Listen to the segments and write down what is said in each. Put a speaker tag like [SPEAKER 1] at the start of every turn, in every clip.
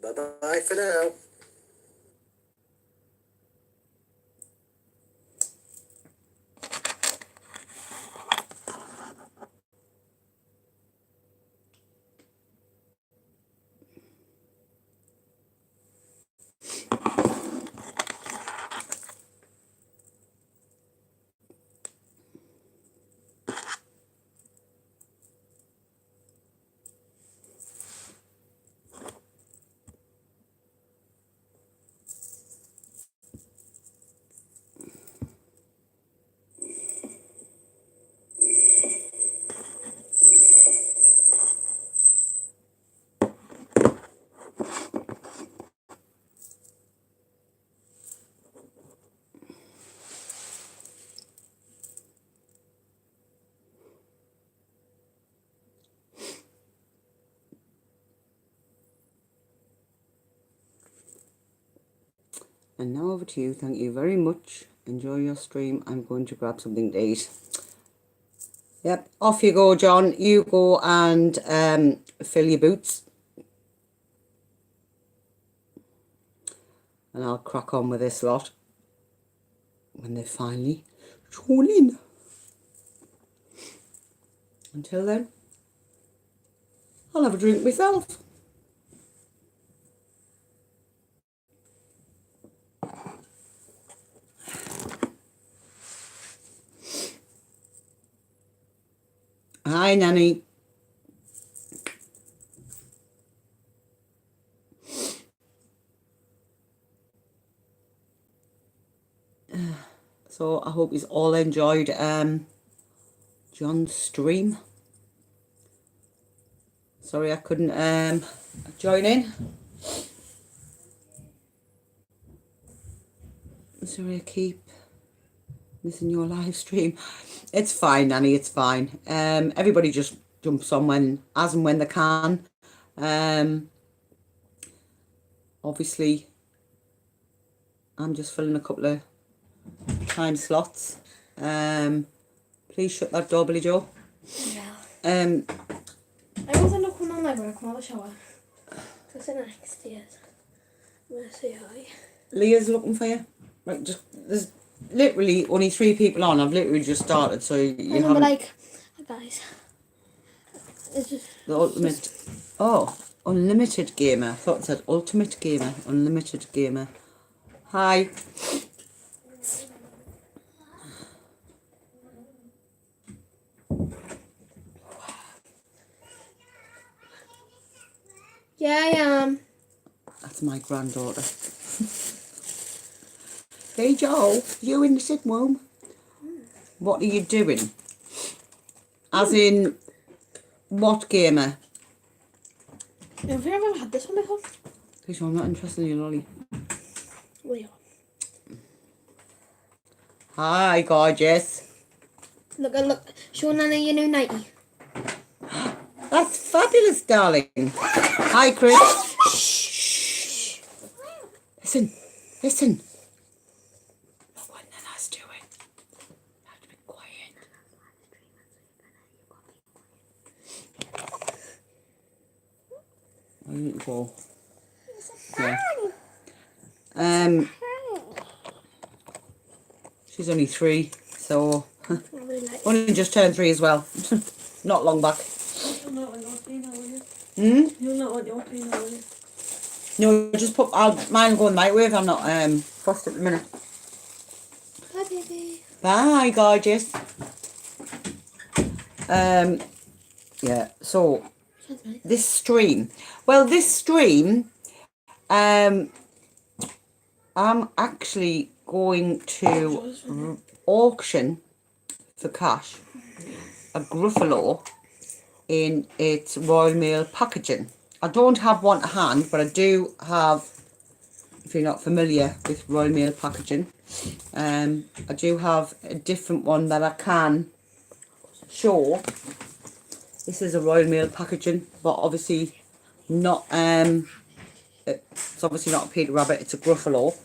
[SPEAKER 1] Bye-bye for now.
[SPEAKER 2] And now over to you. Thank you very much. Enjoy your stream. I'm going to grab something to eat. Yep, off you go, John. You go and fill your boots. And I'll crack on with this lot when they finally join in. Until then, I'll have a drink myself. Hi, Nanny. So I hope you all enjoyed John's stream. Sorry I couldn't join in. Sorry I keep missing your live stream. It's fine, Nanny, it's fine. Everybody just jumps on as and when they can. Obviously, I'm just filling a couple of time slots. Please shut that door, Billy Joe.
[SPEAKER 3] Yeah. I wasn't looking on my work while I shower. So sit next to you. I'm going to say hi.
[SPEAKER 2] Leah's looking for you. Right, just there's literally only 3 people on. I've literally just started, so you haven't.
[SPEAKER 3] Like, guys. It's just
[SPEAKER 2] The ultimate. Oh, unlimited gamer. I thought it said ultimate gamer. Unlimited gamer. Hi.
[SPEAKER 3] yeah, I am.
[SPEAKER 2] That's my granddaughter. Hey Joe, you in the sick room? What are you doing? As in, what gamer?
[SPEAKER 3] I don't think I've ever had this one before.
[SPEAKER 2] Please, I'm not interested in your lolly.
[SPEAKER 3] Well, yeah.
[SPEAKER 2] Hi, gorgeous.
[SPEAKER 3] Look. Show Nana your new nightie.
[SPEAKER 2] That's fabulous, darling. Hi, Chris. Shh. Listen. Look what Nana's doing. You have to be quiet. Where did it go? Yeah. She's only 3, so only just turned 3 as well. Not long back.
[SPEAKER 3] You'll not want your tea now, will you?
[SPEAKER 2] Hmm?
[SPEAKER 3] You'll not want your tea now, will you?
[SPEAKER 2] No, just put. Mine will go in the microwave. I'm not fussed at the minute.
[SPEAKER 3] Bye, baby.
[SPEAKER 2] Bye, gorgeous. Yeah. So this stream. Well, this stream. I'm actually going to auction for cash a Gruffalo in its Royal Mail packaging. I don't have one to hand, but I do have, if you're not familiar with Royal Mail packaging, I do have a different one that I can show. This is a Royal Mail packaging, but obviously not, it's obviously not a Peter Rabbit, it's a Gruffalo.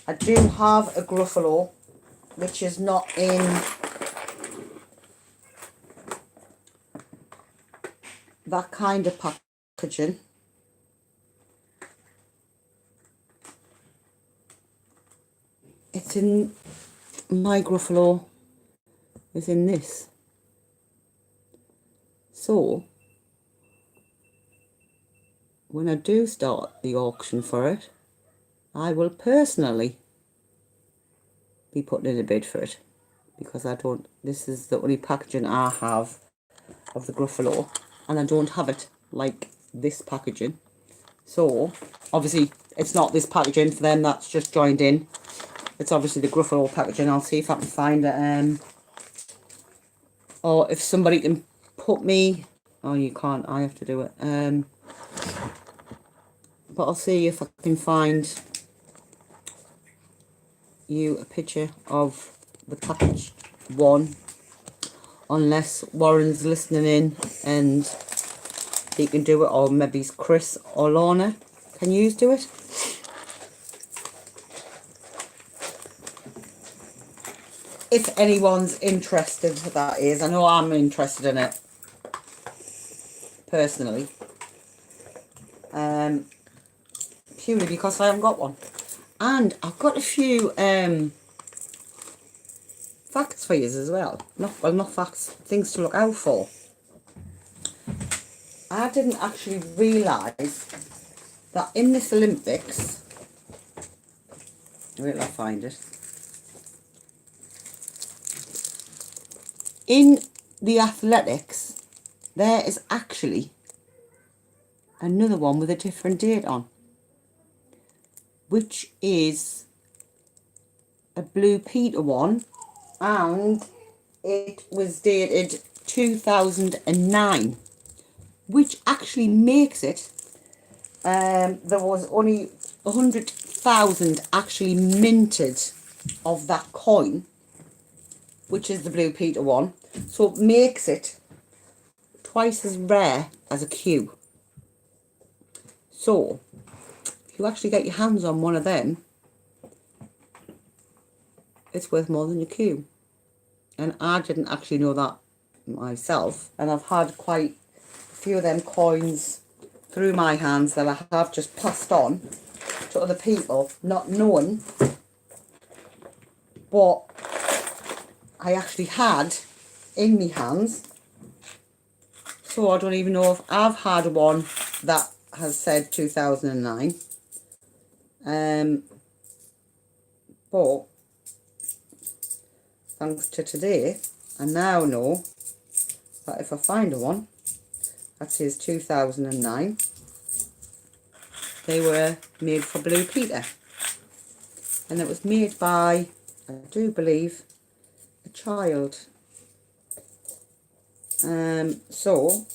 [SPEAKER 2] I do have a Gruffalo, which is not in that kind of packaging. It's in my Gruffalo. Is in this. So when I do start the auction for it, I will personally be putting in a bid for it, because I don't, this is the only packaging I have of the Gruffalo, and I don't have it like this packaging. So obviously it's not this packaging for them that's just joined in. It's obviously the Gruffalo packaging. I'll see if I can find it, or if somebody can put me, oh you can't, I have to do it, but I'll see if I can find you a picture of the packaged one, unless Warren's listening in and he can do it, or maybe it's Chris or Lorna. Can you do it? If anyone's interested, that is. I know I'm interested in it personally, purely because I haven't got one, and I've got a few facts for you as well. Not facts, things to look out for. I didn't actually realise that in this Olympics, wait till I find it, in the athletics, there is actually another one with a different date on, which is a Blue Peter one, and it was dated 2009, which actually makes it, there was only 100,000 actually minted of that coin, which is the Blue Peter one, so it makes it twice as rare as a Q. So if you actually get your hands on one of them, it's worth more than your Q. And I didn't actually know that myself, and I've had quite a few of them coins through my hands that I have just passed on to other people, not knowing what I actually had in my hands. So I don't even know if I've had one that has said 2009. But thanks to today, I now know that if I find one that says 2009, they were made for Blue Peter. And it was made by, I do believe, a child. So,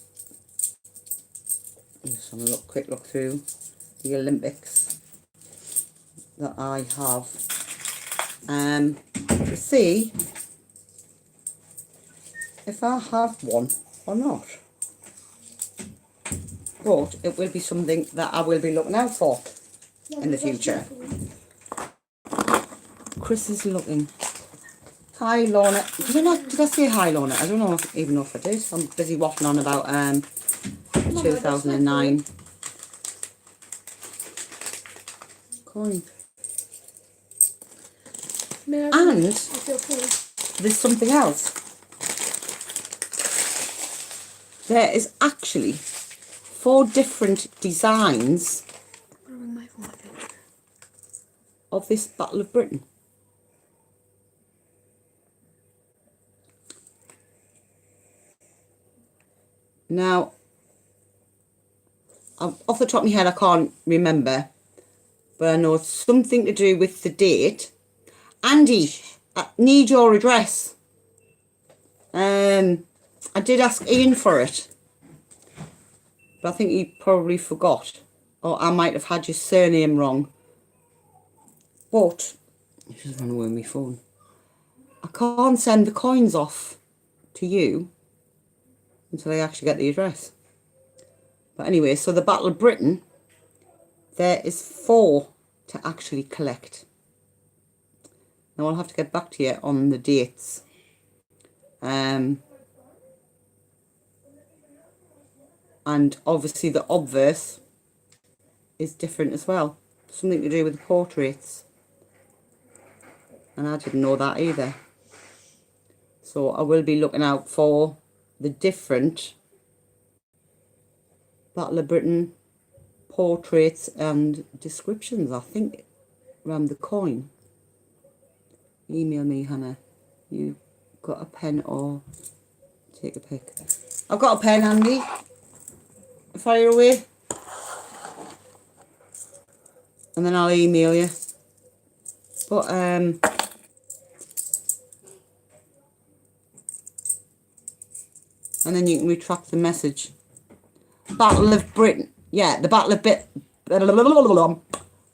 [SPEAKER 2] just have a quick look through the Olympics that I have, to see if I have one or not. But it will be something that I will be looking out for in the future. Chris is looking. Hi Lorna. Did I say hi Lorna? I don't know even know if I did. I'm busy waffling on about 2009 coin. And there's something else. There is actually 4 different designs of this Battle of Britain. Now, off the top of my head, I can't remember, but I know it's something to do with the date. Andy, I need your address. I did ask Ian for it, but I think he probably forgot, or I might have had your surname wrong. But, I just run away with my phone. I can't send the coins off to you until I actually get the address. But anyway, so the Battle of Britain, there is 4 to actually collect. Now I'll have to get back to you on the dates. And obviously the obverse is different as well. Something to do with the portraits. And I didn't know that either. So I will be looking out for the different Battle of Britain portraits and descriptions, I think, around the coin. Email me, Hannah. You got a pen or take a pic? I've got a pen handy. Fire away. And then I'll email you. But, and then you can retract the message. Battle of Britain. Yeah, the Battle of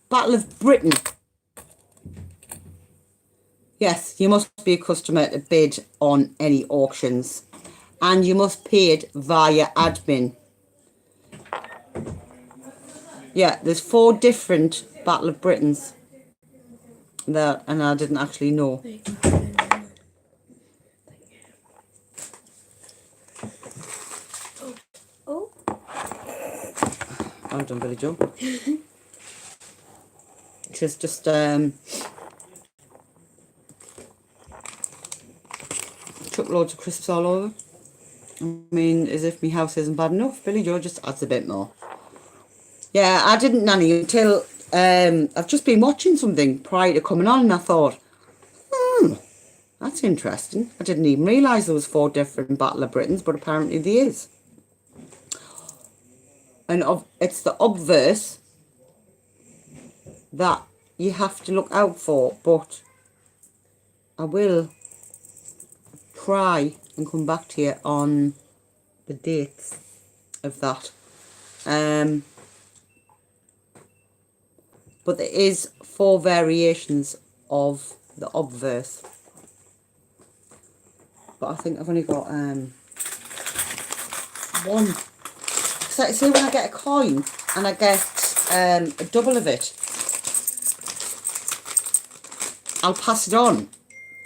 [SPEAKER 2] Battle of Britain. Yes, you must be a customer to bid on any auctions. And you must pay it via admin. Yeah, there's 4 different Battle of Britons. That, and I didn't actually know.
[SPEAKER 3] Oh.
[SPEAKER 2] Well done, Billy Joe. She's just chuck loads of crisps all over. I mean, as if my house isn't bad enough. Billy Joe just adds a bit more. Yeah, I didn't, Nanny, until I've just been watching something prior to coming on, and I thought, that's interesting. I didn't even realise there was 4 different Battle of Britons, but apparently there is. And it's the obverse that you have to look out for, but I will try and come back to you on the dates of that. But there is 4 variations of the obverse. But I think I've only got 1. So see, when I get a coin and I get a double of it, I'll pass it on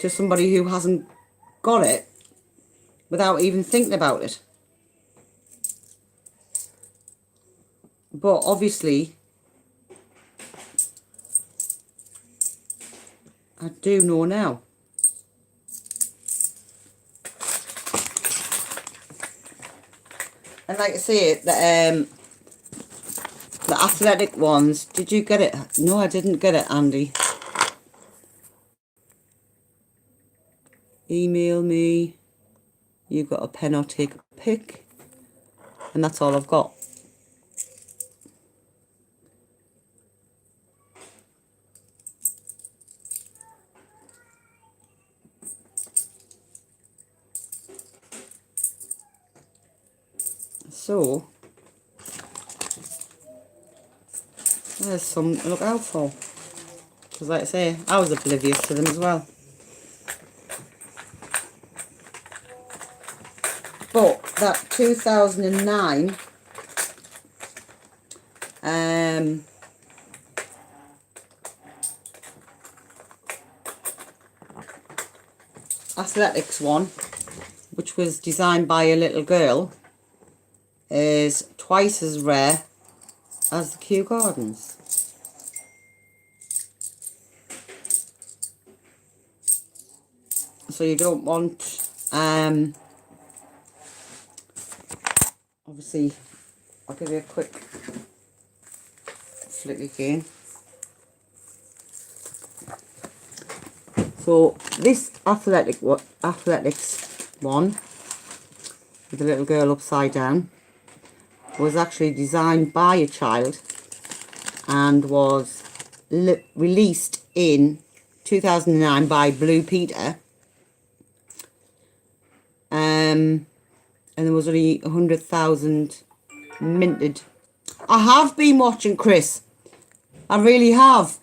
[SPEAKER 2] to somebody who hasn't got it without even thinking about it. But obviously, I do know now. And like I say, the athletic ones, did you get it? No, I didn't get it, Andy. Email me. You got a pen or take a pic. And that's all I've got. So, there's some to look out for. Because like I say, I was oblivious to them as well. But that 2009 athletics one, which was designed by a little girl, is twice as rare as the Kew Gardens. So you don't want, obviously, I'll give you a quick flick again. So this athletics one, with the little girl upside down, was actually designed by a child and was released in 2009 by Blue Peter. And there was only 100,000 minted. I have been watching, Chris. I really have.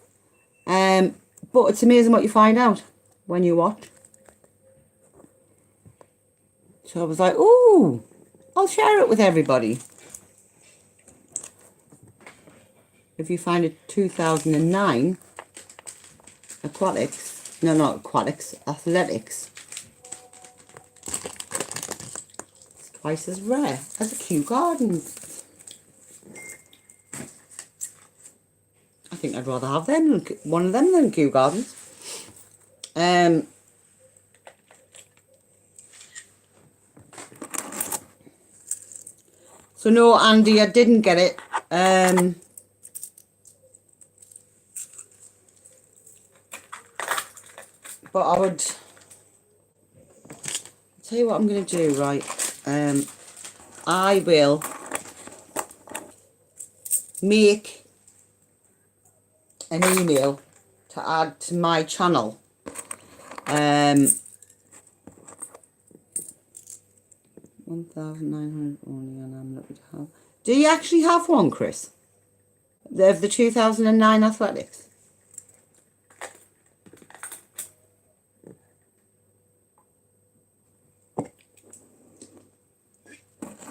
[SPEAKER 2] But it's amazing what you find out when you watch. So I was like, ooh, I'll share it with everybody. If you find a 2009 athletics, no, not athletics, athletics, it's twice as rare as a Kew Gardens. I think I'd rather have them, one of them than Kew Gardens. So no, Andy, I didn't get it. But I would tell you what I'm going to do, right? I will make an email to add to my channel. 1,900 only, and I'm lucky to have. Do you actually have one, Chris? Of the 2009 athletics?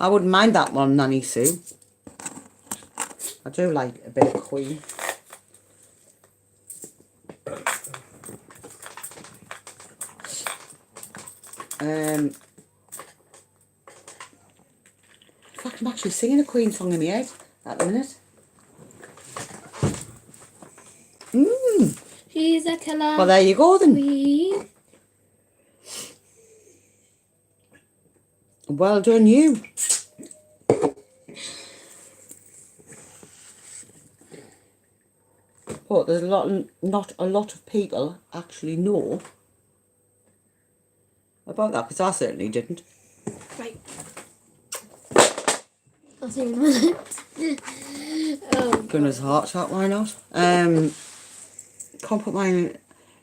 [SPEAKER 2] I wouldn't mind that one, Nanny Sue. I do like a bit of Queen. In fact, I'm actually singing a Queen song in my head at the minute.
[SPEAKER 3] She's a killer.
[SPEAKER 2] Well, there you go then.
[SPEAKER 3] Queen.
[SPEAKER 2] Well done, you. But there's not a lot of people actually know about that, because I certainly didn't.
[SPEAKER 3] Right. I'll see you in a minute.
[SPEAKER 2] Goodness heart attack, why not? Can't put mine.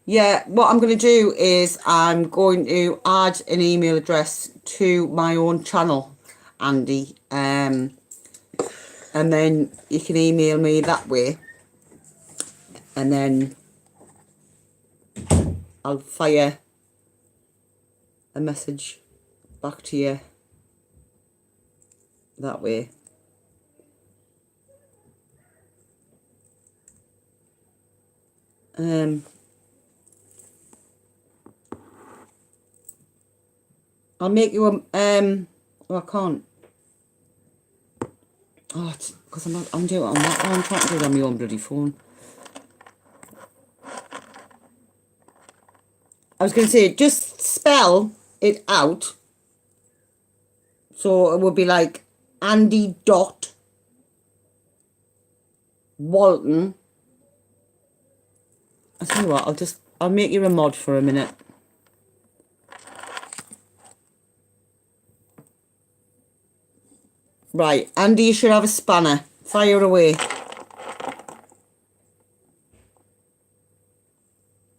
[SPEAKER 2] Yeah, what I'm going to do is I'm going to add an email address to my own channel, Andy. And then you can email me that way. And then I'll fire a message back to you that way. I'll make you a oh, I can't. Oh, it's because I'm doing it on that. I'm trying to do it on my own bloody phone. I was going to say, just spell it out. So it would be like Andy dot Walton. I tell you what, I'll make you a mod for a minute. Right, Andy, you should have a spanner. Fire away.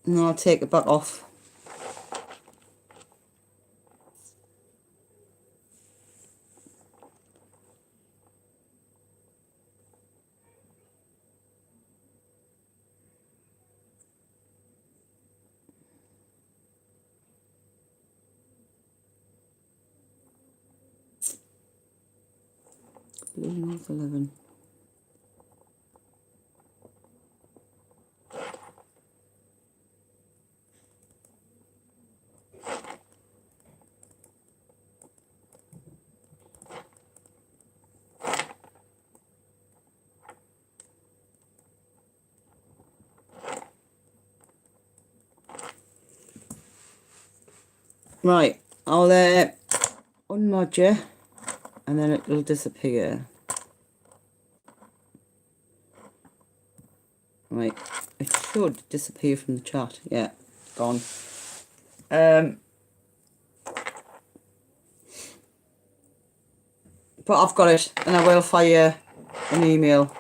[SPEAKER 2] And I'll take the butt off. Blue North 11. Right, I'll unmod you, and then it'll disappear. Right, it should disappear from the chat. Yeah, gone. But I've got it, and I will fire an email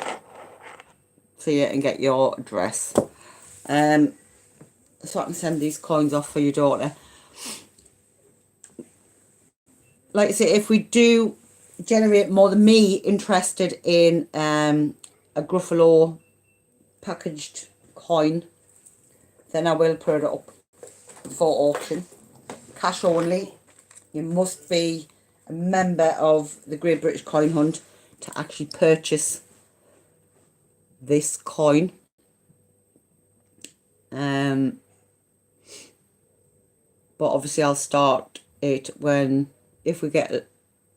[SPEAKER 2] to you and get your address. So I can send these coins off for your daughter. Like I say, if we do generate more than me interested in a Gruffalo packaged coin, then I will put it up for auction. Cash only. You must be a member of the Great British Coin Hunt to actually purchase this coin. But obviously I'll start it if we get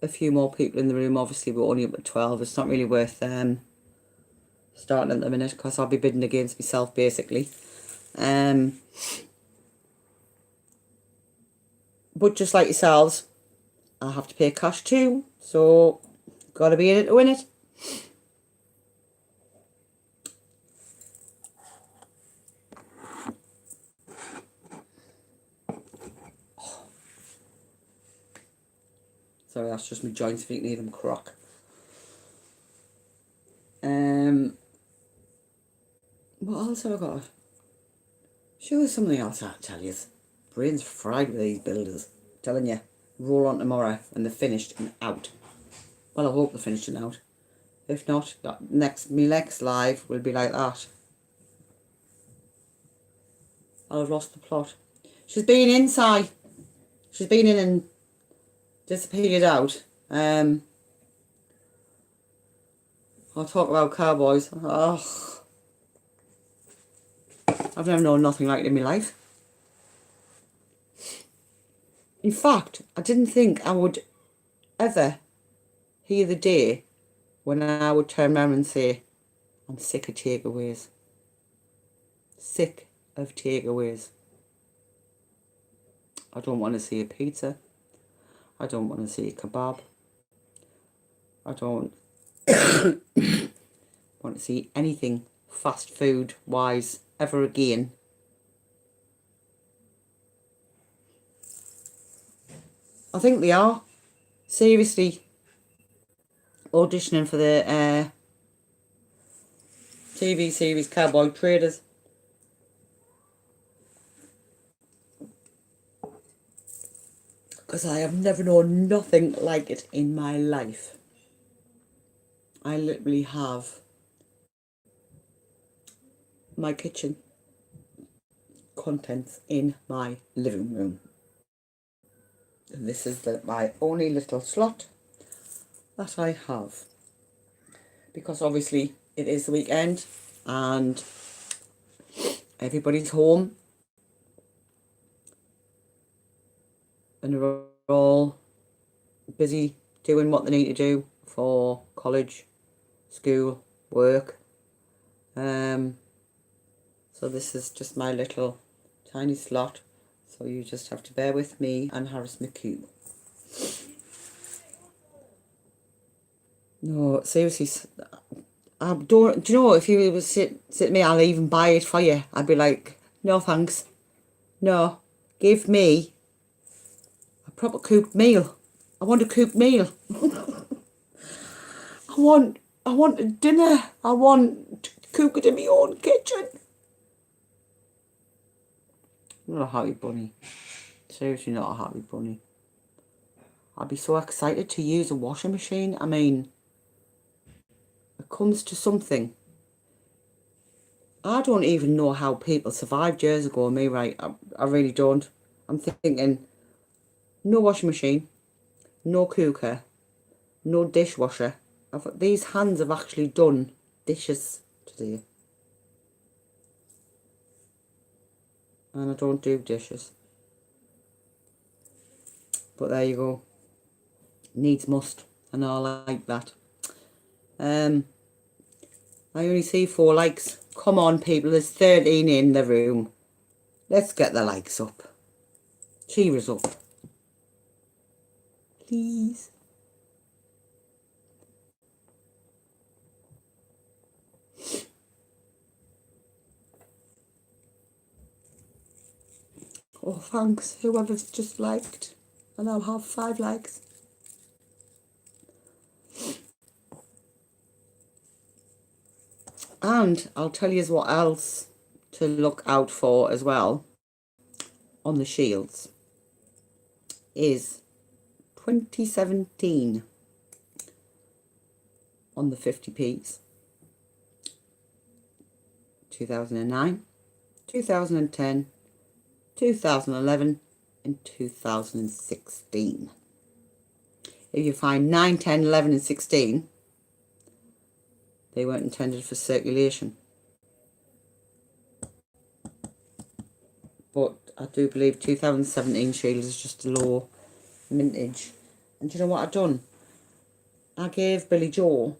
[SPEAKER 2] a few more people in the room. Obviously we're only up at 12. It's not really worth starting at the minute, because I'll be bidding against myself basically. But just like yourselves, I have to pay cash too, so got to be in it to win it. Sorry, that's just my joints if you can hear them crack. What else have I got? Sure, there's something else I'll tell you. Brain's fried with these builders. I'm telling you, roll on tomorrow and they're finished and out. Well, I hope they're finished and out. If not, me next live will be like that. I'll have lost the plot. She's been inside. She's been in and disappeared out. I'll talk about cowboys. Ugh. I've never known nothing like it in my life. In fact, I didn't think I would ever hear the day when I would turn around and say, I'm sick of takeaways. Sick of takeaways. I don't want to see a pizza. I don't want to see a kebab. I don't want to see anything fast food wise ever again. I think they are seriously auditioning for the TV series Cowboy Traders. Because I have never known nothing like it in my life. I literally have my kitchen contents in my living room. And this is my only little slot that I have. Because obviously it is the weekend and everybody's home. And they're all busy doing what they need to do for college, school, work. So this is just my little tiny slot. So you just have to bear with me and Harris McHugh. No, seriously, I don't. Do you know, if you was sit me, I'll even buy it for you. I'd be like, no thanks. No, give me a proper cooked meal. I want a cooked meal. I want a dinner. I want to cook it in my own kitchen. I'm not a happy bunny. Seriously, not a happy bunny. I'd be so excited to use a washing machine. I mean, it comes to something. I don't even know how people survived years ago, me, right? I really don't. I'm thinking, no washing machine, no cooker, no dishwasher. These hands have actually done dishes today. And I don't do dishes. But there you go. Needs must. And I like that. I only see 4 likes. Come on, people. There's 13 in the room. Let's get the likes up. Cheer us up. Please. Oh, thanks. Whoever's just liked. And I'll have 5 likes. And I'll tell you what else to look out for as well on the shields is 2017 on the 50p's, 2009, 2010, 2011 and 2016. If you find 9, 10, 11 and 16, they weren't intended for circulation. But I do believe 2017 shield is just a low mintage. And do you know what I've done? I gave Billy Joe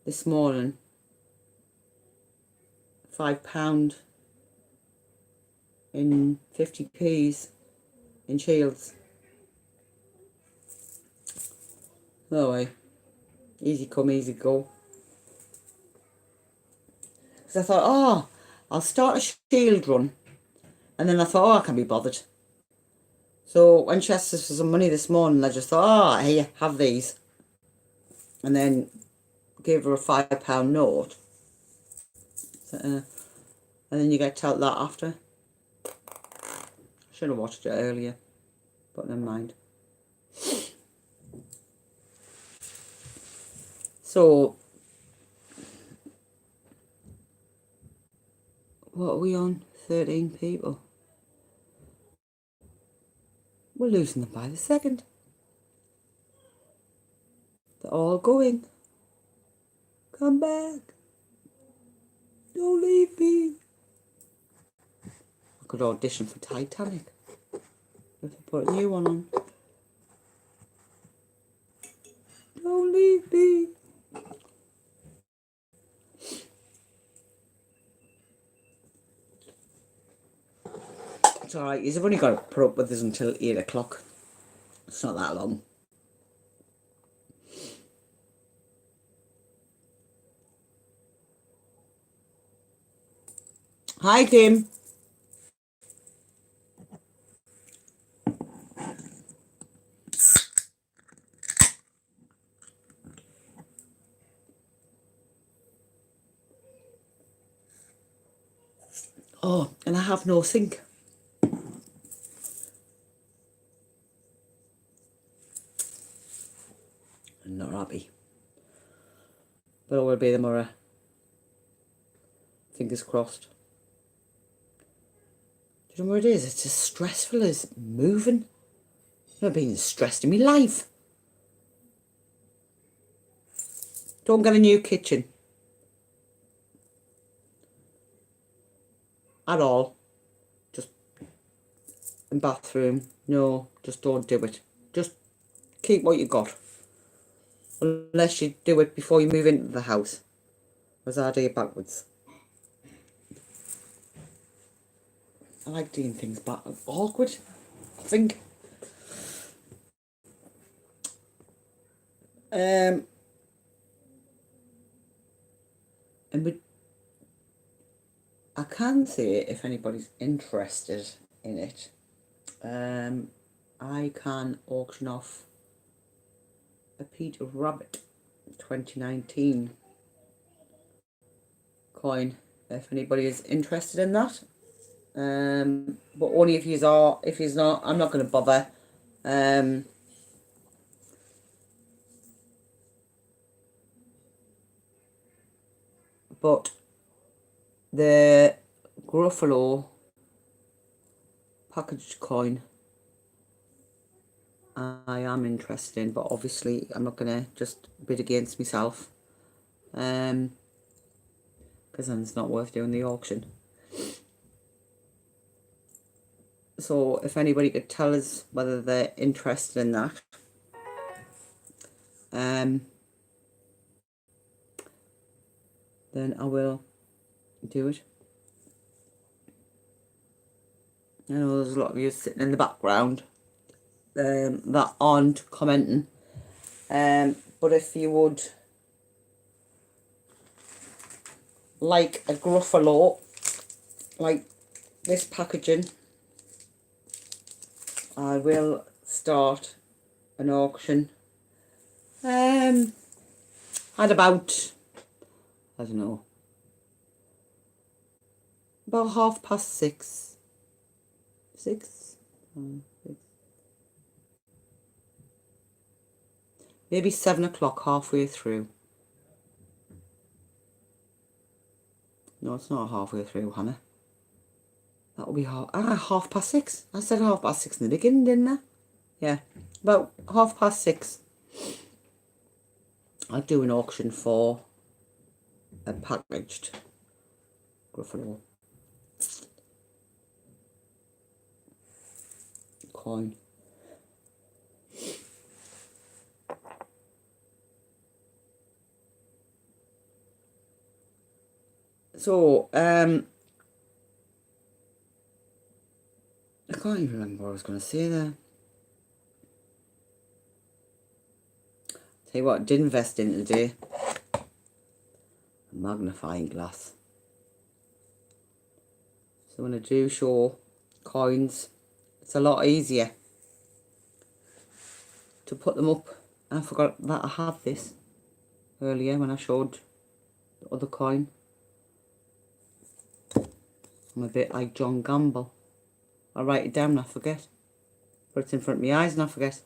[SPEAKER 2] this morning £5 in 50p's in Shields. No way. Easy come, easy go. Because I thought, oh, I'll start a Shield run. And then I thought, oh, I can't be bothered. So when she asked us for some money this morning, I just thought, oh, here, have these. And then gave her a £5 note. So, and then you get told that after. Should have watched it earlier, but never mind. So, what are we on? 13 people. We're losing them by the second. They're all going. Come back. Don't leave me. I could audition for Titanic. If I put a new one on. Don't leave me. It's alright, you've only got to put up with this until 8 o'clock. It's not that long. Hi, Tim. Oh, and I have no sink. I'm not happy. But I will be tomorrow. Fingers crossed. Do you know what it is? It's as stressful as moving. I've never been stressed in my life. Don't get a new kitchen. At all. Just in bathroom. No, just don't do it. Just keep what you got. Unless you do it before you move into the house. Whereas I do it backwards. I like doing things back. Awkward, I think. And I can say if anybody's interested in it, I can auction off a Peter Rabbit 2019 coin if anybody is interested in that. But only if yous are. If yous not, I'm not going to bother. But the Gruffalo packaged coin I am interested in, but obviously I'm not going to just bid against myself, because then it's not worth doing the auction. So if anybody could tell us whether they're interested in that, then I will do it. I know there's a lot of you sitting in the background that aren't commenting, but if you would like a Gruffalo, like this packaging, I will start an auction at about, I don't know, about 6:30. 6? Maybe 7 o'clock, halfway through. No, it's not halfway through, Hannah. That will be 6:30. I said 6:30 in the beginning, didn't I? Yeah, about 6:30. I'll do an auction for a packaged Gruffalo coin. So, a can't even remember what I was going to say there. Tell you what I did invest in today. A magnifying glass. So when I do show coins, it's a lot easier to put them up. I forgot that I had this earlier when I showed the other coin. I'm a bit like John Gamble. I write it down and I forget. Put it in front of my eyes and I forget.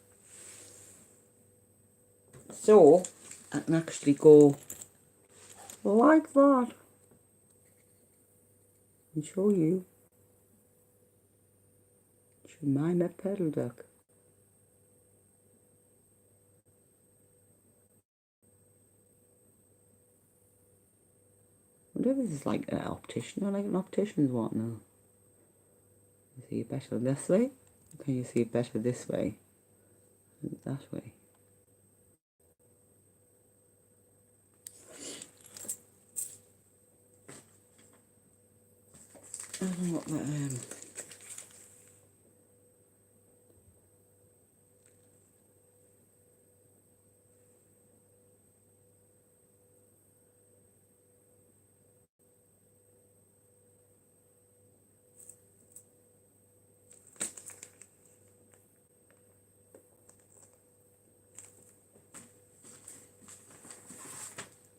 [SPEAKER 2] So I can actually go like that and show you. Should mind that pedal duck. I wonder if this is like an optician or like an optician's what now. You see it better this way? Or can you see it better this way? And that way. I don't know what that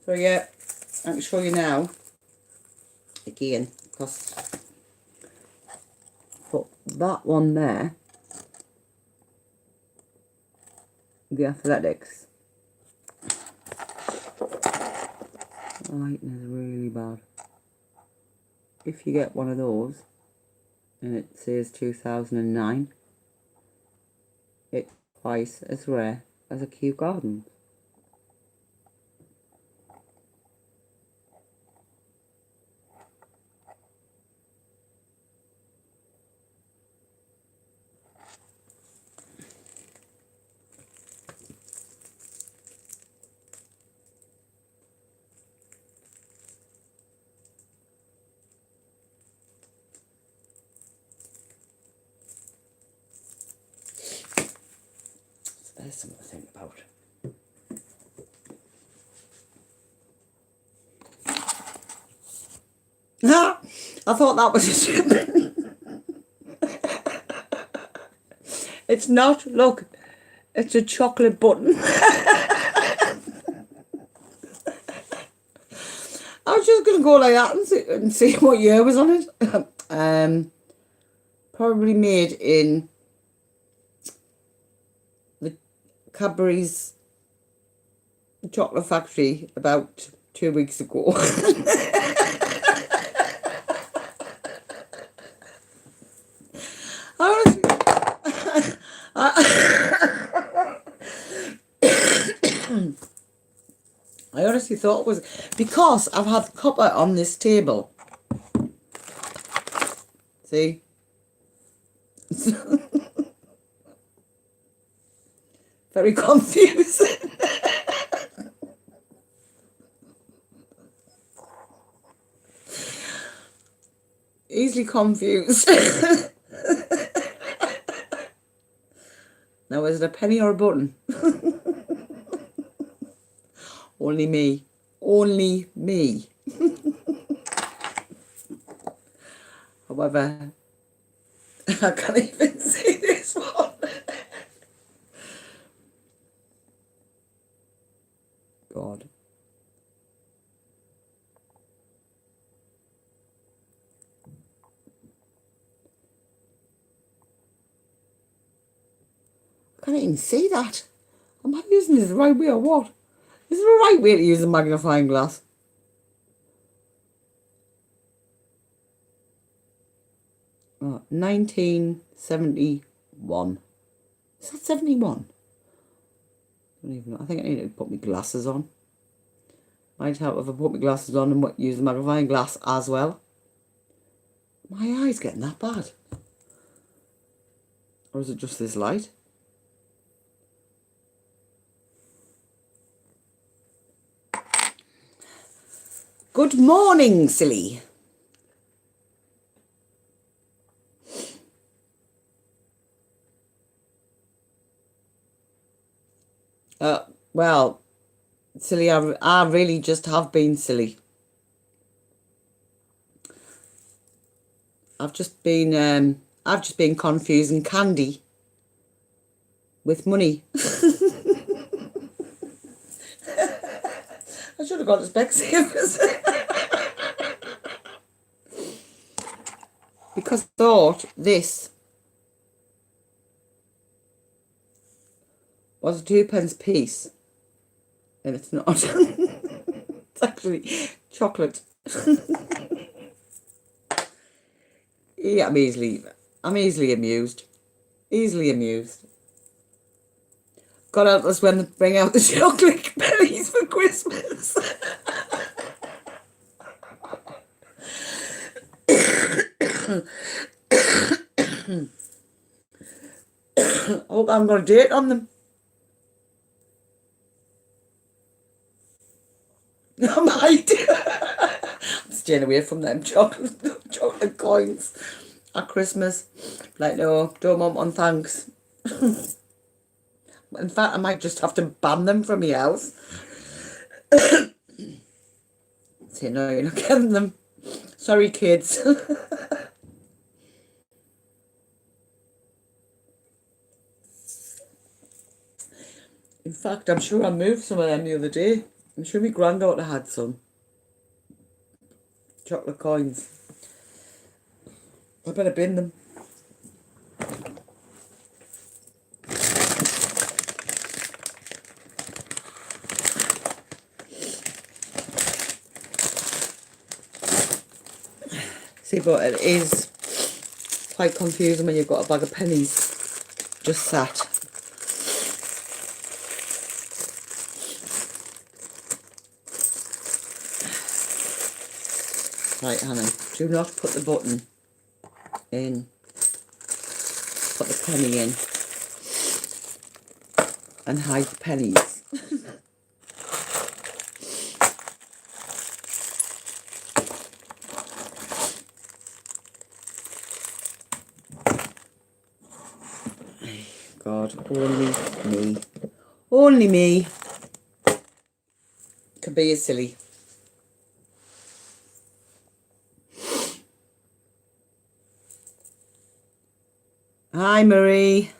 [SPEAKER 2] So yeah, I can show you now again, because put that one there, the athletics. The lighting is really bad. If you get one of those and it says 2009, it's twice as rare as a Kew Gardens. There's something to think about. I thought that was a It's not. Look, it's a chocolate button. I was just going to go like that and see what year was on it. Probably made in the Cadbury's chocolate factory about 2 weeks ago. I honestly thought it was because I've had copper on this table. See? Very confusing. Easily confused. Now, is it a penny or a button? Only me. Only me. However, I can't even see this one. God. I can't even see that. Am I using this the right way or what? Is it the right way to use a magnifying glass? Oh, 1971. Is that 71? I don't even know. I think I need to put my glasses on. Might help if I put my glasses on and use the magnifying glass as well. My eye's getting that bad. Or is it just this light? Good morning, silly. Well, silly, I really just have been silly. I've just been confusing candy with money. I should have got the Specsavers. Because I thought this was a 2 pence piece. And it's not. It's actually chocolate. Yeah, I'm easily amused. Easily amused. God help us when they bring out the chocolate pennies for Christmas. I hope I haven't got a date on them. I might. I'm staying away from them chocolate coins at Christmas. Like, no, don't want one, thanks. In fact, I might just have to ban them from my house. Say, no, you're not getting them. Sorry, kids. In fact, I'm sure I moved some of them the other day. I'm sure my granddaughter had some chocolate coins. I better bin them. See, but it is quite confusing when you've got a bag of pennies just sat. Right, Hannah, do not put the button in. Put the penny in. And hide the pennies. God, only me. Only me can be as silly. Hi, Marie.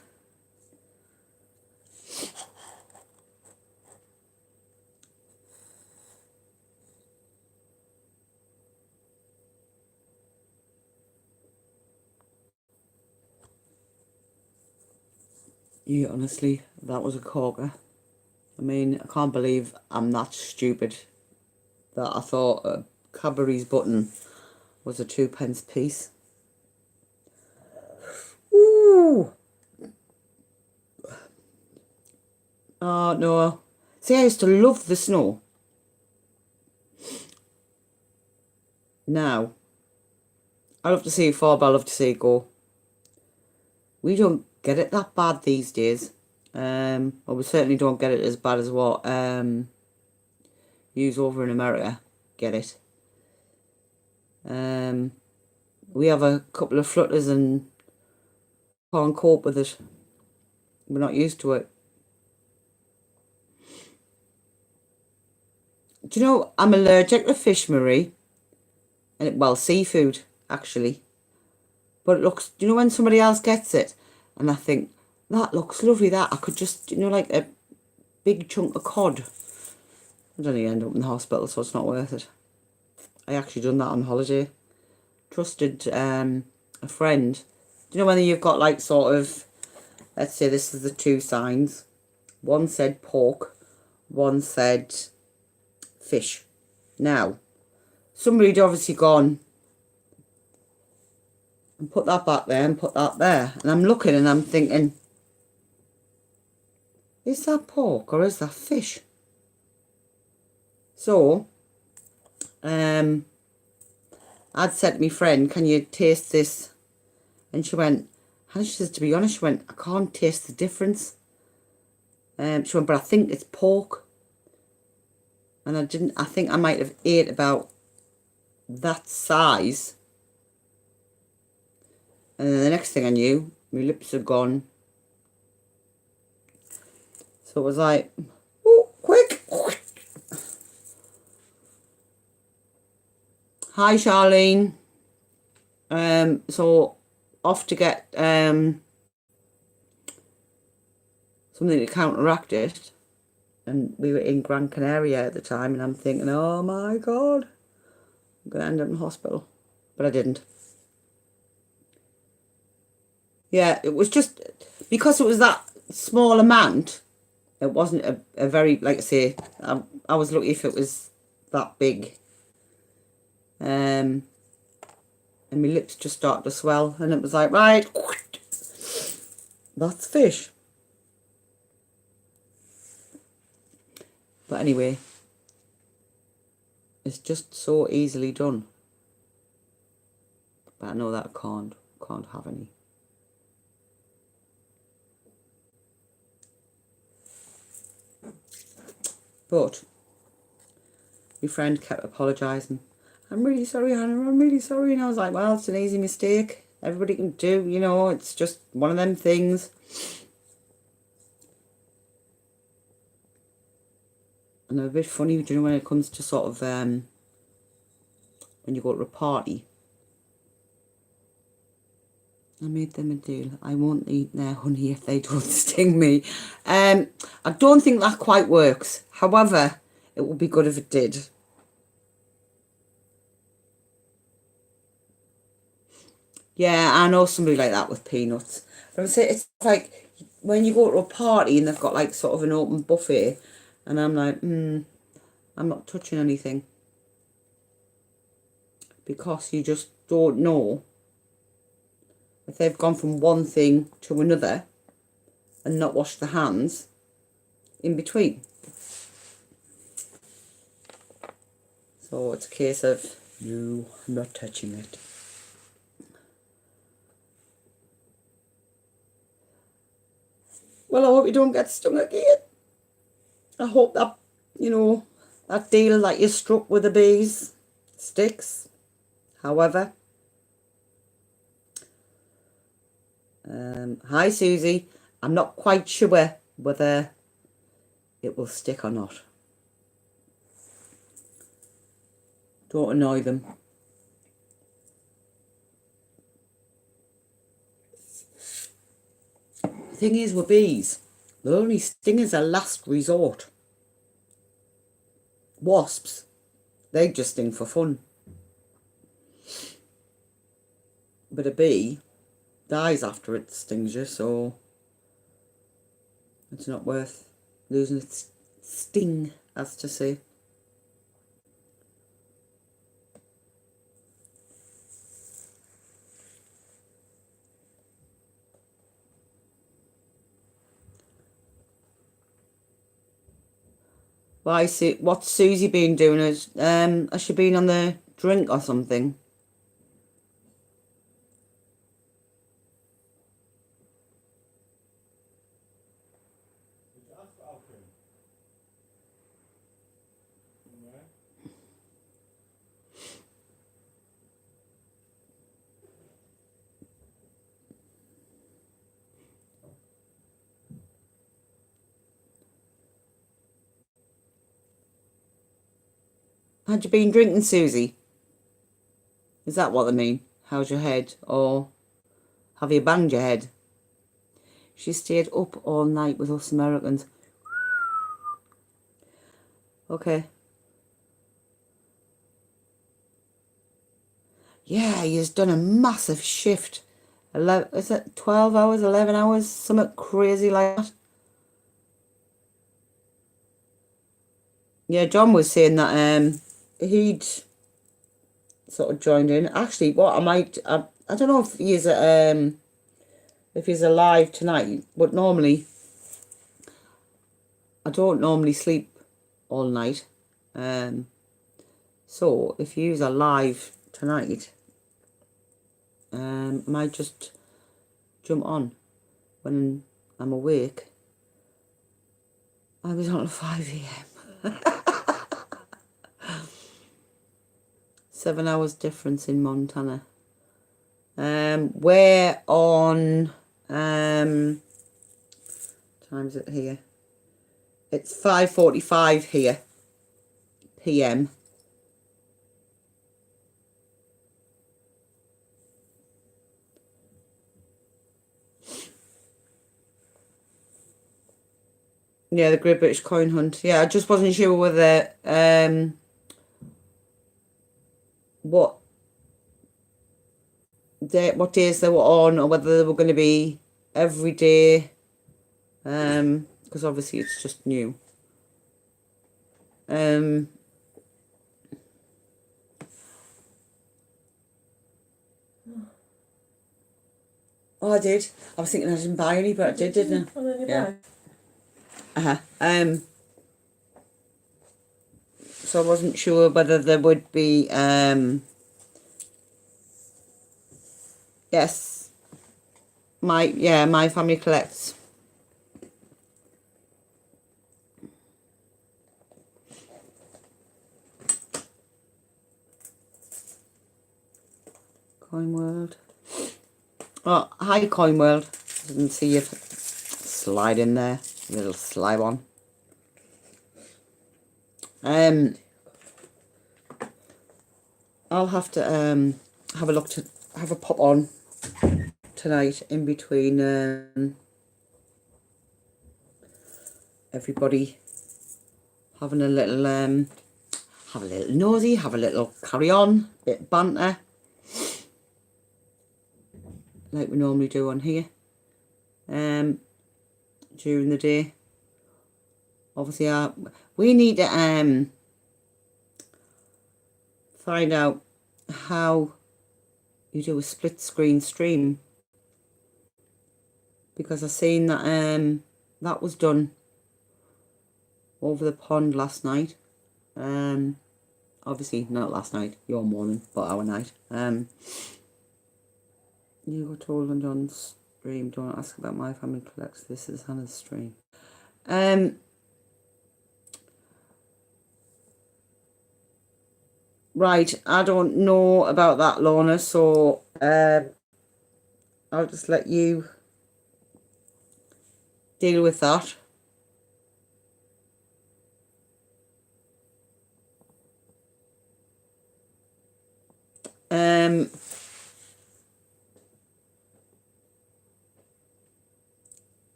[SPEAKER 2] Yeah, honestly, that was a corker. I mean, I can't believe I'm that stupid that I thought a Cadbury's button was a 2 pence piece. Ooh. Oh, no. See, I used to love the snow. Now, I love to see it fall, but I love to see it go. We don't get it that bad these days. Well, we certainly don't get it as bad as what yous over in America get it. We have a couple of flutters and can't cope with it. We're not used to it. Do you know, I'm allergic to fish, Marie? And well, seafood, actually. But it looks, do you know when somebody else gets it? And I think, that looks lovely, that. I could just, you know, like a big chunk of cod. I don't end up in the hospital, so it's not worth it. I actually done that on holiday. Trusted a friend. Do you know when you've got like sort of, let's say this is the two signs. One said pork, one said fish. Now, somebody'd obviously gone and put that back there and put that there. And I'm looking and I'm thinking, is that pork or is that fish? So, I'd said to my friend, can you taste this? And she went, and she says, to be honest, she went, I can't taste the difference. She went, but I think it's pork. And I think I might have ate about that size. And then the next thing I knew, my lips had gone. So it was like, oh, quick. Hi, Charlene. So off to get something to counteract it. And we were in Gran Canaria at the time, and I'm thinking, oh my God, I'm going to end up in hospital. But I didn't. Yeah, it was just, because it was that small amount, it wasn't a very, like I say, I was lucky if it was that big. And my lips just started to swell, and it was like, right, that's fish. But anyway, it's just so easily done. But I know that I can't have any. But my friend kept apologising. I'm really sorry, Hannah, I'm really sorry. And I was like, well, it's an easy mistake. Everybody can do, you know, it's just one of them things. And they're a bit funny, you know, when it comes to sort of, when you go to a party. I made them a deal. I won't eat their honey if they don't sting me. I don't think that quite works. However, it would be good if it did. Yeah, I know somebody like that with peanuts. But I'm saying, it's like when you go to a party and they've got like sort of an open buffet, and I'm like, I'm not touching anything. Because you just don't know if they've gone from one thing to another and not washed their hands in between. So it's a case of, no, I'm not touching it. Well, I hope you don't get stung again. I hope that, you know, that deal that you struck with the bees sticks. However, hi Susie. I'm not quite sure whether it will stick or not. Don't annoy them. The thing is with bees, they'll only sting as a last resort. Wasps, they just sting for fun. But a bee dies after it stings you, so it's not worth losing its sting, as to say. Why, what's Susie been doing? Has she been on the drink or something? Had you been drinking, Susie? Is that what they mean? How's your head? Or have you banged your head? She stayed up all night with us Americans. Okay. Yeah, he's done a massive shift. 11, is it 12 hours, 11 hours? Something crazy like that. Yeah, John was saying that he'd sort of joined in. Actually, what I don't know if he's alive tonight, but normally I don't normally sleep all night. So if he's alive tonight, I might just jump on when I'm awake. I was on at 5 a.m. 7 hours difference in Montana. We're on, time is it here? It's 5:45 here, PM. Yeah, the Great British Coin Hunt. Yeah, I just wasn't sure whether what days they were on, or whether they were going to be every day. Because obviously it's just new. Oh, I did. I was thinking I didn't buy any, but I did, didn't I? Yeah. So I wasn't sure whether there would be, yes, my family collects. Coin World. Oh, hi Coin World. Didn't see you slide in there, little sly one. I'll have to have a pop on tonight in between everybody having a little have a little nosy, have a little carry on, bit of banter, like we normally do on here during the day. Obviously we need to find out how you do a split screen stream, because I seen that that was done over the pond last night. Obviously not last night, your morning, but our night. You got told on John's stream, don't ask about my family collects. This is Hannah's stream. Right, I don't know about that, Lorna, so I'll just let you deal with that.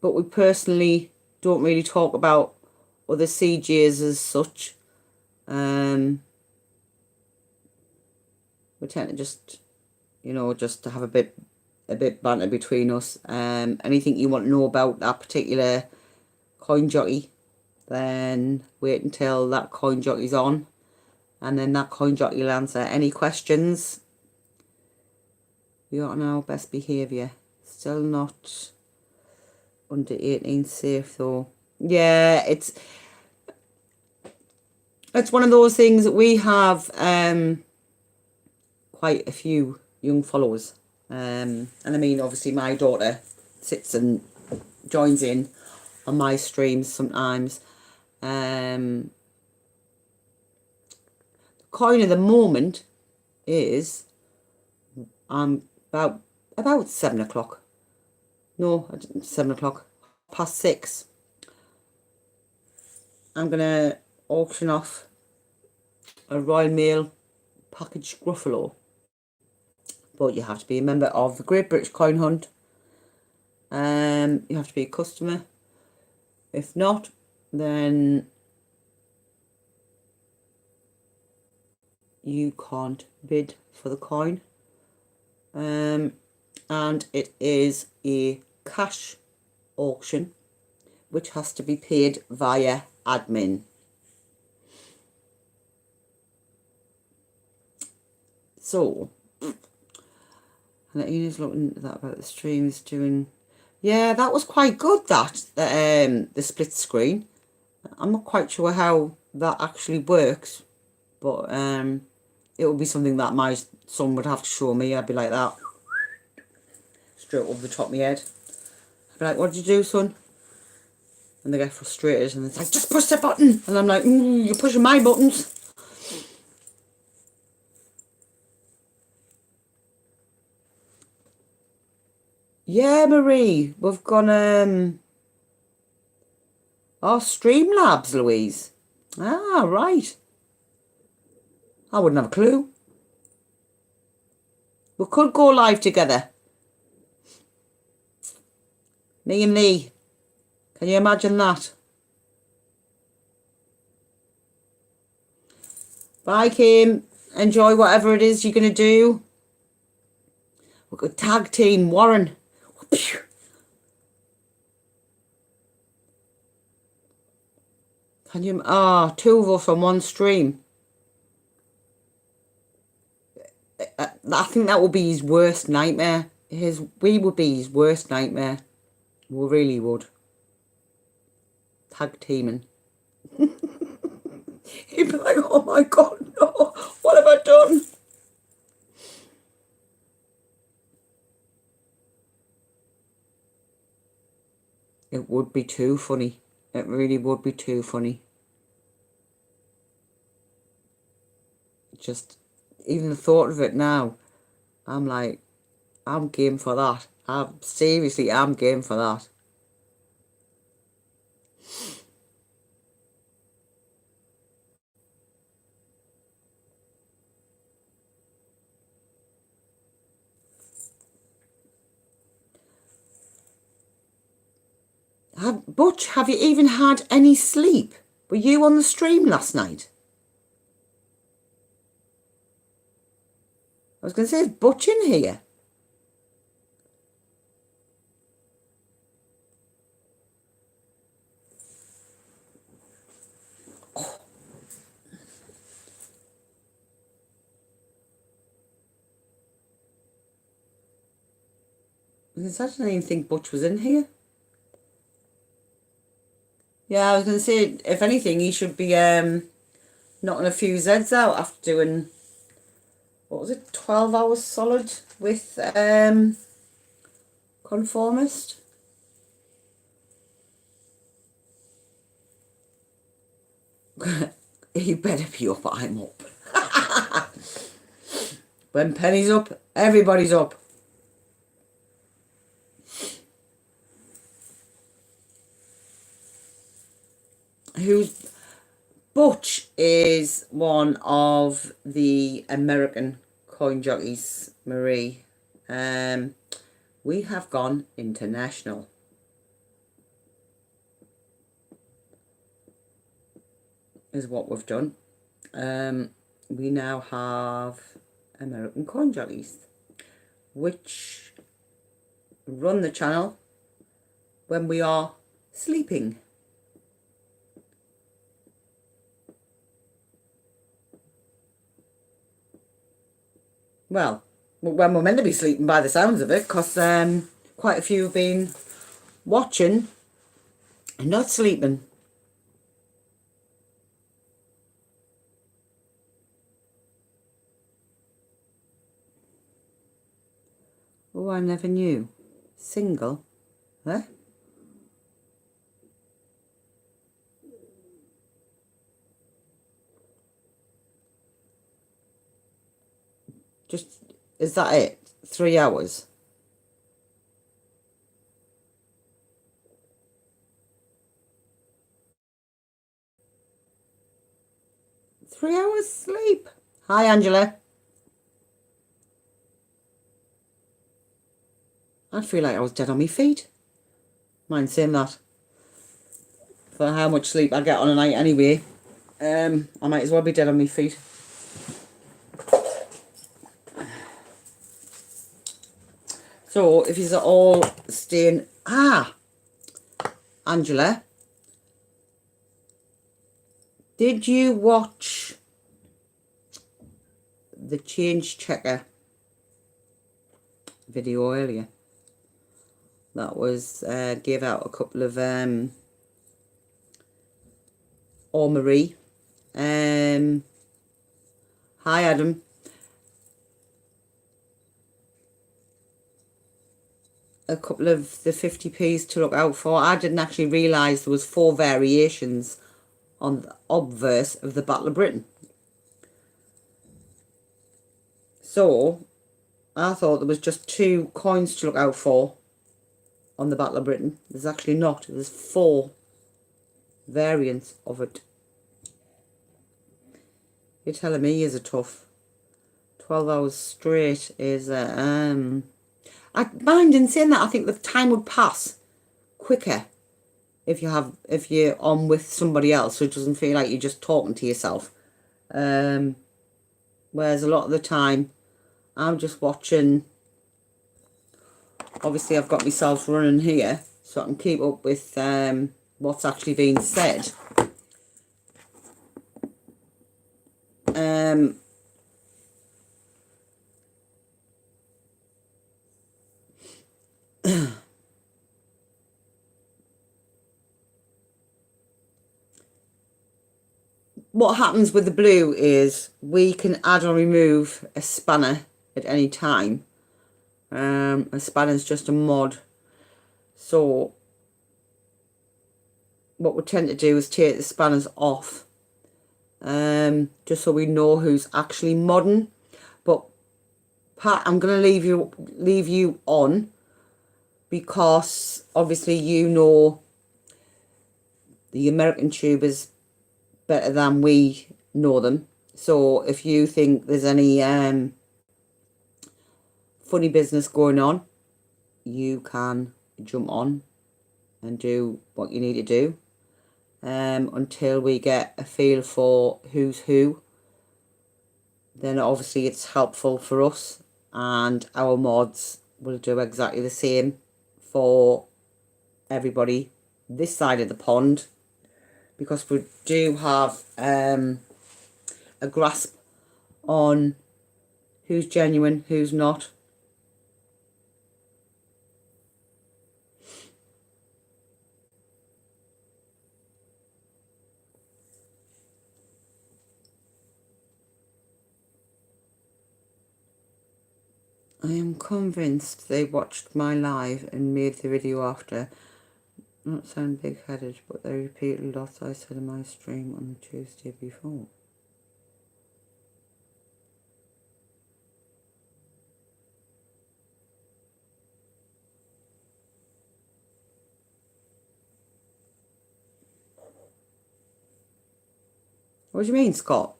[SPEAKER 2] But we personally don't really talk about other CJs as such. We tend to just, just to have a bit banter between us. Anything you want to know about that particular coin jockey, then wait until that coin jockey's on, and then that coin jockey will answer any questions. We are on our best behaviour. Still not under 18 safe though. Yeah, it's one of those things that we have quite a few young followers. And I mean, obviously my daughter sits and joins in on my streams sometimes. The coin of the moment is about 7 o'clock. No, 7 o'clock, past 6. I'm gonna auction off a Royal Mail package Gruffalo, but you have to be a member of the Great British Coin Hunt. You have to be a customer. If not, then you can't bid for the coin. And it is a cash auction, which has to be paid via admin. So, and Ina's looking at that about the streams doing. Yeah, that was quite good, that the split screen. I'm not quite sure how that actually works, but it would be something that my son would have to show me. I'd be like that, straight over the top of my head. I'd be like, what did you do, son? And they get frustrated and it's like, just push the button. And I'm like, you're pushing my buttons. Yeah, Marie, we've gone Oh, Streamlabs, Louise. Ah, right. I wouldn't have a clue. We could go live together. Me and Lee. Can you imagine that? Bye, Kim. Enjoy whatever it is you're going to do. We've got tag team, Warren. Can you... Ah, two of us on one stream. I think that would be his worst nightmare. We would be his worst nightmare. We really would. Tag teaming. He'd be like, oh my God, no. What have I done? It would be too funny. It really would be too funny. Just, even the thought of it now, I'm like, I'm game for that. Seriously, I'm game for that. Butch, have you even had any sleep? Were you on the stream last night? I was going to say, is Butch in here? Oh. I didn't even think Butch was in here. Yeah, I was going to say, if anything, he should be knocking a few Zeds out after doing, what was it, 12 hours solid with Conformist. He better be up, I'm up. When Penny's up, everybody's up. Butch is one of the American coin jockeys, Marie. We have gone international. Is what we've done. We now have American coin jockeys, which run the channel when we are sleeping. Well, when we're meant to be sleeping by the sounds of it, because quite a few have been watching and not sleeping. Oh, I never knew. Single? Huh? Just, is that it? 3 hours? Three hours sleep? Hi, Angela. I feel like I was dead on my feet. Mind saying that. For how much sleep I get on a night anyway, I might as well be dead on my feet. So, if you're all staying... Angela. Did you watch the change checker video earlier? That was, gave out a couple of, or Marie. Hi, Adam. A couple of the 50p's to look out for. I didn't actually realise there was 4 variations on the obverse of the Battle of Britain. So, I thought there was just 2 coins to look out for on the Battle of Britain. There's actually not. There's 4. variants of it. You're telling me is a tough 12 hours straight is I mind in saying that I think the time would pass quicker if you're on with somebody else, so it doesn't feel like you're just talking to yourself. Whereas a lot of the time I'm just watching. Obviously I've got myself running here so I can keep up with what's actually being said. What happens with the blue is we can add or remove a spanner at any time. A spanner is just a mod. So what we tend to do is take the spanners off, just so we know who's actually modding. But Pat, I'm going to leave you on, because obviously you know the American tubers better than we know them. So if you think there's any funny business going on, you can jump on and do what you need to do until we get a feel for who's who. Then obviously it's helpful for us, and our mods will do exactly the same for everybody this side of the pond, because we do have a grasp on who's genuine, who's not. I am convinced they watched my live and made the video after. Not sound big-headed, but they repeated lots I said in my stream on the Tuesday before. What do you mean, Scott?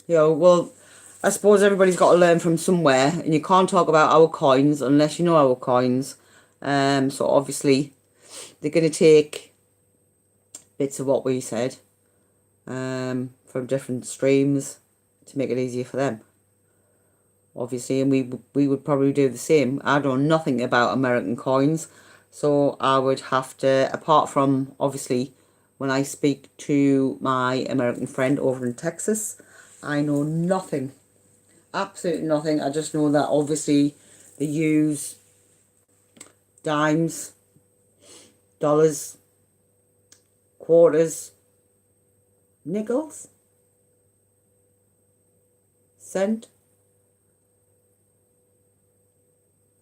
[SPEAKER 2] Yeah, well, I suppose everybody's got to learn from somewhere, and you can't talk about our coins unless you know our coins. So obviously they're going to take bits of what we said from different streams to make it easier for them. Obviously, and we would probably do the same. I know nothing about American coins, so I would have to, apart from obviously when I speak to my American friend over in Texas, I know nothing, absolutely nothing. I just know that obviously they use dimes, dollars, quarters, nickels, cent.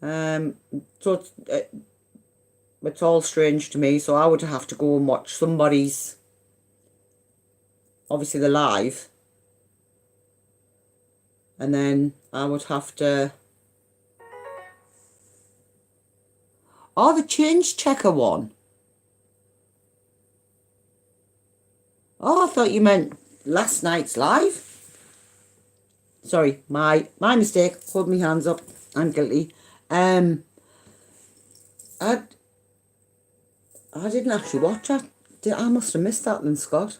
[SPEAKER 2] So it's all strange to me. So I would have to go and watch somebody's, obviously the live, and then I would have to. Oh, the change checker one. Oh, I thought you meant last night's live. Sorry, my mistake. Hold my hands up. I'm guilty. I didn't actually watch that. I must have missed that then, Scott.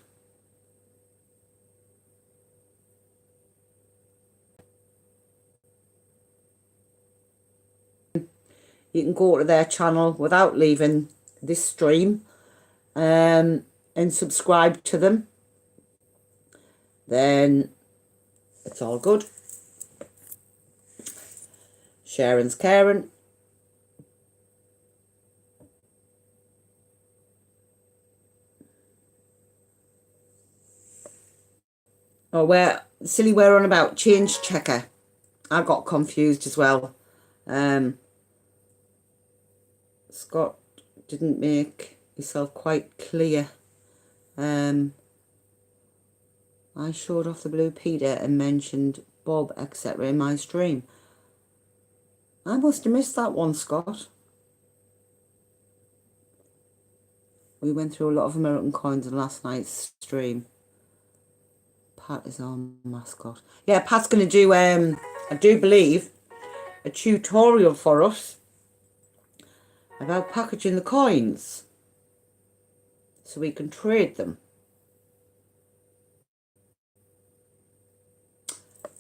[SPEAKER 2] You can go to their channel without leaving this stream, and subscribe to them. Then it's all good. Sharing's caring. Oh, we're on about change checker. I got confused as well. Scott didn't make himself quite clear. I showed off the Blue Peter and mentioned Bob, etc. in my stream. I must have missed that one, Scott. We went through a lot of American coins in last night's stream. Pat is our mascot. Yeah, Pat's going to do, I do believe, a tutorial for us about packaging the coins so we can trade them.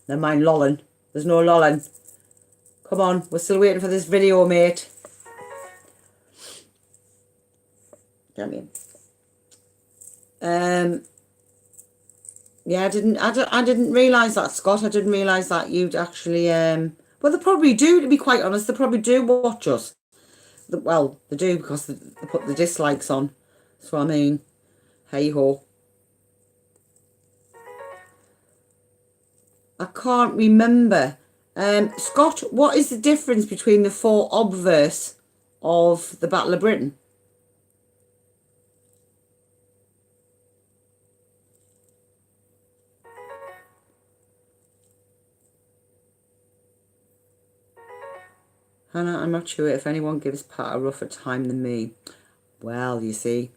[SPEAKER 2] Never mind lolling. There's no lolling. Come on, we're still waiting for this video, mate. Damn you. Yeah, I didn't realise that, Scott. I didn't realise that you'd actually well, they probably do, to be quite honest. They probably do watch us. Well, they do because they put the dislikes on. So I mean, hey ho. I can't remember. Scott, what is the difference between the 4 obverse of the Battle of Britain? Hannah, I'm not sure if anyone gives Pat a rougher time than me. Well, you see,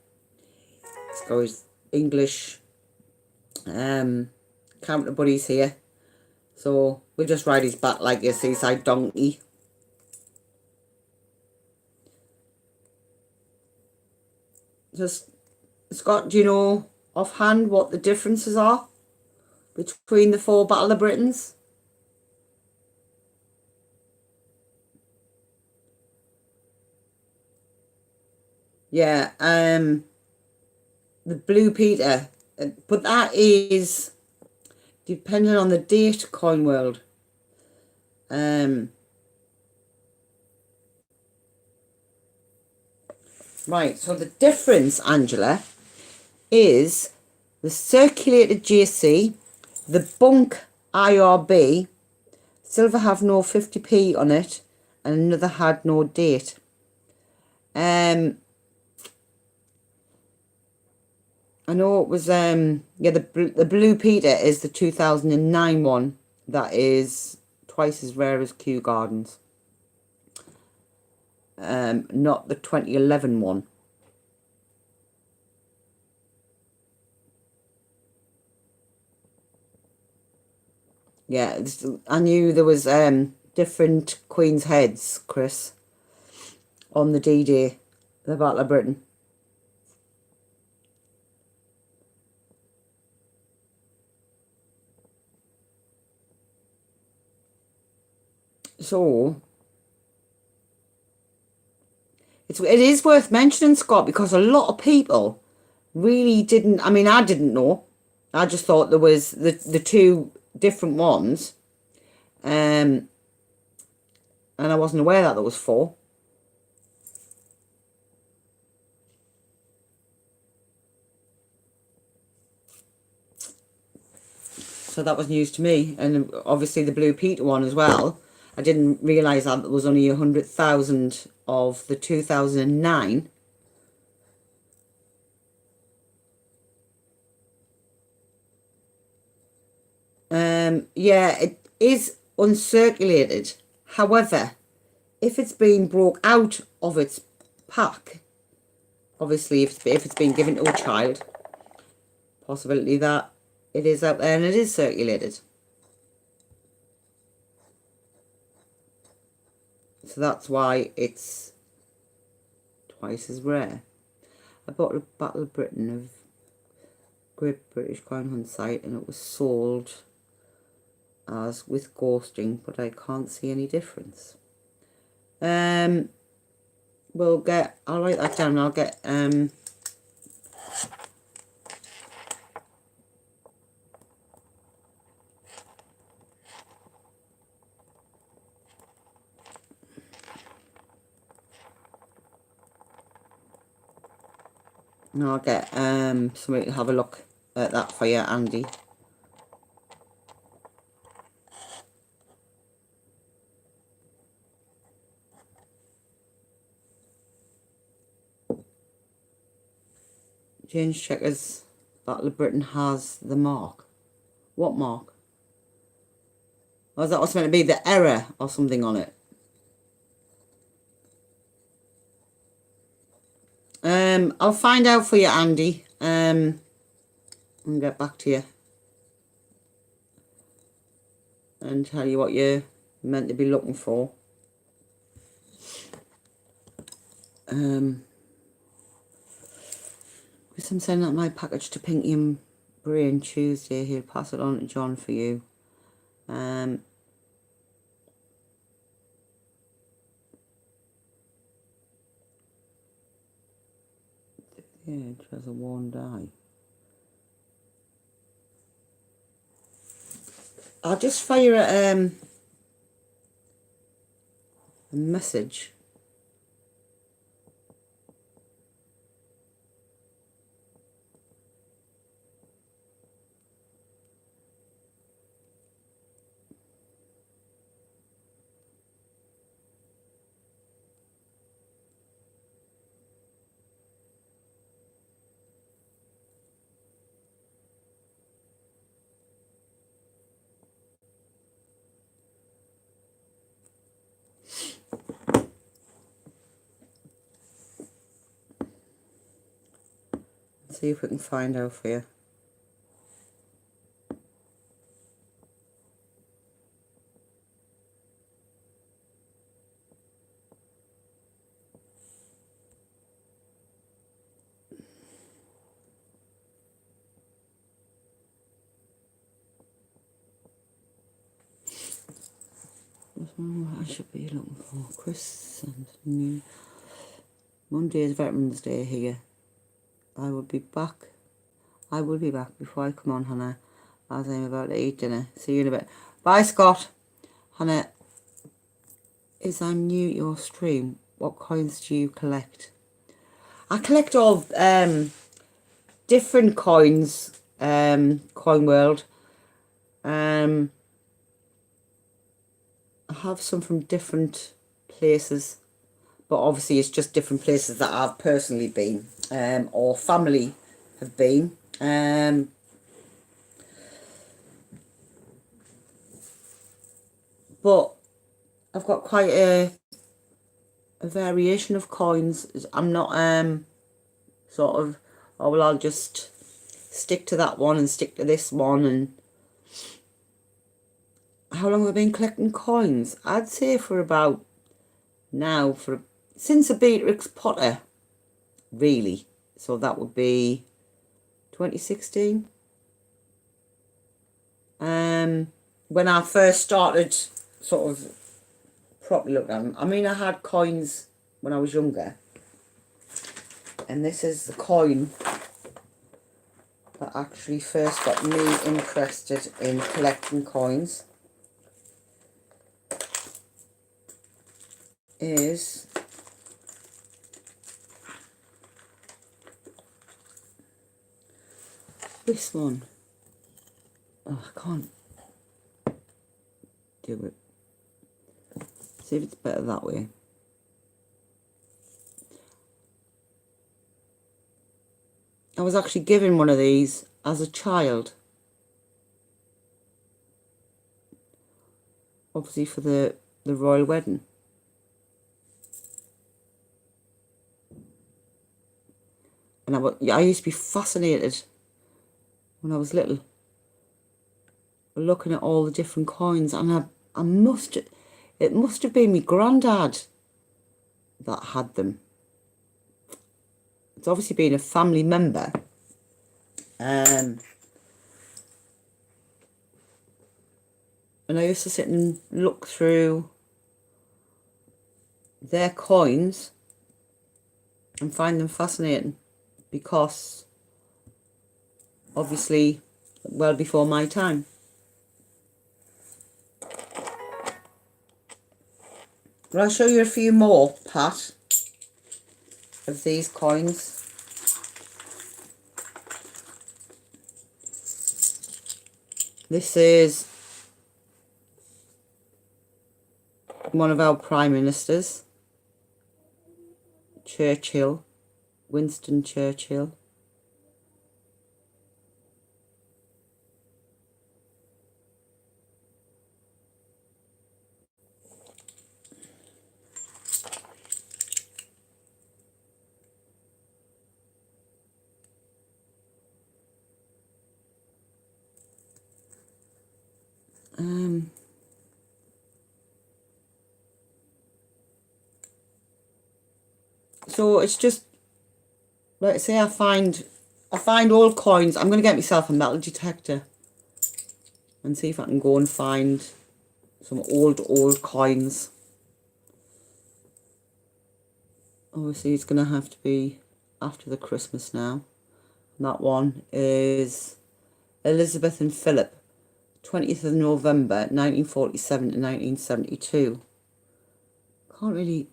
[SPEAKER 2] it's got his English counter buddies here. So we'll just ride his back like a seaside donkey. Just, Scott, do you know offhand what the differences are between the 4 Battle of Britons? Yeah, the Blue Peter, but that is depending on the date, Coin World. Right, so the difference, Angela, is the circulated JC, the bunk IRB, silver have no 50p on it, and another had no date. I know it was, yeah, the Blue Peter is the 2009 one that is twice as rare as Kew Gardens. Not the 2011 one. Yeah, I knew there was different Queen's heads, Chris, on the D-Day, the Battle of Britain. So it is worth mentioning, Scott, because a lot of people really didn't. I mean, I didn't know. I just thought there was the 2 different ones, and I wasn't aware that there was 4. So that was news to me, and obviously the Blue Peter one as well. I didn't realise that there was only 100,000 of the 2009. Yeah, it is uncirculated. However, if it's been broke out of its pack, obviously if it's been given to a child, possibility that it is out there and it is circulated. So that's why it's twice as rare. I bought a Battle of Britain of Great British Coin Hunt site and it was sold as with ghosting, but I can't see any difference. I'll write that down. I'll get somebody to have a look at that for you, Andy. James Checker's Battle of Britain has the mark. What mark? Or is that what's meant to be the error or something on it? I'll find out for you, Andy. And get back to you. And tell you what you're meant to be looking for. Because I'm sending out my package to Pinky and Brian Tuesday. He'll pass it on to John for you. Yeah, it has a worn die. I'll just fire a message. See if we can find out for you. I should be looking for Chris and New. Monday is Veterans Day here. I will be back before I come on, Hannah, as I'm about to eat dinner. See you in a bit. Bye, Scott. Hannah, as I'm new to your stream, what coins do you collect? I collect all different coins, Coin World. I have some from different places, but obviously it's just different places that I've personally been, or family have been. But I've got quite a variation of coins. I'm not sort of, oh well, I'll just stick to that one and stick to this one. And how long have I been collecting coins? I'd say for about now, since a Beatrix Potter, really. So that would be 2016. When I first started sort of properly looking at them. I mean, I had coins when I was younger. And this is the coin that actually first got me interested in collecting coins. Is this one. Oh, I can't do it. See if it's better that way. I was actually given one of these as a child. Obviously for the royal wedding. And I used to be fascinated when I was little, looking at all the different coins, and it must have been my granddad that had them. It's obviously been a family member. And I used to sit and look through their coins and find them fascinating, because obviously well before my time. But I'll show you a few more, Pat, of these coins. This is one of our Prime Ministers, Churchill, Winston Churchill. So it's just, like I say, I find old coins. I'm going to get myself a metal detector and see if I can go and find some old coins. Obviously, it's going to have to be after the Christmas now. And that one is Elizabeth and Philip, 20th of November, 1947 to 1972. Can't really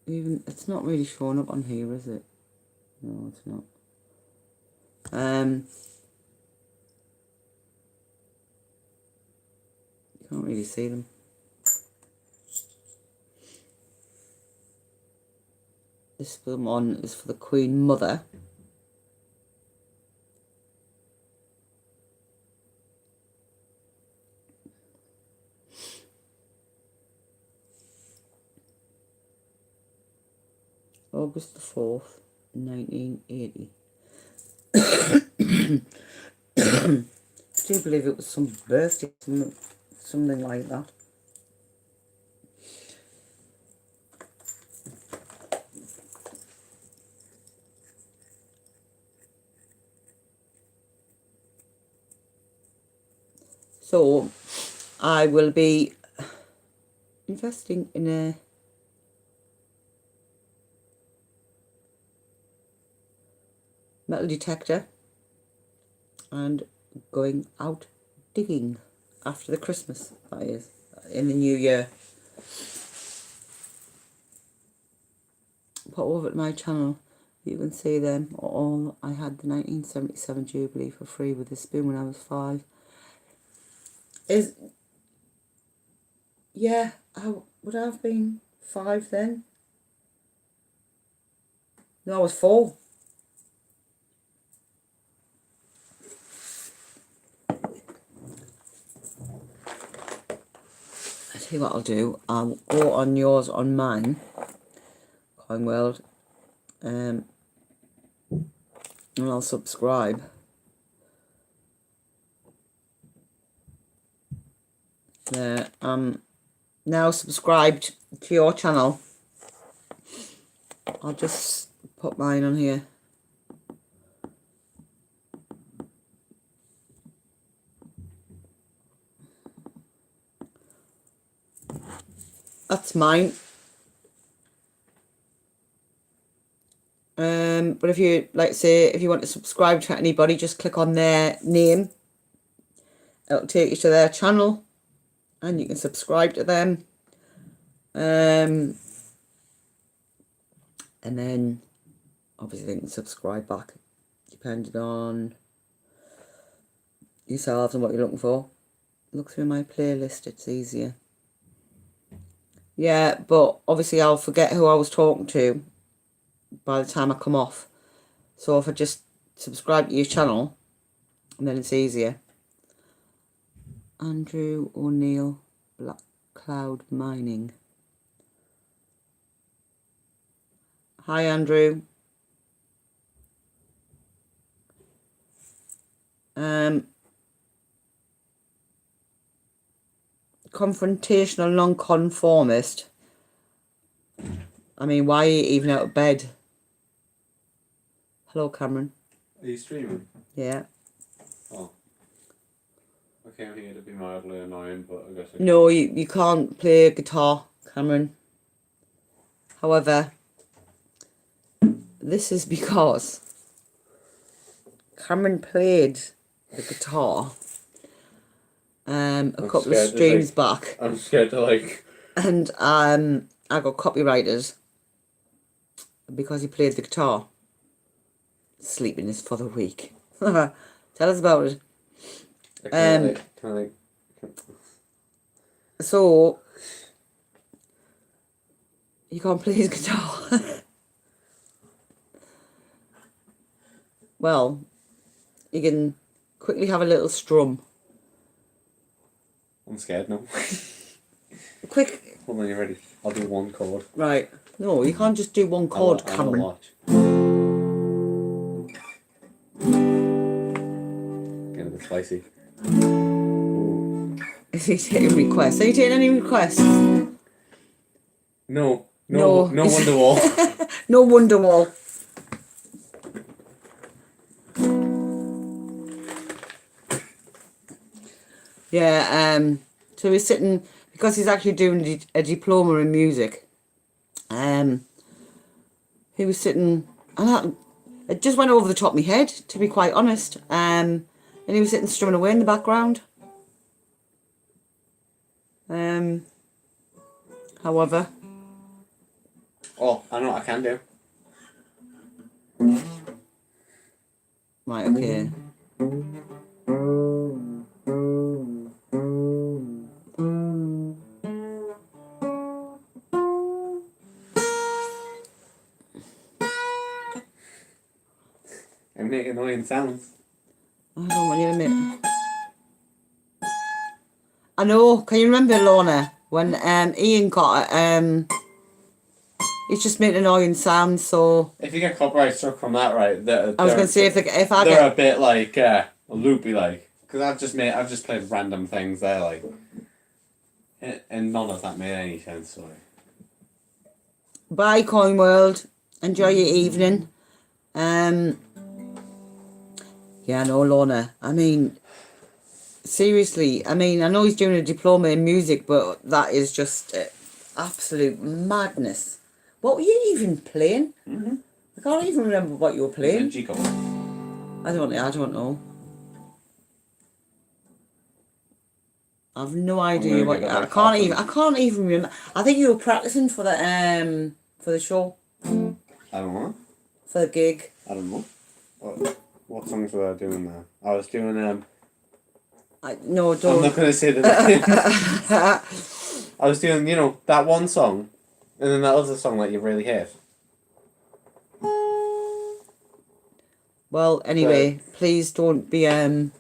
[SPEAKER 2] even, it's not really showing up on here, is it? No, it's not. Can't really see them. This one is for the Queen Mother. August the 4th, 1980. I do believe it was some birthday, something like that. So I will be investing in a metal detector and going out digging after the Christmas, that is, in the new year. Pop over to my channel, you can see them all. I had the 1977 Jubilee for free with a spoon when I was 5. Yeah, would I have been 5 then? No, I was 4. I tell you what I'll do. I'll go on yours on mine, Coin World, and I'll subscribe. There, now subscribed to your channel. I'll just put mine on here. That's mine. But if you, like say, if you want to subscribe to anybody, just click on their name. It'll take you to their channel and you can subscribe to them. And then obviously they can subscribe back depending on yourselves and what you're looking for. Look through my playlist, it's easier. Yeah, but obviously I'll forget who I was talking to by the time I come off. So if I just subscribe to your channel, then it's easier. Andrew O'Neill, Black Cloud Mining. Hi, Andrew. Confrontational nonconformist. I mean, why are you even out of bed? Hello, Cameron.
[SPEAKER 1] Are you streaming?
[SPEAKER 2] Yeah.
[SPEAKER 1] Oh. I came here to be mildly annoying, but I guess I
[SPEAKER 2] No, you can't play guitar, Cameron. However, this is because Cameron played the guitar a couple of streams back.
[SPEAKER 1] I'm scared to
[SPEAKER 2] And I got copyrighted because he played the guitar. Sleepiness for the week. Tell us about it. So you can't play his guitar. Well, you can quickly have a little strum.
[SPEAKER 1] I'm scared now.
[SPEAKER 2] Quick.
[SPEAKER 1] Hold on, you ready? I'll do one chord.
[SPEAKER 2] Right. No, you can't just do one chord, Cameron.
[SPEAKER 1] Watch. Getting a bit spicy.
[SPEAKER 2] Is he taking requests? Are you taking any requests?
[SPEAKER 1] No
[SPEAKER 2] No.
[SPEAKER 1] Wonderwall.
[SPEAKER 2] No Wonderwall. Yeah, so he's sitting, because he's actually doing a diploma in music. He was sitting, and it just went over the top of my head, to be quite honest. And he was sitting strumming away in the background. However.
[SPEAKER 1] Oh, I know what I can do.
[SPEAKER 2] Right, okay.
[SPEAKER 1] And make annoying sounds.
[SPEAKER 2] I don't want you to admit. I know, can you remember, Lorna, when Ian got it, he's just making annoying sounds, so...
[SPEAKER 1] If you get copyright struck from that, right,
[SPEAKER 2] I was going to say, if I
[SPEAKER 1] they're
[SPEAKER 2] get...
[SPEAKER 1] a bit like, loopy, like, because I've just played random things there, like, and none of that made any sense, so...
[SPEAKER 2] Bye, Coin World. Enjoy your evening. Yeah, no, Lorna. I mean, seriously. I mean, I know he's doing a diploma in music, but that is just absolute madness. What were you even playing?
[SPEAKER 1] Mm-hmm.
[SPEAKER 2] I can't even remember what you were playing.
[SPEAKER 1] G chord.
[SPEAKER 2] I don't know. I've no idea what. I can't even remember. I think you were practicing for the show.
[SPEAKER 1] I don't know.
[SPEAKER 2] For the gig.
[SPEAKER 1] I don't know. What songs were I doing there? I was doing
[SPEAKER 2] No, don't.
[SPEAKER 1] I'm not gonna say the name. I was doing, that one song, and then that other song that you really hate.
[SPEAKER 2] Well, anyway, please don't be
[SPEAKER 1] I know.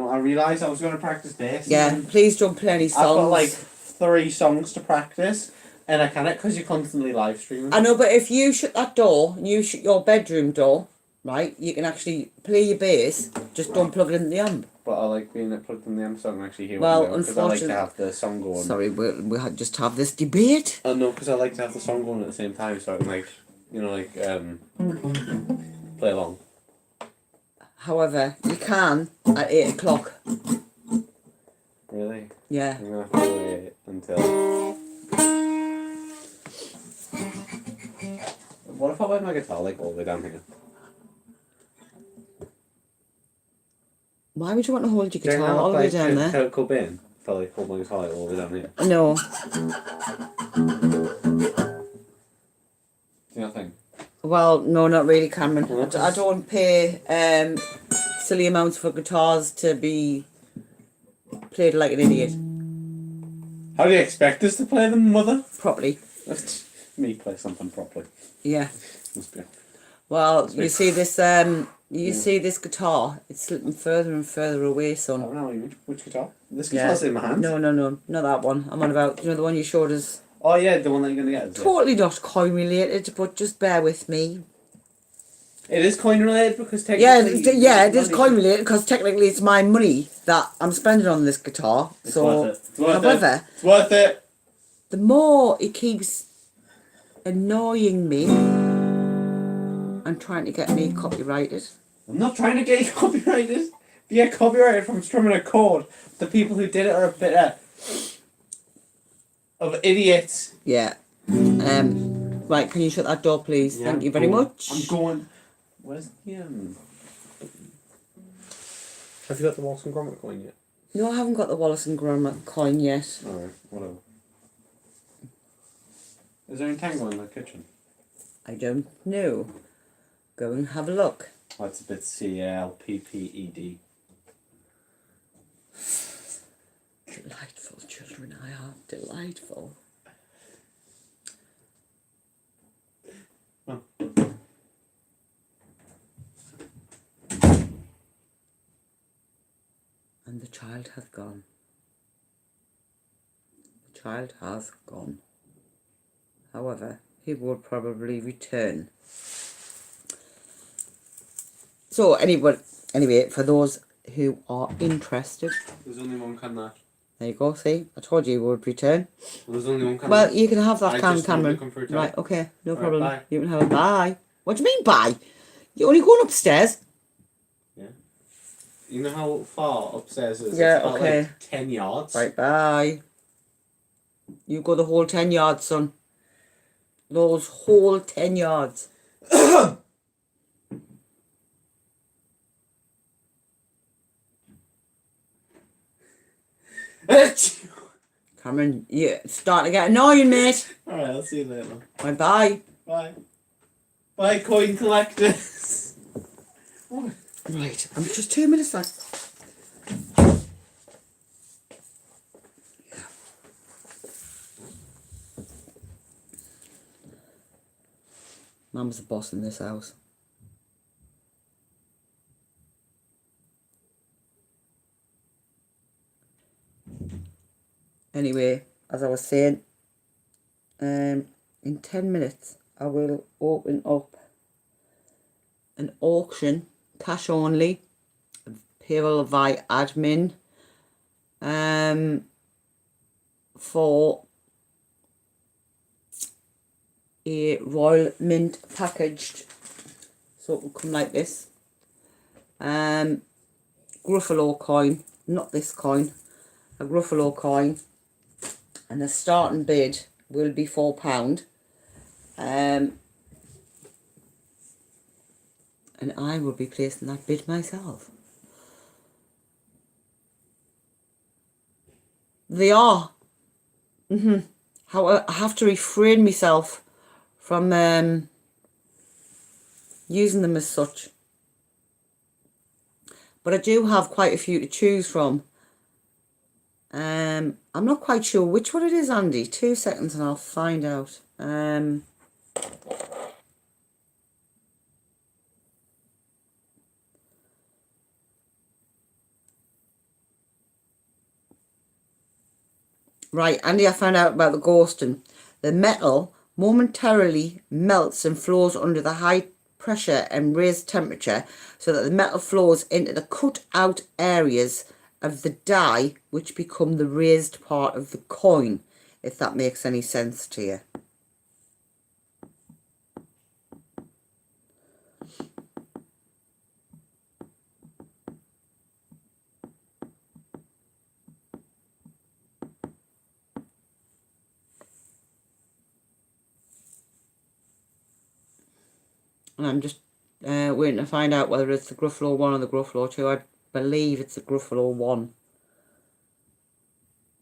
[SPEAKER 1] I realised I was going to practice bass.
[SPEAKER 2] Yeah, please don't play any songs.
[SPEAKER 1] I've got like 3 songs to practice, and I can't because you're constantly live streaming.
[SPEAKER 2] I know, but if you shut that door, and you shut your bedroom door, right, you can actually play your bass. Just don't plug it in the amp.
[SPEAKER 1] But I like being plugged in the amp so I can actually hear
[SPEAKER 2] well,
[SPEAKER 1] what I'm doing, because I like to have the song going.
[SPEAKER 2] Sorry, we had just have this debate.
[SPEAKER 1] Oh no, because I like to have the song going at the same time, so I can play along.
[SPEAKER 2] However, you can at 8 o'clock.
[SPEAKER 1] Really?
[SPEAKER 2] Yeah.
[SPEAKER 1] I'm gonna have to wait until. What if I went my guitar like all the way down here?
[SPEAKER 2] Why would you want to hold your guitar all the way down there?
[SPEAKER 1] Kurt Cobain, if I like hold my guitar like all the way down here.
[SPEAKER 2] No.
[SPEAKER 1] Do you not think?
[SPEAKER 2] Well, no, not really, Cameron. I don't pay silly amounts for guitars to be played like an idiot.
[SPEAKER 1] How do you expect us to play them, mother?
[SPEAKER 2] Properly.
[SPEAKER 1] Me play something properly.
[SPEAKER 2] Yeah.
[SPEAKER 1] Must be.
[SPEAKER 2] Well, you see this see this guitar, it's slipping further and further away, son.
[SPEAKER 1] I don't know which guitar. This guitar's in my hand.
[SPEAKER 2] No, not that one. I'm on about, the one you showed us.
[SPEAKER 1] Oh yeah, the one that you're gonna get.
[SPEAKER 2] Totally not coin related, but just bear with me.
[SPEAKER 1] It is coin related because technically.
[SPEAKER 2] It is coin related because technically it's my money that I'm spending on this guitar.
[SPEAKER 1] It's
[SPEAKER 2] so,
[SPEAKER 1] worth it. It's worth
[SPEAKER 2] however,
[SPEAKER 1] it. It's worth it.
[SPEAKER 2] The more it keeps annoying me and trying to get me copyrighted.
[SPEAKER 1] I'm not trying to get you copyrighted. If you get copyrighted from strumming a chord, the people who did it are a bit of idiots.
[SPEAKER 2] Yeah. Right, can you shut that door, please?
[SPEAKER 1] Yeah,
[SPEAKER 2] Thank you very much.
[SPEAKER 1] I'm going. Where's the Have you got the Wallace and Gromit coin yet?
[SPEAKER 2] No, I haven't got the Wallace and Gromit coin yet.
[SPEAKER 1] Alright, whatever. Is there any tango in the kitchen?
[SPEAKER 2] I don't know. Go and have a look.
[SPEAKER 1] That's a bit CALPPED.
[SPEAKER 2] Delightful children, I are delightful.
[SPEAKER 1] Oh.
[SPEAKER 2] And the child hath gone. The child has gone. However, he will probably return. So anyway, for those who are interested,
[SPEAKER 1] There's only one can that.
[SPEAKER 2] There you go, see? I told you it would return.
[SPEAKER 1] Well, there's only one coming.
[SPEAKER 2] Well, you can have that
[SPEAKER 1] I
[SPEAKER 2] can,
[SPEAKER 1] just want to
[SPEAKER 2] Cameron.
[SPEAKER 1] come for a try.
[SPEAKER 2] Right, okay, no
[SPEAKER 1] Right,
[SPEAKER 2] problem.
[SPEAKER 1] bye.
[SPEAKER 2] You can have a bye. What do you mean bye? You're only going upstairs.
[SPEAKER 1] Yeah. You know how far upstairs is?
[SPEAKER 2] Yeah,
[SPEAKER 1] It's about
[SPEAKER 2] okay.
[SPEAKER 1] like 10 yards.
[SPEAKER 2] Right, bye. You go the whole 10 yards, son. Those whole 10 yards. Cameron, you're starting to get annoying, mate.
[SPEAKER 1] Alright, I'll see you later.
[SPEAKER 2] Right, bye.
[SPEAKER 1] Bye. Bye, coin collectors. What?
[SPEAKER 2] Right, I'm just 2 minutes left. Mum's the boss in this house. Anyway, as I was saying, in 10 minutes I will open up an auction, cash only, payable via admin, for a Royal Mint packaged, so it will come like this. Gruffalo coin, not this coin, a Gruffalo coin, and the starting bid will be £4. And I will be placing that bid myself. They are. However, I have to refrain myself from using them as such. But I do have quite a few to choose from. I'm not quite sure which one it is, Andy. 2 seconds and I'll find out. Right, Andy, I found out about the ghosting. The metal momentarily melts and flows under the high pressure and raised temperature so that the metal flows into the cut out areas of the die, which become the raised part of the coin, if that makes any sense to you. And I'm just waiting to find out whether it's the Gruffalo 1 or the Gruffalo 2. I believe it's the Gruffalo 1.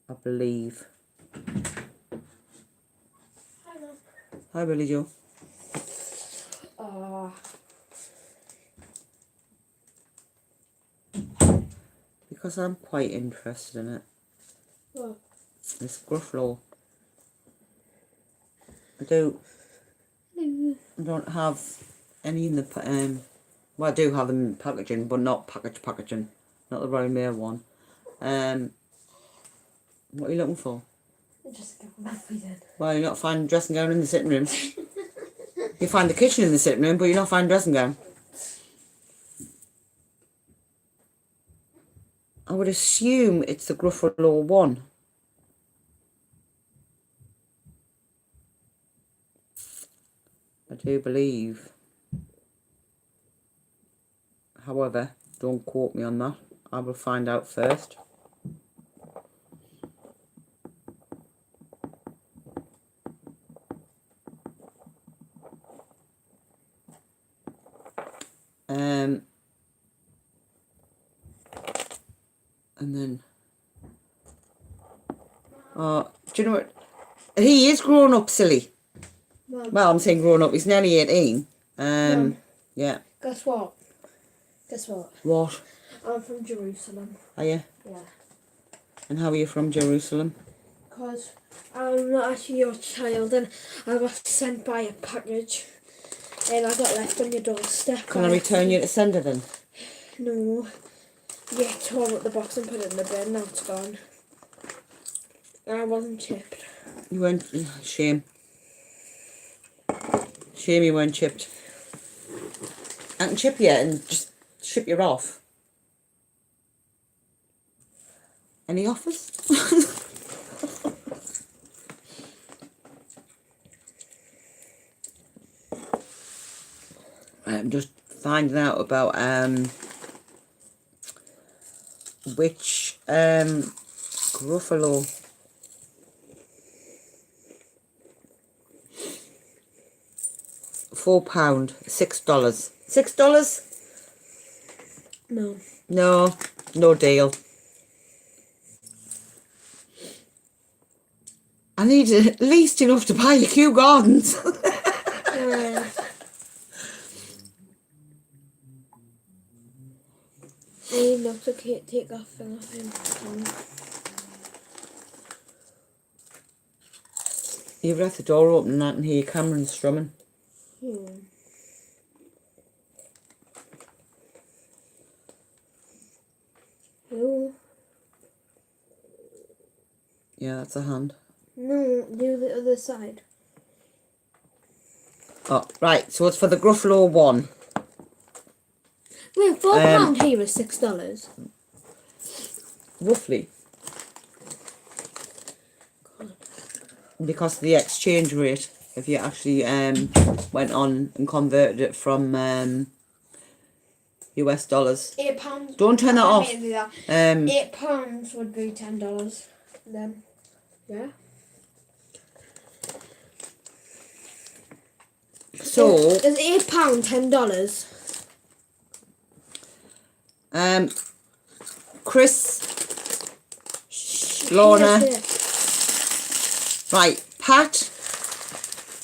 [SPEAKER 2] I believe.
[SPEAKER 3] Hi, Mum.
[SPEAKER 2] Hi, Billy Joe. Because I'm quite interested in it.
[SPEAKER 3] What?
[SPEAKER 2] It's Gruffalo. I don't have any in the well, I do have them in packaging, but not packaging, not the Royal Mail one. What are you looking for?
[SPEAKER 3] Just go with me then.
[SPEAKER 2] Well, you're not finding dressing gown in the sitting room. You find the kitchen in the sitting room, but you're not finding dressing gown. I would assume it's the Gruffalo 1. I do believe. However, don't quote me on that. I will find out first. And then, do you know what? He is grown up, silly.
[SPEAKER 3] Mum.
[SPEAKER 2] Well, I'm saying grown up. He's nearly 18.
[SPEAKER 3] Mum.
[SPEAKER 2] Yeah.
[SPEAKER 3] Guess what? Guess what?
[SPEAKER 2] What?
[SPEAKER 3] I'm from Jerusalem.
[SPEAKER 2] Are you?
[SPEAKER 3] Yeah.
[SPEAKER 2] And how are you from Jerusalem?
[SPEAKER 3] Because I'm not actually your child and I got sent by a package and I got left on your doorstep.
[SPEAKER 2] Can I return you to sender then?
[SPEAKER 3] No. Yeah, tore up the box and put it in the bin. Now it's gone. I wasn't chipped.
[SPEAKER 2] You weren't. Shame. Shame you weren't chipped. I can chip you and just ship you off. Any offers? I'm just finding out about which Gruffalo. £4, $6. $6?
[SPEAKER 3] No.
[SPEAKER 2] No, no deal. I need at least enough to buy a Kew Gardens.
[SPEAKER 3] I need not to take off thing off him.
[SPEAKER 2] You've left the door open and I can hear Cameron strumming.
[SPEAKER 3] Oh.
[SPEAKER 2] Yeah, that's a hand.
[SPEAKER 3] No, do the other side.
[SPEAKER 2] Oh, right, so it's for the Gruffalo one.
[SPEAKER 3] Wait, £4 here is $6.
[SPEAKER 2] Roughly. Because of the exchange rate. If you actually went on and converted it from US dollars.
[SPEAKER 3] £8.
[SPEAKER 2] Don't turn that off.
[SPEAKER 3] £8 would be $10 then. Yeah.
[SPEAKER 2] So
[SPEAKER 3] is £8 $10?
[SPEAKER 2] Chris, Lorna, right, Pat,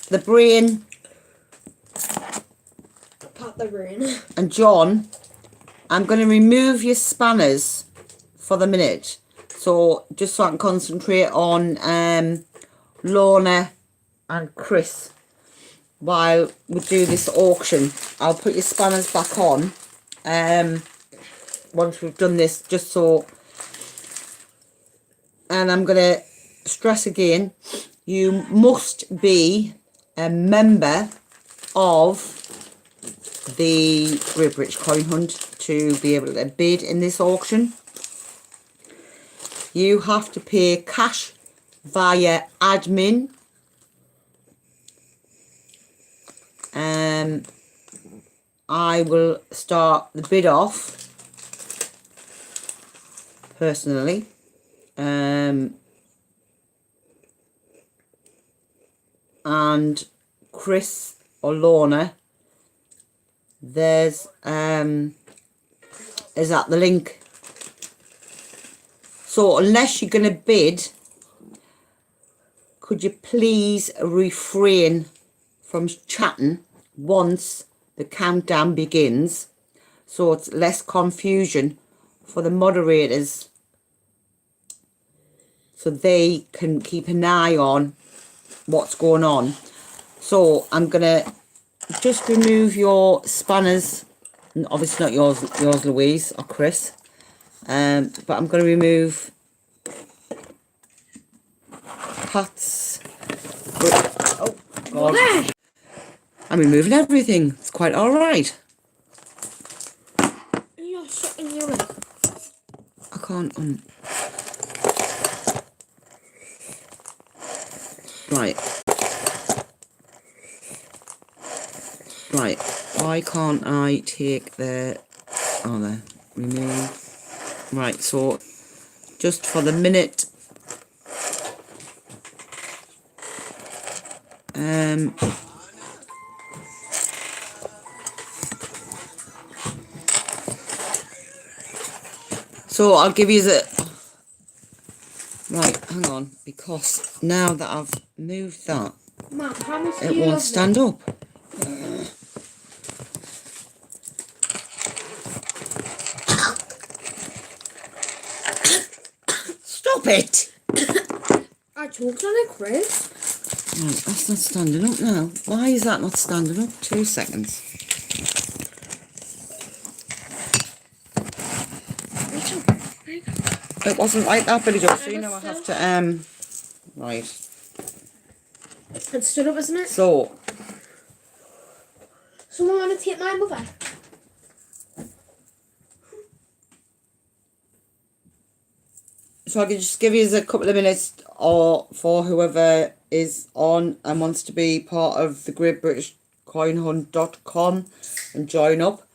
[SPEAKER 2] the brain,
[SPEAKER 3] Pat the brain,
[SPEAKER 2] and John, I'm going to remove your spanners for the minute. So just so I can concentrate on Lorna and Chris while we do this auction. I'll put your spanners back on once we've done this, just so. And I'm going to stress again, you must be a member of the Great British Coin Hunt to be able to bid in this auction. You have to pay cash via admin. I will start the bid off personally. And Chris or Lorna, there's is that the link. So unless you're going to bid, could you please refrain from chatting once the countdown begins, so it's less confusion for the moderators, so they can keep an eye on what's going on. So I'm going to just remove your spanners, obviously not yours Louise or Chris, but I'm going to remove Pat's. Oh God, I'm removing everything. It's quite all right.
[SPEAKER 3] You're shutting your leg.
[SPEAKER 2] I can't. Right. Right. Why can't I take the... Oh, there. Remove. Right, so just for the minute... So I'll give you the... Right, hang on, because now that I've moved that,
[SPEAKER 3] Matt, how much
[SPEAKER 2] it won't stand up. Stop it!
[SPEAKER 3] I choked on it, Chris.
[SPEAKER 2] Right, that's not standing up now. Why is that not standing up? 2 seconds. It wasn't like that, Billy Joe, so you know I have to, right.
[SPEAKER 3] It stood up, isn't it?
[SPEAKER 2] So,
[SPEAKER 3] Someone want to take my mother?
[SPEAKER 2] So I can just give you a couple of minutes or for whoever is on and wants to be part of the greatbritishcoinhunt.com and join up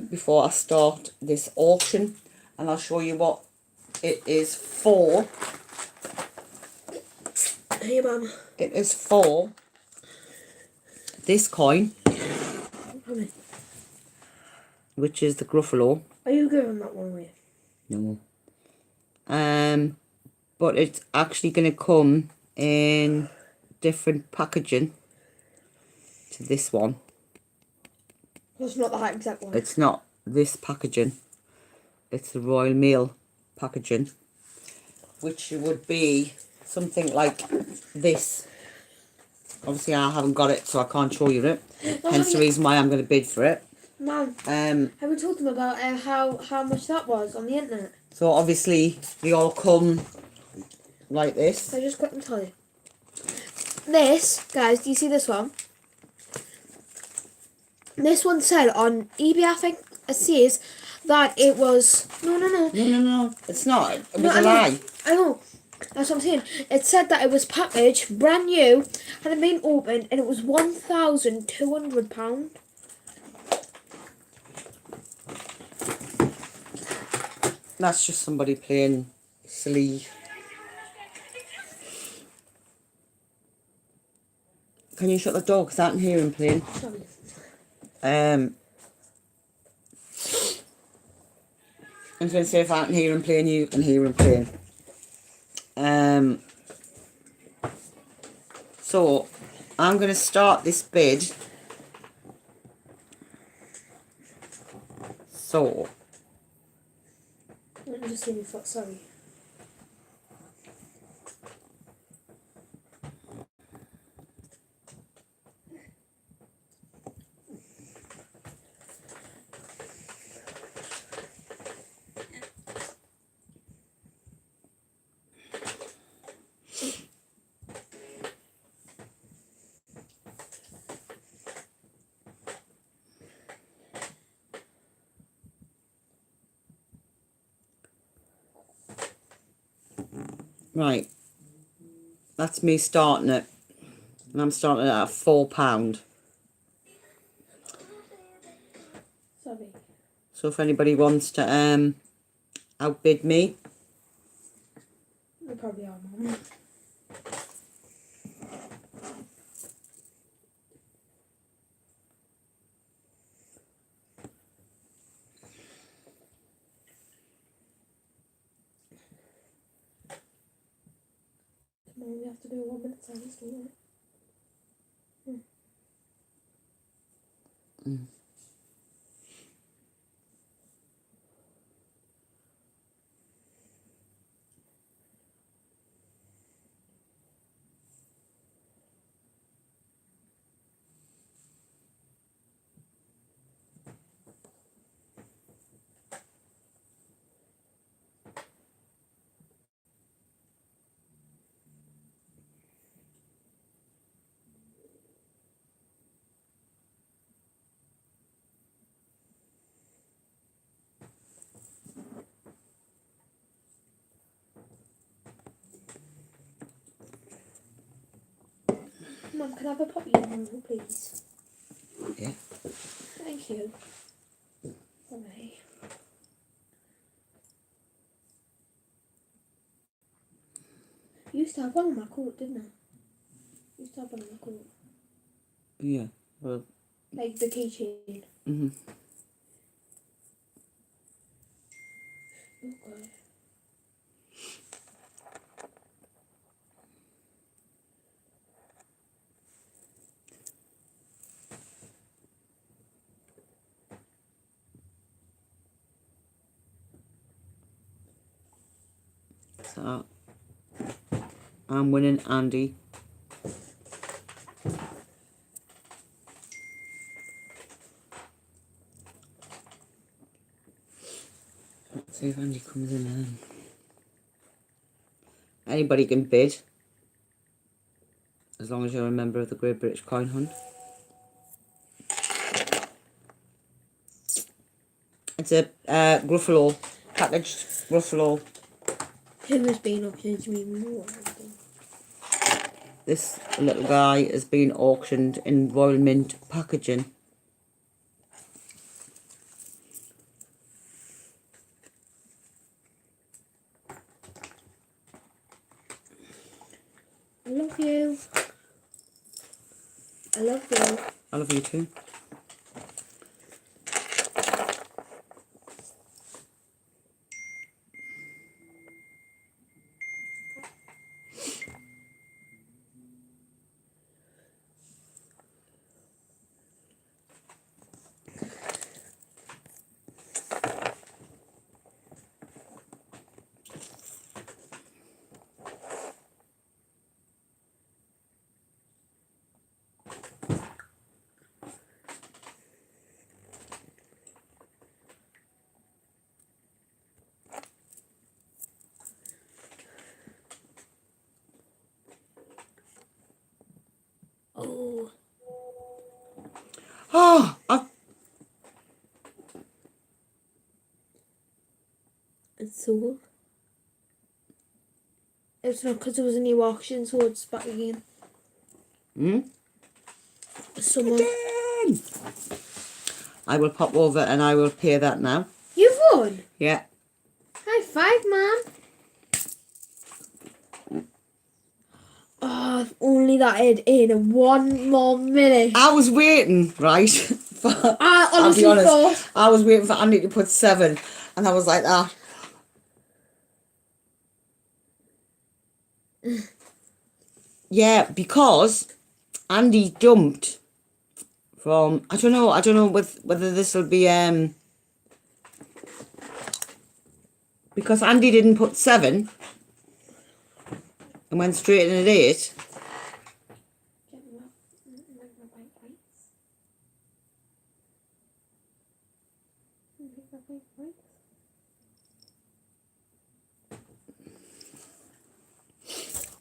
[SPEAKER 2] before I start this auction, and I'll show you what it is for.
[SPEAKER 3] Hey, Mum.
[SPEAKER 2] It is for this coin, which is the Gruffalo.
[SPEAKER 3] Are you giving that one away?
[SPEAKER 2] No. But it's actually going to come in different packaging to this one.
[SPEAKER 3] It's not that exact one.
[SPEAKER 2] It's not this packaging. It's the Royal Mail packaging, which would be something like this. Obviously, I haven't got it, so I can't show you it. Hence the reason why I'm going to bid for it.
[SPEAKER 3] Mum, have we told them about how much that was on the internet?
[SPEAKER 2] So obviously, they all come like this.
[SPEAKER 3] So I just got them to tell you. This, guys, do you see this one? This one said on eBay, I think it says that it was... No.
[SPEAKER 2] No, it's not. It was
[SPEAKER 3] No,
[SPEAKER 2] a lie.
[SPEAKER 3] I know. That's what I'm saying. It said that it was packaged, brand new, hadn't been opened, and it was £1,200.
[SPEAKER 2] That's just somebody playing silly. Can you shut the door? Because I can hear him playing.
[SPEAKER 3] Sorry.
[SPEAKER 2] I was going to say, if I can hear him playing, you can hear him playing. So, I'm going to start this bid. So,
[SPEAKER 3] Let me just see my foot, sorry.
[SPEAKER 2] right. That's me starting it. And I'm starting it at £4.
[SPEAKER 3] Sorry.
[SPEAKER 2] So if anybody wants to outbid me,
[SPEAKER 3] They probably are, Mum. Mum, we have to do a 1 minute silence, don't we? Mum, can I have a puppy in the room, please?
[SPEAKER 2] yeah.
[SPEAKER 3] Thank you. Alright. You used to have one on my coat, didn't I? You used to have one on my coat.
[SPEAKER 2] Yeah. Well.
[SPEAKER 3] Like the keychain.
[SPEAKER 2] Mhm.
[SPEAKER 3] Oh god.
[SPEAKER 2] So I'm winning Andy. Let's see if Andy comes in then. Anybody can bid, as long as you're a member of the Great British Coin Hunt. It's a Gruffalo, packaged Gruffalo
[SPEAKER 3] Who has been auctioned to me more?
[SPEAKER 2] This little guy has been auctioned in Royal Mint packaging.
[SPEAKER 3] I love you. I love you.
[SPEAKER 2] I love you too.
[SPEAKER 3] Oh.
[SPEAKER 2] Oh,
[SPEAKER 3] It's sold. It's not because it was a new auction, so it's back again. Someone.
[SPEAKER 2] again. I will pop over and I will pay that now.
[SPEAKER 3] You've won.
[SPEAKER 2] Yeah.
[SPEAKER 3] High five, man. Oh, if only that had in 1 more minute.
[SPEAKER 2] I was waiting, right?
[SPEAKER 3] I honestly
[SPEAKER 2] I'll be honest,
[SPEAKER 3] thought.
[SPEAKER 2] I was waiting for Andy to put 7, and I was like that. Yeah, because Andy jumped from, I don't know whether this will be because Andy didn't put 7 and went straight in at 8.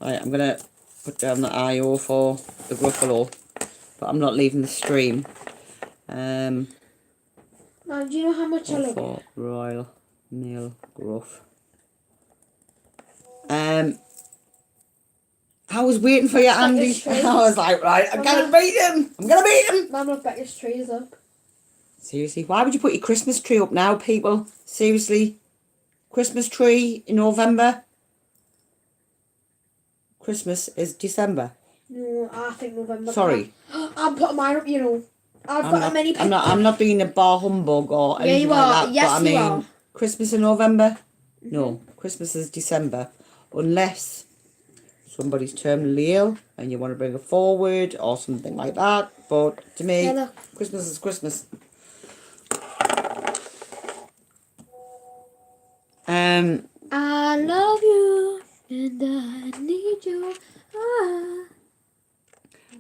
[SPEAKER 2] Right, I'm gonna put down the IO for the Gruffalo, but I'm not leaving the stream.
[SPEAKER 3] Man, do you know how much I love
[SPEAKER 2] For
[SPEAKER 3] it?
[SPEAKER 2] Royal Mail Gruff. I was waiting for you, Andy. I was like, right, I'm gonna beat him. I'm gonna beat him.
[SPEAKER 3] Mum, look back, his trees up.
[SPEAKER 2] Seriously, why would you put your Christmas tree up now, people? Seriously, Christmas tree in November. Christmas is December.
[SPEAKER 3] No, I think November.
[SPEAKER 2] Sorry.
[SPEAKER 3] I'm putting mine up, you know. I've got a many pictures.
[SPEAKER 2] I'm not being a bar humbug or anything like that.
[SPEAKER 3] Yes,
[SPEAKER 2] but I
[SPEAKER 3] you
[SPEAKER 2] mean,
[SPEAKER 3] are.
[SPEAKER 2] Christmas in November? No, Christmas is December. Unless somebody's terminally ill and you want to bring it forward or something like that. But to me, Christmas is Christmas.
[SPEAKER 3] I love you and I need you.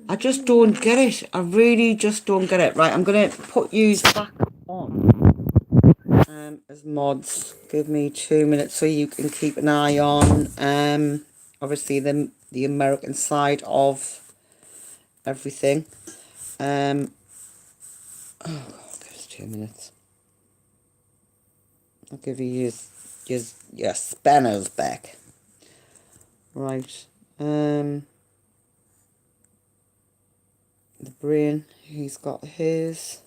[SPEAKER 2] I just don't get it. I really just don't get it. Right, I'm going to put yous back on as mods. Give me 2 minutes so you can keep an eye on obviously the American side of everything. Oh God, give us 2 minutes. I'll give you your spanners back. Right. The brain, he's got his.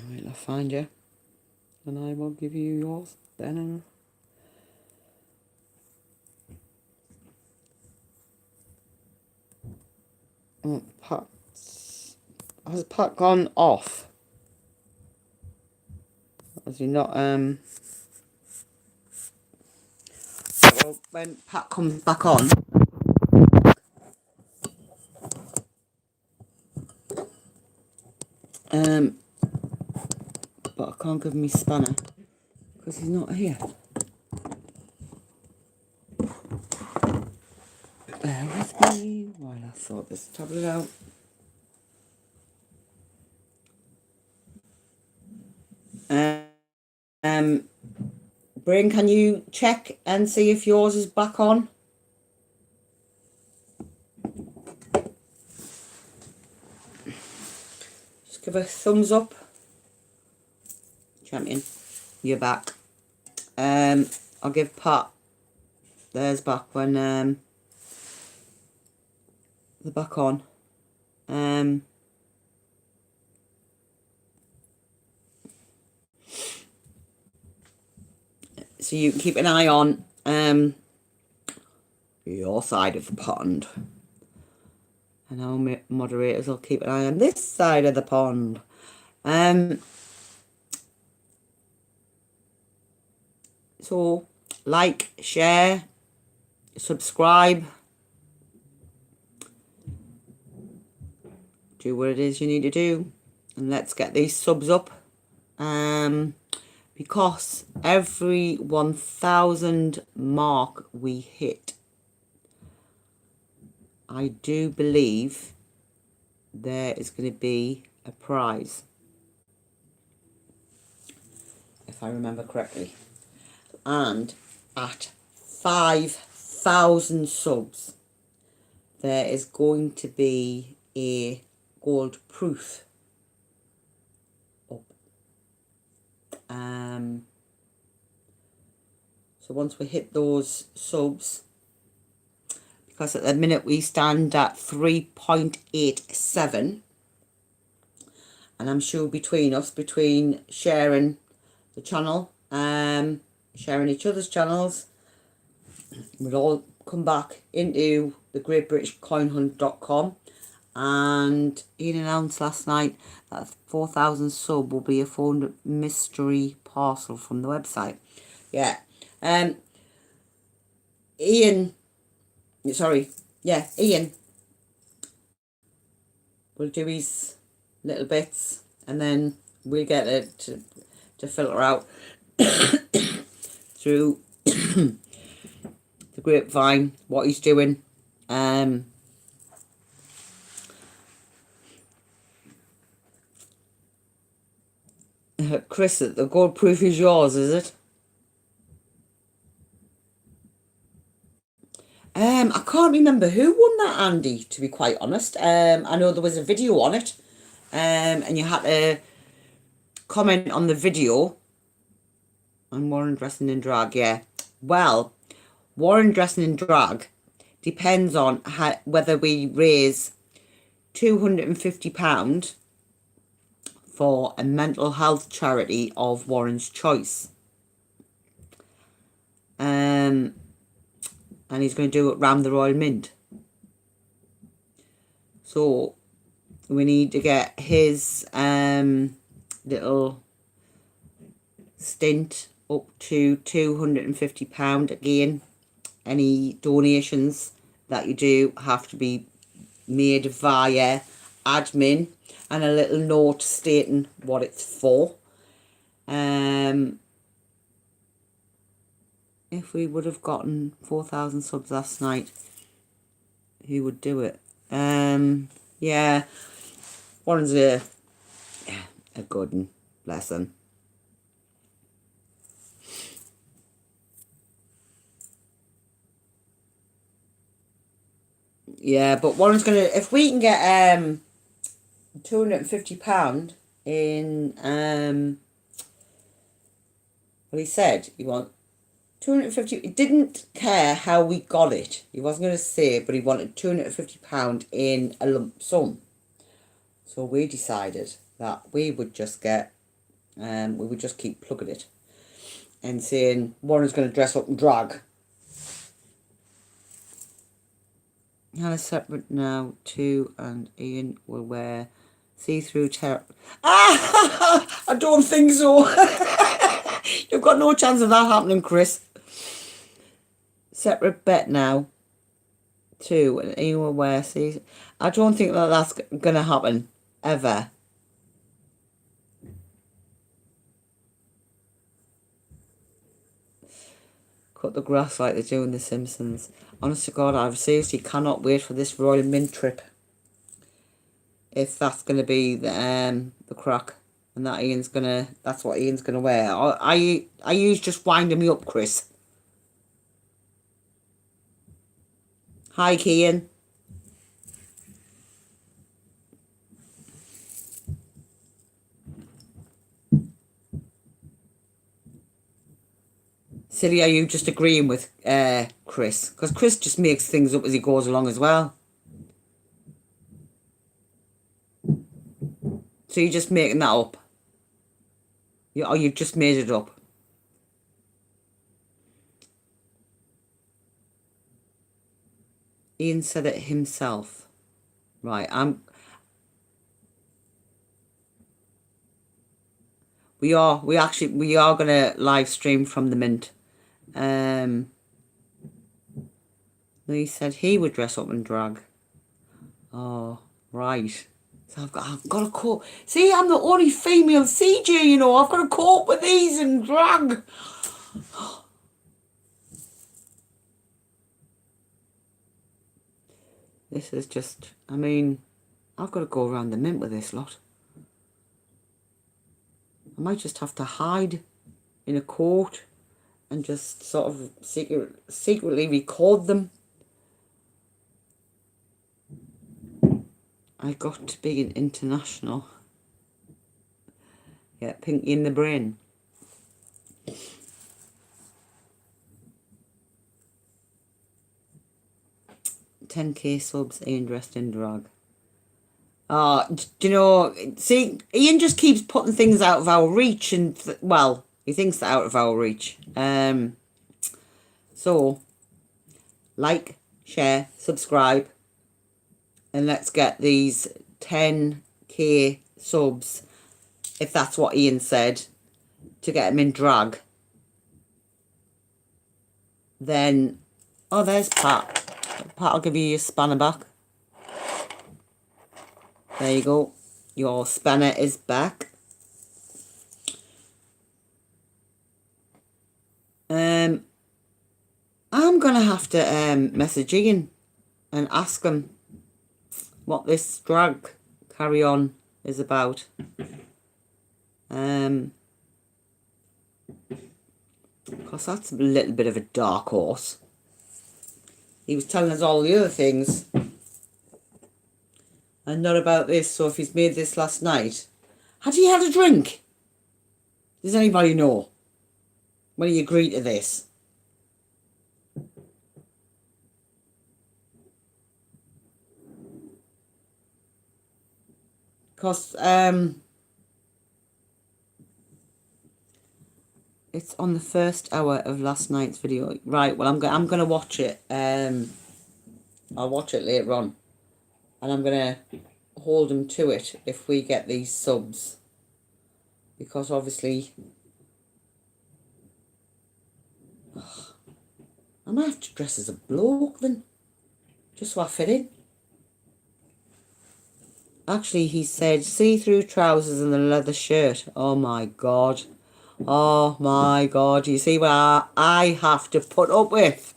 [SPEAKER 2] Wait, I'll find you. And I will give you yours then. Oh, has Pat gone off? Has he not, well, when Pat comes back on, but I can't give him his spanner because he's not here. Bear with me while I sort this tablet out. Brain, can you check and see if yours is back on? Just give a thumbs up. Champion, you're back. I'll give Pat, there's back when they're back on. So you can keep an eye on your side of the pond. And our moderators will keep an eye on this side of the pond. So, like, share, subscribe. Do what it is you need to do. And let's get these subs up. Because every 1,000 mark we hit, I do believe there is going to be a prize, if I remember correctly. And at 5,000 subs, there is going to be a gold proof up. So once we hit those subs, because at the minute we stand at 3.87, and I'm sure between us, between sharing the channel, sharing each other's channels, we'll all come back into the greatbritishcoinhunt.com. And Ian announced last night that 4,000 sub will be a phone mystery parcel from the website. Yeah. Ian will do his little bits, and then we'll get it to filter out through the grapevine what he's doing. Chris, the gold proof is yours, is it? I can't remember who won that, Andy, to be quite honest. I know there was a video on it, and you had to comment on the video. And Warren dressing in drag, yeah. Well, Warren dressing in drag depends on whether we raise £250 for a mental health charity of Warren's choice. And he's going to do it round the Royal Mint. So we need to get his little stint up to £250 again. Any donations that you do have to be made via admin, and a little note stating what it's for. If we would have gotten 4,000 subs last night, who would do it? Yeah, Warren's a good one, bless him. Yeah, but Warren's gonna, if we can get £250 in well, he said he want 250. He didn't care how we got it. He wasn't going to say it, but he wanted £250 in a lump sum. So we decided that we would just get, we would just keep plugging it and saying Warren's going to dress up and drag. Hannah's separate now too, and Ian will wear see-through I don't think so. You've got no chance of that happening, Chris. Separate bet now too, and Ian will wear see. I don't think that that's going to happen ever. Cut the grass like they do in The Simpsons. Honest to God, I seriously cannot wait for this Royal Mint trip. If that's going to be the crack, and that Ian's gonna, that's what Ian's gonna wear. I use just winding me up, Chris. Hi, Ian. Silly, are you just agreeing with Chris? Because Chris just makes things up as he goes along as well. So you're just making that up? Or you've just made it up? Ian said it himself. Right, we are gonna live stream from the Mint. He said he would dress up in drag. Oh, right. So I've got to cope. See, I'm the only female CJ, you know. I've got to cope with these in drag. This is just, I mean, I've got to go around the Mint with this lot. I might just have to hide in a court and just sort of secretly record them. I got to be an international. Yeah, Pinky in the brain. $10K subs, Ian dressed in drag. Do you know, see, Ian just keeps putting things out of our reach, and well, he thinks they're out of our reach. So, like, share, subscribe, and let's get these 10K subs, if that's what Ian said, to get him in drag. Then, oh, there's Pat. Pat, I'll give you your spanner back. There you go. Your spanner is back. I'm going to have to message Ian and ask him what this drag carry on is about. Because that's a little bit of a dark horse. He was telling us all the other things and not about this. So if he's made this last night, had he had a drink? Does anybody know when he agreed to this? Because it's on the first hour of last night's video. Right, well, I'm going to watch it. I'll watch it later on. And I'm going to hold him to it if we get these subs. Because obviously, I might have to dress as a bloke then. Just so I fit in. Actually, he said see-through trousers and a leather shirt. Oh my God. Oh my God. You see what I have to put up with?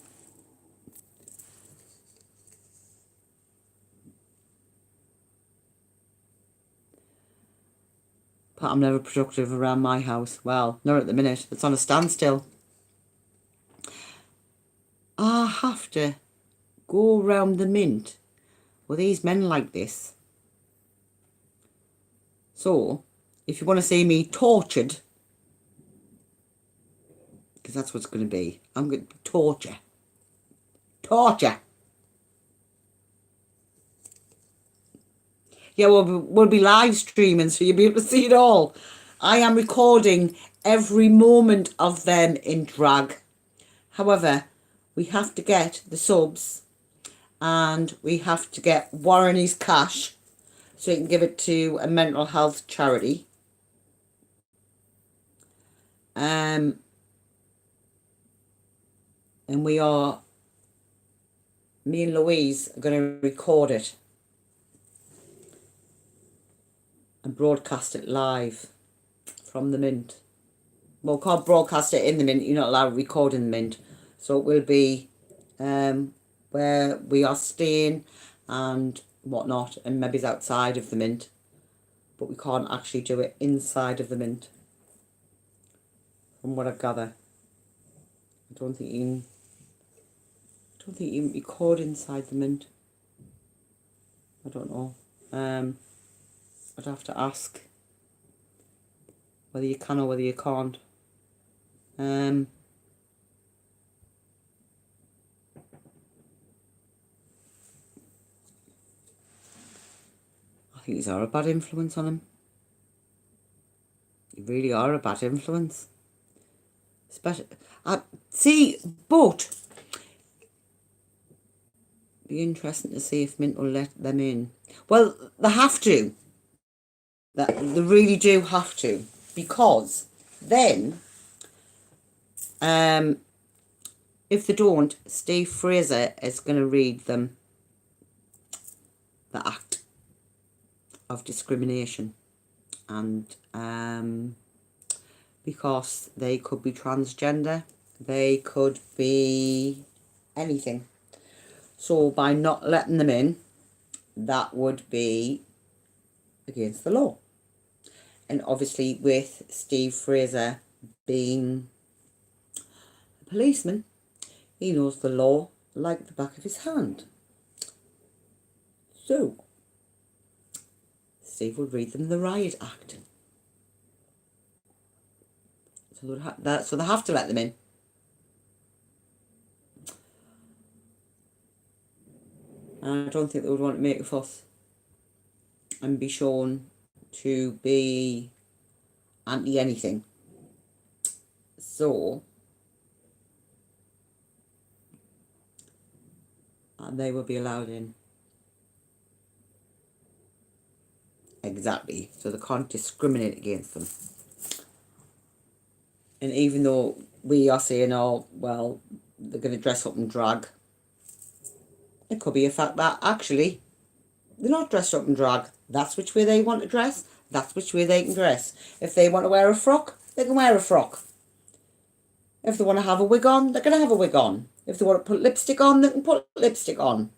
[SPEAKER 2] But I'm never productive around my house. Well, not at the minute. It's on a standstill. I have to go around the Mint with these men like this. So, if you want to see me tortured, because that's what it's going to be, I'm going to torture. Torture. Yeah, we'll be live streaming, so you'll be able to see it all. I am recording every moment of them in drag. However, we have to get the subs and we have to get Warren his cash so he can give it to a mental health charity. And me and Louise are going to record it and broadcast it live from the Mint. Well, we can't broadcast it in the Mint. You're not allowed to record in the Mint. So it will be where we are staying and whatnot, and maybe it's outside of the Mint. But we can't actually do it inside of the Mint. From what I gather. I don't think you can record inside the Mint. I don't know. I'd have to ask whether you can or whether you can't. think these are a bad influence on him. You really are a bad influence. Especially, see, but be interesting to see if Mint will let them in. Well, they have to. They really do have to, because then, if they don't, Steve Fraser is going to read them the act of discrimination, and because they could be transgender, they could be anything. So by not letting them in, that would be against the law. And obviously with Steve Fraser being a policeman, he knows the law like the back of his hand. So Steve would read them the Riot Act. So they have to let them in. And I don't think they would want to make a fuss and be shown to be anti-anything. So, and they will be allowed in. Exactly. So they can't discriminate against them. And even though we are saying, oh, well, they're going to dress up in drag, it could be a fact that actually they're not dressed up in drag. That's which way they want to dress. That's which way they can dress. If they want to wear a frock, they can wear a frock. If they want to have a wig on, they're going to have a wig on. If they want to put lipstick on, they can put lipstick on.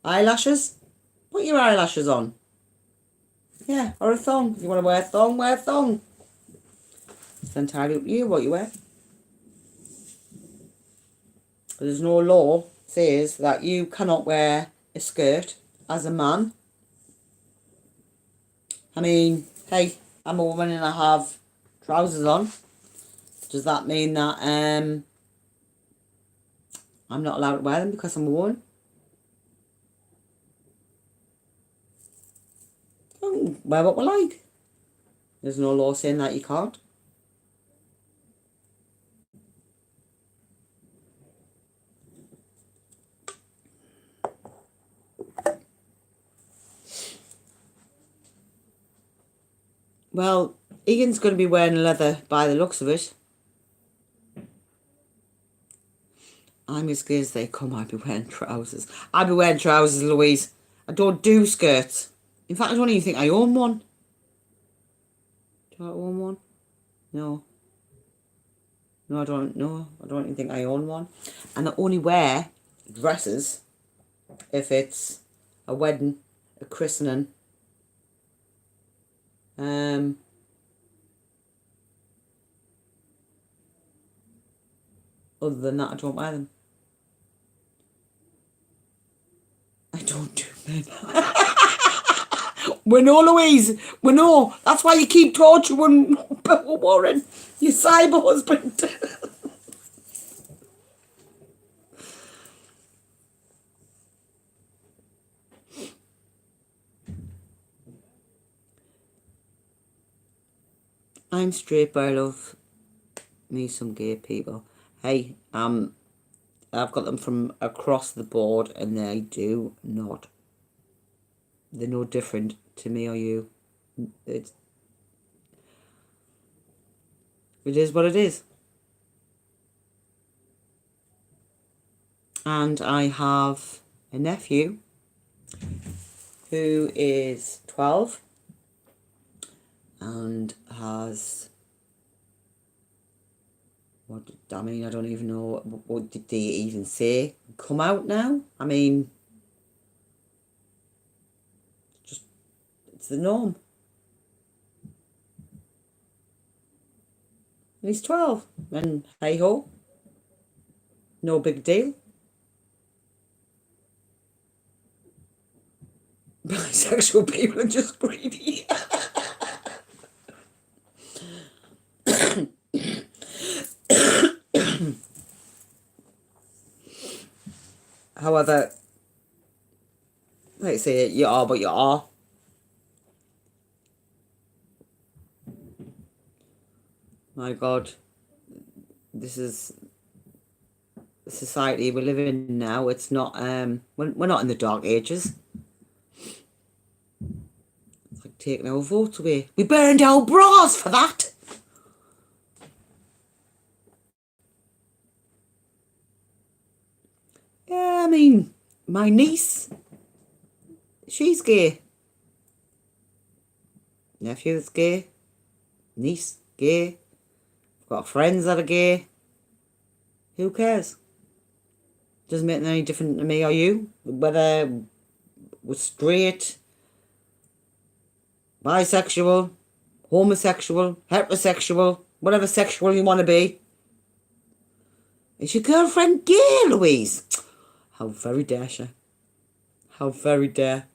[SPEAKER 2] Eyelashes, put your eyelashes on. Yeah, or a thong. If you want to wear a thong, wear a thong. It's entirely up to you what you wear. There's no law says that you cannot wear a skirt as a man. I mean, hey, I'm a woman and I have trousers on. Does that mean that I'm not allowed to wear them because I'm a woman? Wear what we like. There's no law saying that you can't. Well, Ian's going to be wearing leather by the looks of it. I'm as good as they come. I'd be wearing trousers. I'd be wearing trousers, Louise. I don't do skirts. In fact, I don't even think I own one. Do I own one? No. No, I don't. No, I don't even think I own one. And I only wear dresses if it's a wedding, a christening. Other than that, I don't wear them. I don't do men. We know, Louise. We know. That's why you keep torturing Bill Warren, your cyber husband. I'm straight, but I love me some gay people. Hey, I've got them from across the board and they do not. They're no different to me or you. It is what it is. And I have a nephew who is 12 and has... I mean, I don't even know, what did they even say? Come out now? I mean, just, it's the norm. And he's 12, and hey ho, no big deal. Bisexual people are just greedy. However, Like I say, you are what you are. My God, this is the society we live in now. It's not, we're not in the dark ages. It's like taking our votes away. We burned our bras for that. Yeah, I mean, my niece, she's gay. Nephew's gay. Niece, gay. I've got friends that are gay. Who cares? Doesn't make any difference to me or you. Whether we're straight, bisexual, homosexual, heterosexual, whatever sexual you want to be. Is your girlfriend gay, Louise? How very dare she? How very dare.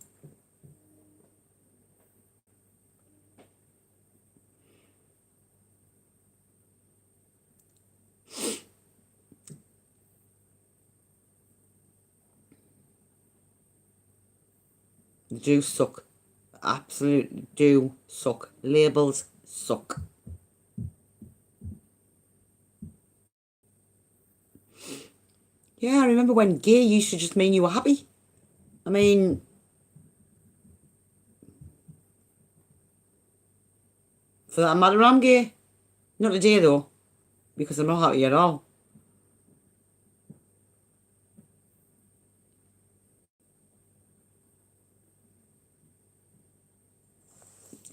[SPEAKER 2] They do suck. Absolutely do suck. Labels suck. Yeah, I remember when gay used to just mean you were happy. I mean, for that matter, I'm gay. Not today though, because I'm not happy at all.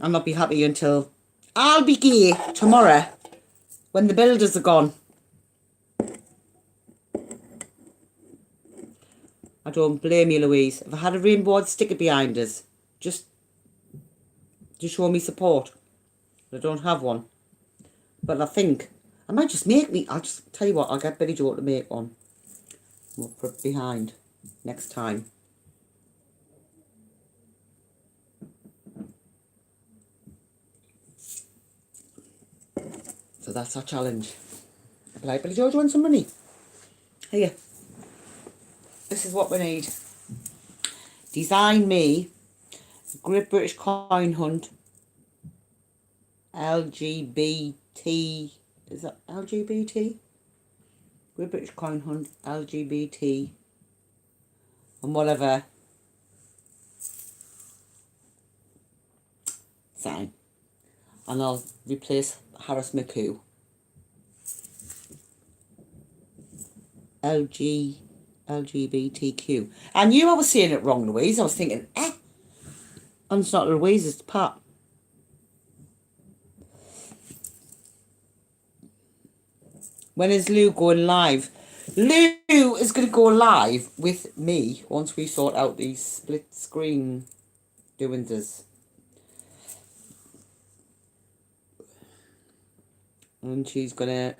[SPEAKER 2] I'll not be happy until I'll be gay tomorrow when the builders are gone. I don't blame you, Louise. If I had a rainbow, I'd stick it behind us. Just to show me support. But I don't have one. But I think I might just make me. I'll just tell you what, I'll get Billy Joe to make one. We'll put it behind next time. So that's our challenge. I'll be like, Billy Joe, do you want some money? Here. This is what we need. Design me a Great British Coin Hunt LGBT. Is that LGBT? Great British Coin Hunt LGBT and whatever sign. And I'll replace Harris McCoo. LGBTQ. I knew I was saying it wrong, Louise. I was thinking, And it's not Louise, it's Pat. When is Lou going live? Lou is going to go live with me once we sort out these split screen doings. And she's gonna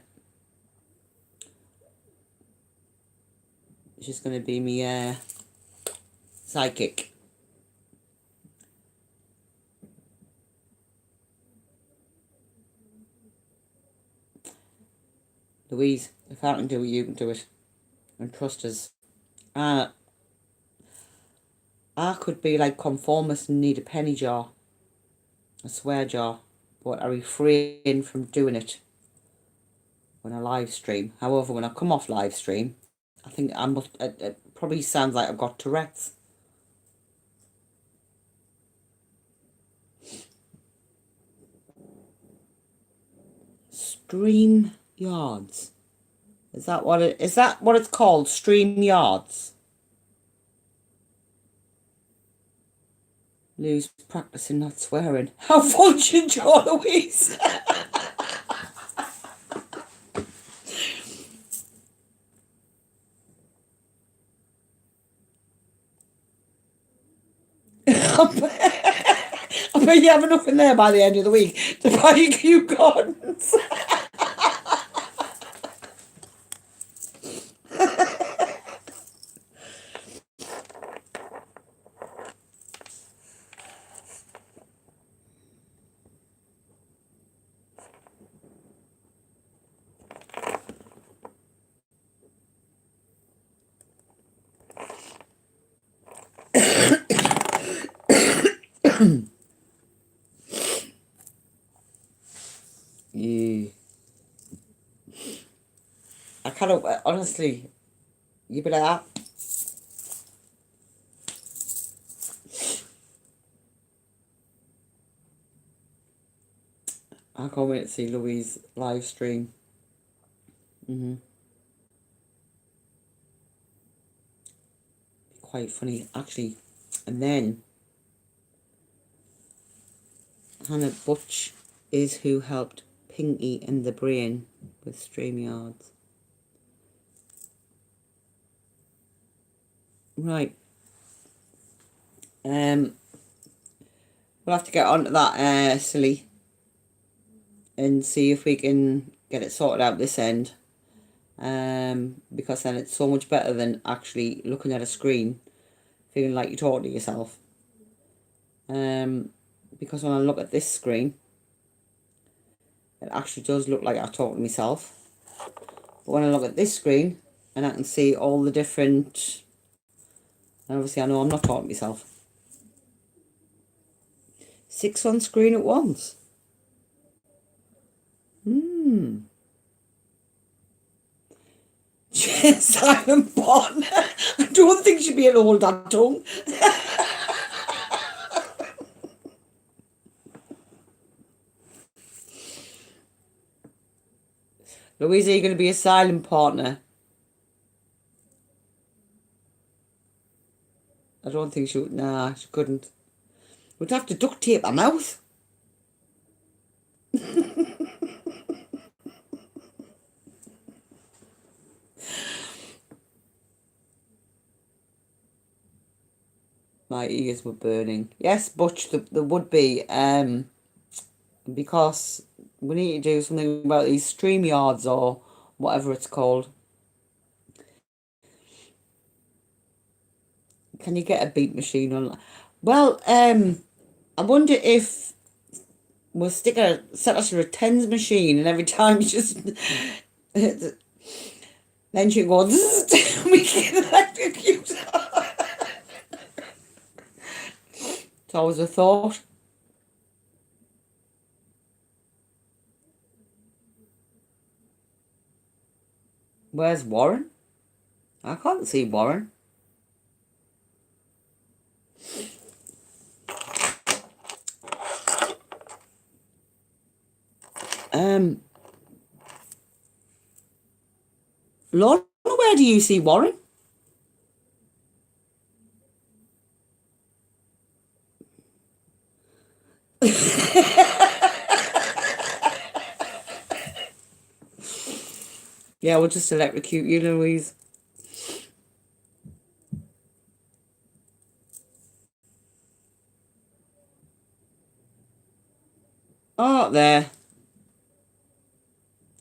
[SPEAKER 2] be me psychic. Louise, if I can do it, you can do it. And trust us. I could be like conformist and need a penny jar. A swear jar. But I refrain from doing it when I live stream. However, when I come off live stream, I think I must. It probably sounds like I've got Tourette's. Stream yards. Is that what it's called? Stream yards. Lou's practicing not swearing. How fortunate you're, Louise. I bet you have enough in there by the end of the week to buy you Kew Gardens. I kind of, honestly, you be like that. I can't wait to see Louise live stream. Quite funny, actually. And then Hannah Butch is who helped Pinky and the Brain with StreamYards. Right. We'll have to get onto that silly and see if we can get it sorted out this end. Because then it's so much better than actually looking at a screen feeling like you're talking to yourself. Because when I look at this screen, it actually does look like I talk to myself. But when I look at this screen and I can see all the different, and obviously I know I'm not talking to myself. 6 on screen at once. Silent partner. I don't think she'd be able to hold that tongue. Louise, are you going to be a silent partner? I don't think she would. Nah, she couldn't. We'd have to duct tape her mouth. My ears were burning. Yes, Butch, there would be. Because we need to do something about these StreamYards or whatever it's called. Can you get a beat machine on? Well, I wonder if we'll set us a tens machine, and every time you just then she goes, we can electrocute her. It's always a thought. Where's Warren? I can't see Warren. Lord, where do you see Warren? Yeah, we'll just electrocute you, Louise. Oh, there.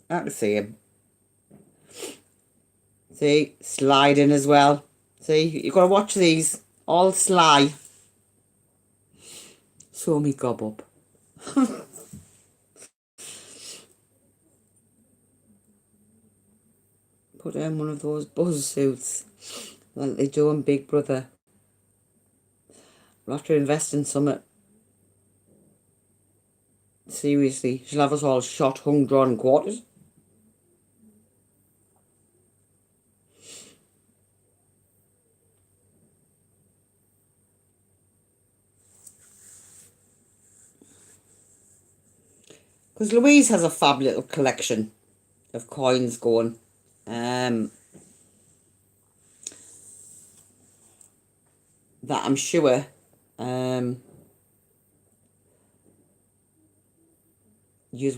[SPEAKER 2] I can see him. See, sliding as well. See, you've got to watch these. All sly. Show me gob up. Put on one of those buzz suits like they do on Big Brother. We'll have to invest in something. Seriously, she'll have us all shot, hung, drawn and quartered. Because Louise has a fab little collection of coins going. That I'm sure you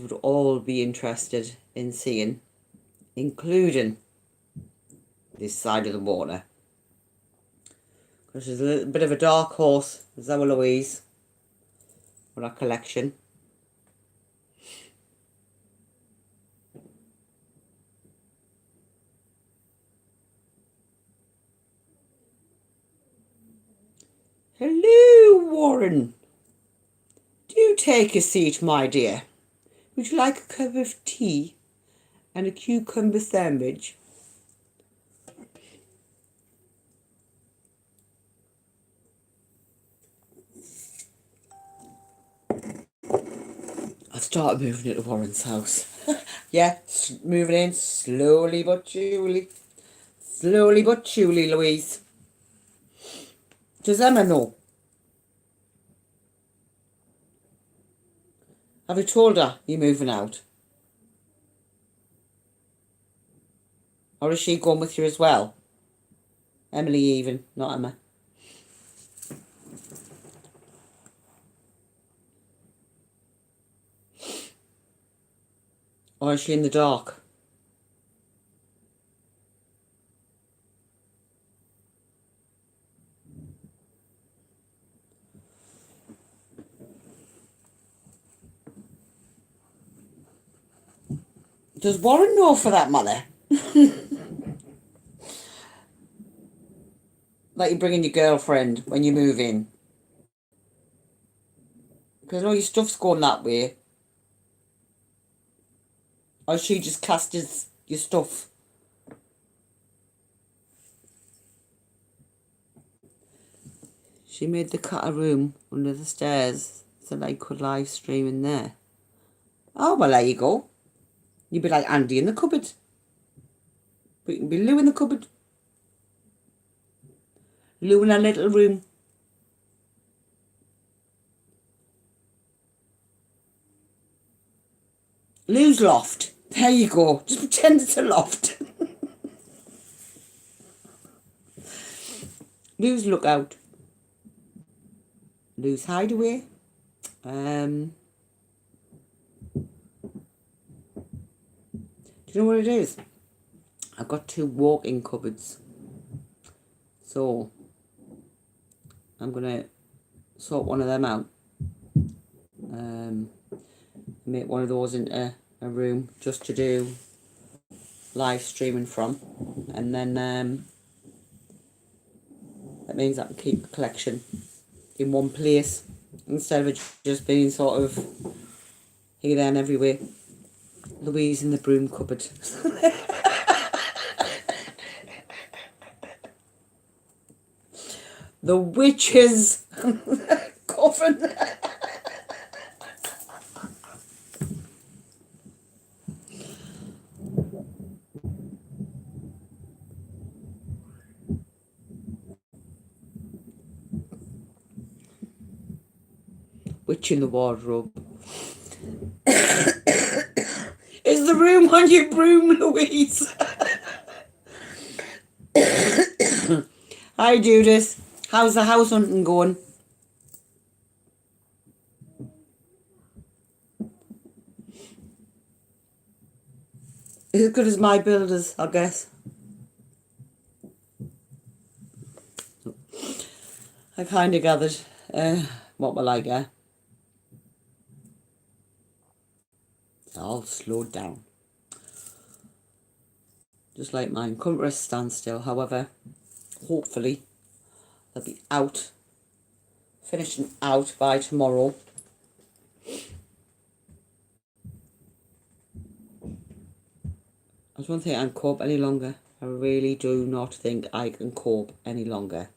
[SPEAKER 2] would all be interested in seeing, including this side of the water. Because she's a little bit of a dark horse, is our Louise, for our collection. Hello, Warren. Do take a seat, my dear. Would you like a cup of tea and a cucumber sandwich? I've started moving into Warren's house. Yeah, moving in slowly but surely. Slowly but surely, Louise. Does Emma know? Have you told her you're moving out? Or is she going with you as well? Emily even, not Emma. Or is she in the dark? Does Warren know for that matter? Like you're bringing your girlfriend when you move in? Because all your stuff's going that way. Or she just cast your stuff? She made the cat a room under the stairs so they could live stream in there. Oh, well, there you go. You'd be like Andy in the cupboard. But you can be Lou in the cupboard. Lou in a little room. Lou's loft. There you go. Just pretend it's a loft. Lou's lookout. Lou's hideaway. Do you know what it is? I've got 2 walk-in cupboards. So, I'm going to sort one of them out. Make one of those into a room just to do live streaming from. And then that means I can keep the collection in one place instead of it just being sort of here, there and everywhere. Louise in the broom cupboard. The witch's coffin. Witch in the wardrobe. Is the room on your broom, Louise? Hi, Judith. How's the house hunting going? As good as my builders, I guess. I kind of gathered what we're like, yeah. It's all slowed down. Just like mine. Come to a standstill, however, hopefully they'll be out, finishing out by tomorrow. I don't think I can cope any longer. I really do not think I can cope any longer.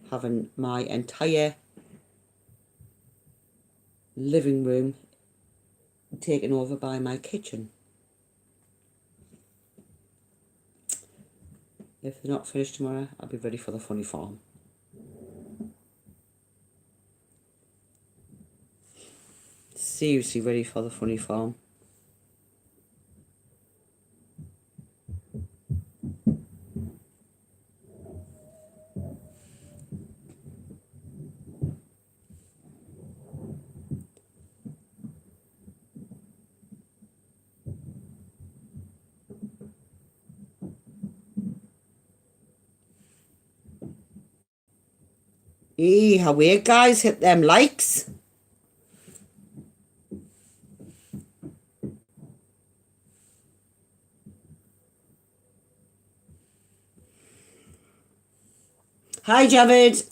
[SPEAKER 2] Having my entire living room taken over by my kitchen. If they're not finished tomorrow, I'll be ready for the funny farm. Seriously ready for the funny farm. Hey, how are you guys? Hit them likes. Hi, Javid.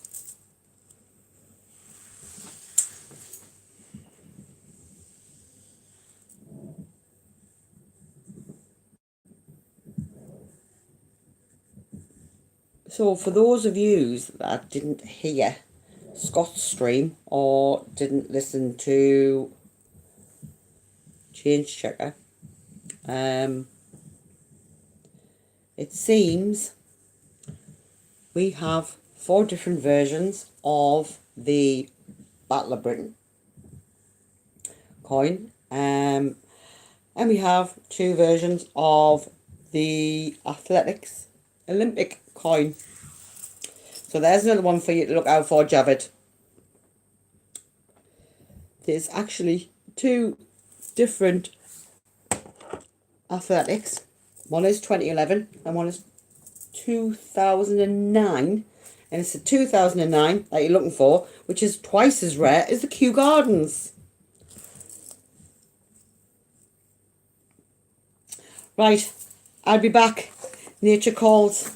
[SPEAKER 2] So, for those of you that didn't hear Scott's stream or didn't listen to Change Checker, It seems we have 4 different versions of the Battle of Britain coin, and we have 2 versions of the Athletics Olympic coin. So there's another one for you to look out for, Javid. There's actually 2 different athletics. One is 2011 and one is 2009. And it's the 2009 that you're looking for, which is twice as rare as the Kew Gardens. Right, I'll be back. Nature calls.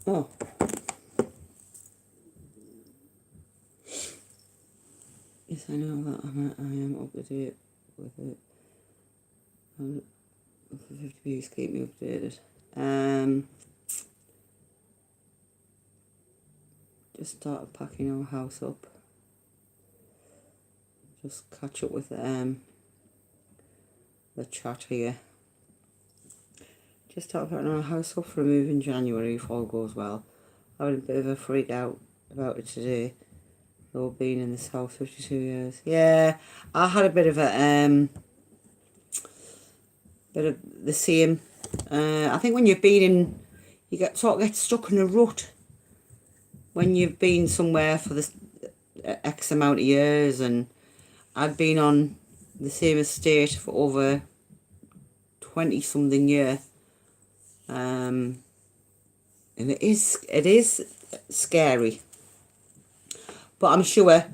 [SPEAKER 2] Oh. Yes, I know that I am up to date with it. The 50 views keep me updated. Just started packing our house up. Just catch up with the chat here. Just started putting our house up for a move in January if all goes well. I had a bit of a freak out about it today. Though being in this house 52 years. Yeah, I had a bit of the same. I think when you've been in, you get stuck in a rut. When you've been somewhere for this X amount of years, and I'd been on the same estate for over 20 something year. And it is scary. But I'm sure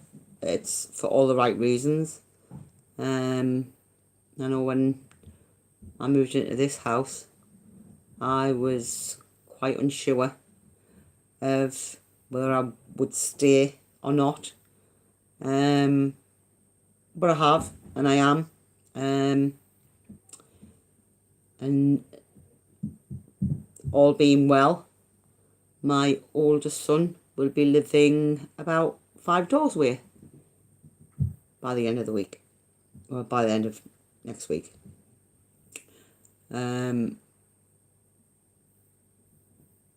[SPEAKER 2] it's for all the right reasons. I know when I moved into this house, I was quite unsure of whether I would stay or not. But I have, and I am. And all being well, my oldest son will be living about 5 doors away by the end of the week, or by the end of next week.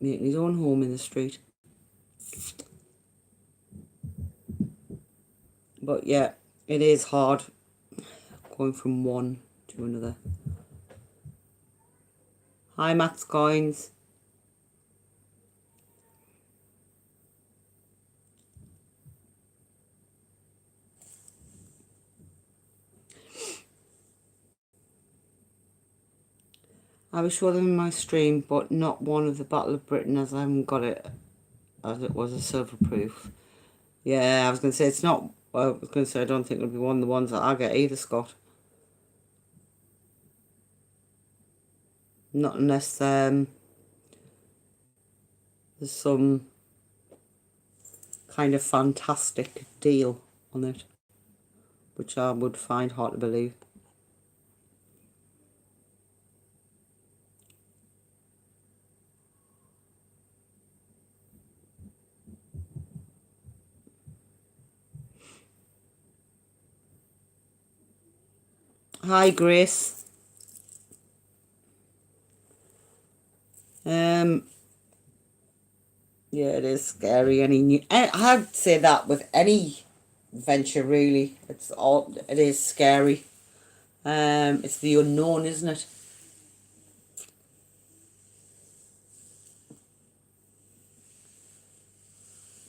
[SPEAKER 2] making his own home in the street. But yeah, it is hard going from one to another. Hi, Matt's Coins. I will show them in my stream, but not one of the Battle of Britain, as I haven't got it, as it was a silver proof. Yeah, I was going to say it's not. I was going to say I don't think it'll be one of the ones that I get either, Scott. Not unless there's some kind of fantastic deal on it, which I would find hard to believe. Hi, Grace. Yeah, it is scary. I'd say that with any venture, really. It is scary. It's the unknown, isn't it?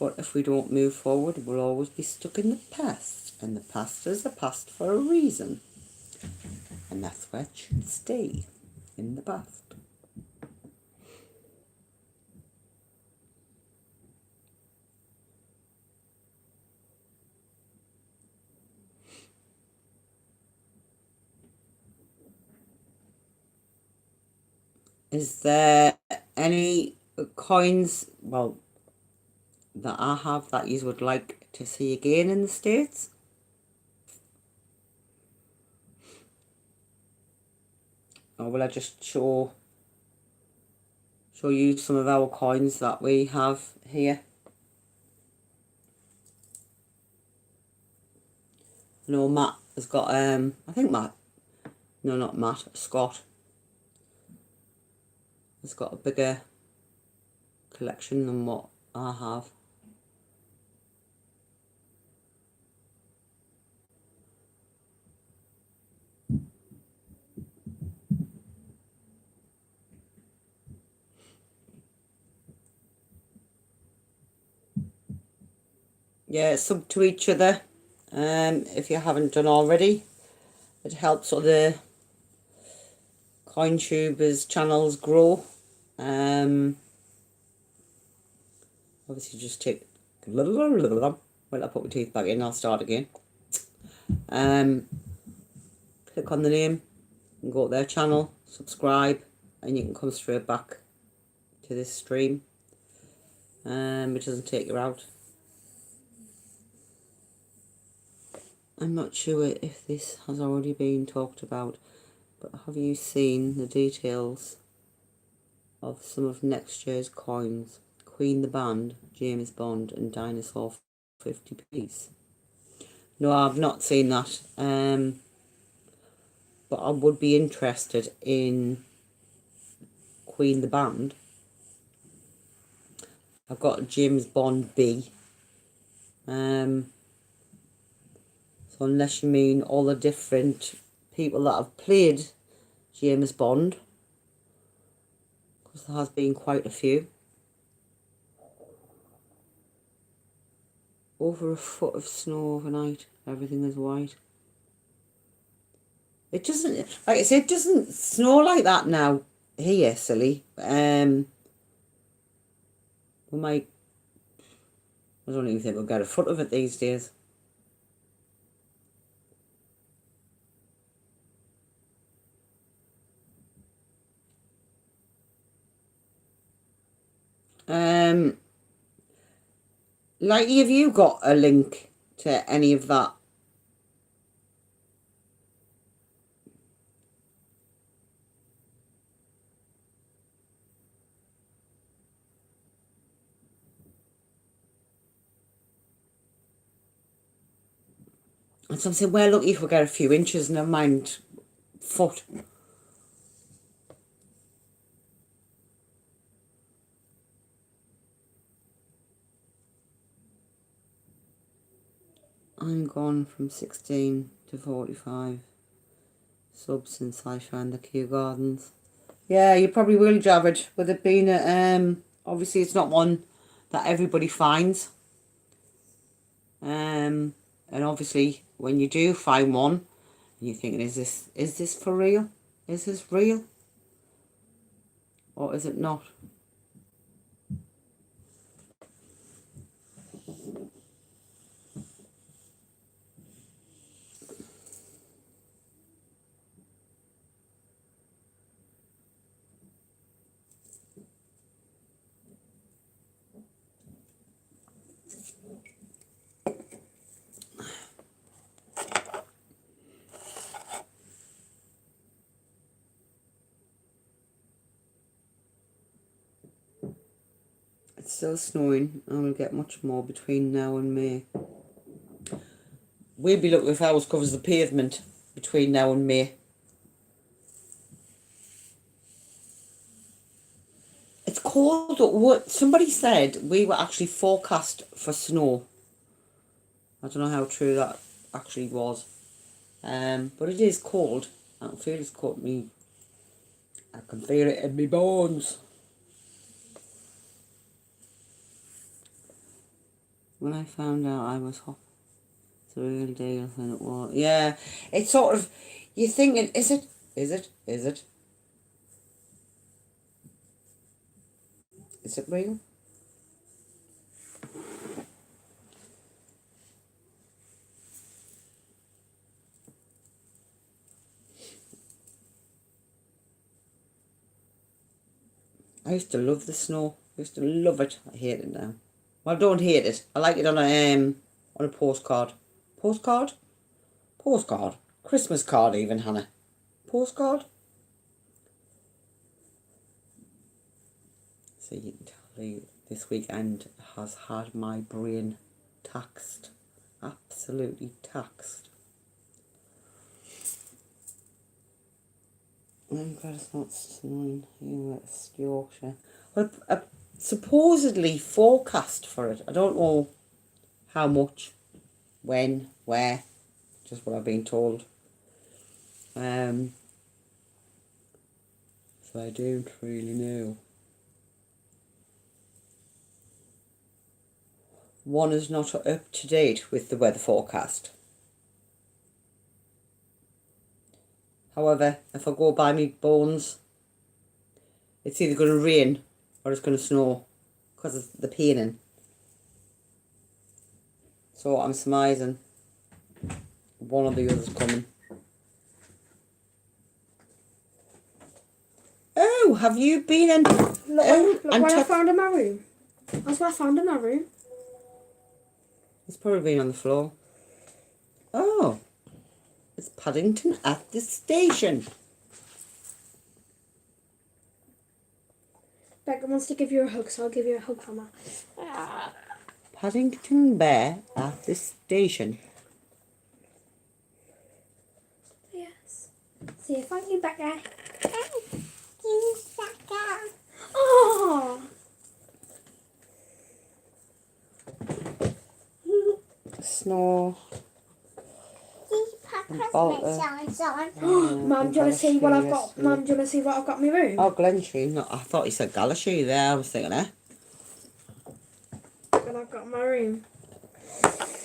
[SPEAKER 2] But if we don't move forward, we'll always be stuck in the past. And the past is the past for a reason. And that's where it should stay, in the past. Is there any coins, well, that I have that you would like to see again in the States? Or will I just show you some of our coins that we have here? No, Matt has got, I think Matt, no, not Matt, Scott has got a bigger collection than what I have. Yeah, sub to each other, if you haven't done already. It helps other CoinTubers channels grow. Obviously just take, well, I'll put my teeth back in, I'll start again. Click on the name and go to their channel, subscribe, and you can come straight back to this stream. It doesn't take you out. I'm not sure if this has already been talked about, but have you seen the details of some of next year's coins? Queen the Band, James Bond, and Dinosaur 50p. No, I've not seen that. But I would be interested in Queen the Band. I've got James Bond B. So unless you mean all the different people that have played James Bond, because there has been quite a few. Over a foot of snow overnight. Everything is white. It doesn't, like I said, it doesn't snow like that now here, silly. I don't even think we'll get a foot of it these days. Like, have you got a link to any of that? And so I'm saying, well, look, if we get a few inches, never mind foot. I'm gone from 16 to 45 subs since I found the Kew Gardens. Yeah, you probably will, Jared, with it being a, obviously it's not one that everybody finds. And obviously when you do find one, you're thinking, is this for real? Is this real? Or is it not? It's still snowing. I will get much more between now and May. We'll be lucky if ours covers the pavement between now and May. It's cold. What somebody said we were actually forecast for snow. I don't know how true that actually was. But it is cold. I don't feel it's caught me. I can feel it in my bones. When I found out I was hot, it's a real deal, and it was. Yeah, it's sort of, you're thinking, is it? Is it real? I used to love the snow. I used to love it. I hate it now. Well, I don't hate it. I like it on a postcard. Postcard? Postcard. Christmas card even, Hannah. Postcard? So you can tell you this weekend has had my brain taxed. Absolutely taxed. I'm glad it's not snowing here in West Yorkshire. Well, supposedly forecast for it. I don't know how much, when, where. Just what I've been told. So I don't really know. One is not up to date with the weather forecast. However, if I go by me bones, it's either going to rain or it's going to snow because of the paining. So I'm surmising one or the other's coming. Oh, have you been in?
[SPEAKER 3] Look what I found in my room. That's what I found in my room.
[SPEAKER 2] It's probably been on the floor. Oh, it's Paddington at the station.
[SPEAKER 3] Becca wants to give you a hug, so I'll give you a hug, Mama.
[SPEAKER 2] Paddington Bear at the station.
[SPEAKER 3] Yes. See you, thank you, Becca. Thank you, Becca. Oh.
[SPEAKER 2] Snow.
[SPEAKER 3] Mum, do you want to see what I've got? Mum, do you want to see what I've got in my room?
[SPEAKER 2] Oh, Glenshire. No, I thought you said Galashy there. I was thinking, eh?
[SPEAKER 3] What I've got in my room.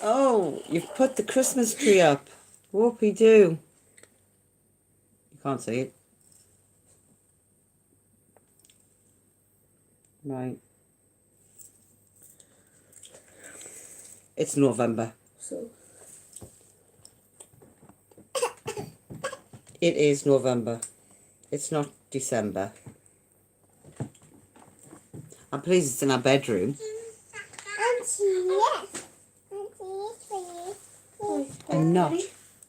[SPEAKER 2] Oh, you've put the Christmas tree up. Whoopie-doo. You can't see it. Right. It's November.
[SPEAKER 3] So.
[SPEAKER 2] It is November. It's not December. I'm pleased it's in our bedroom. And not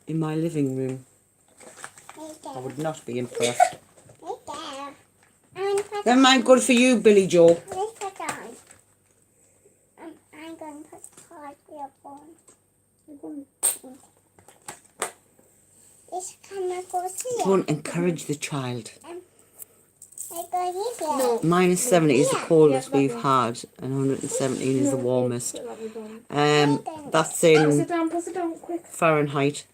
[SPEAKER 2] in my living room. I would not be impressed. Never mind, good for you, Billy Joe.
[SPEAKER 4] I'm going to put card here on. This camera goes here.
[SPEAKER 2] Don't encourage the child.
[SPEAKER 4] I go here.
[SPEAKER 3] No.
[SPEAKER 2] -70 is the coldest we've had, and 117 is the warmest. That's
[SPEAKER 3] Pass it
[SPEAKER 2] in
[SPEAKER 3] down, quick.
[SPEAKER 2] Fahrenheit.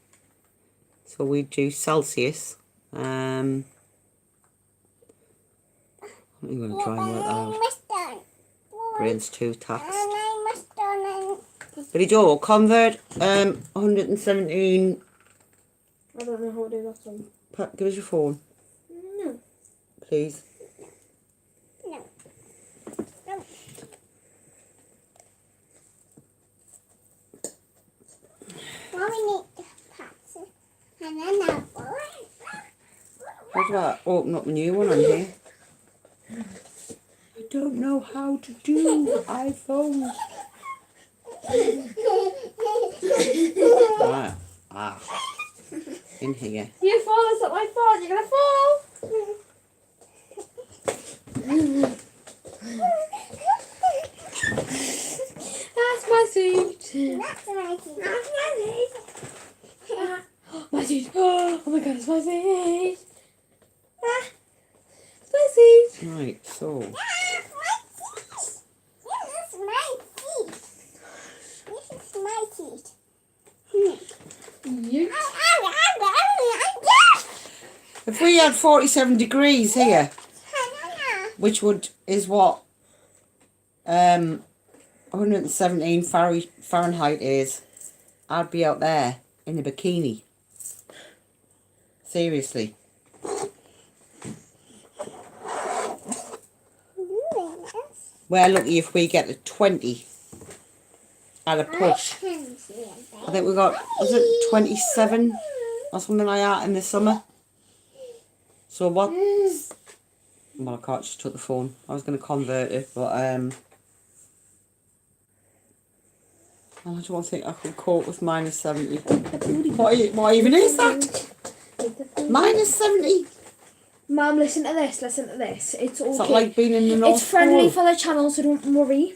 [SPEAKER 2] So we do Celsius. I'm going to try and work that out. Brain's too taxed. Billy Joe, convert 117.
[SPEAKER 3] I don't know how to do that one.
[SPEAKER 2] Give us your phone,
[SPEAKER 3] No.
[SPEAKER 2] please.
[SPEAKER 4] No. Well, we need to pass it. And then
[SPEAKER 2] How do I open up a new one on here? I don't know how to do iPhone. In here.
[SPEAKER 3] You fall, it's not my fault, you're gonna fall! That's my seat!
[SPEAKER 4] That's my seat. That's
[SPEAKER 3] My
[SPEAKER 4] my seat.
[SPEAKER 3] seat! Oh my god, it's my seat! It's my seat!
[SPEAKER 2] Right, so.
[SPEAKER 4] This is my seat. This is my seat.
[SPEAKER 3] You.
[SPEAKER 2] If we had 47 degrees here, which is what 117 Fahrenheit is, I'd be out there in a bikini. Seriously. We're lucky if we get to 20 at a push. I think we got, was it 27 or something like that in the summer? So what? Well, I can't just took the phone. I was going to convert it, but I don't think I could cope with minus 70. What even is that? Minus 70?
[SPEAKER 3] Mum, listen to this, It's okay.
[SPEAKER 2] It's not like being in the North
[SPEAKER 3] It's friendly
[SPEAKER 2] Pole.
[SPEAKER 3] for the channel, so don't worry.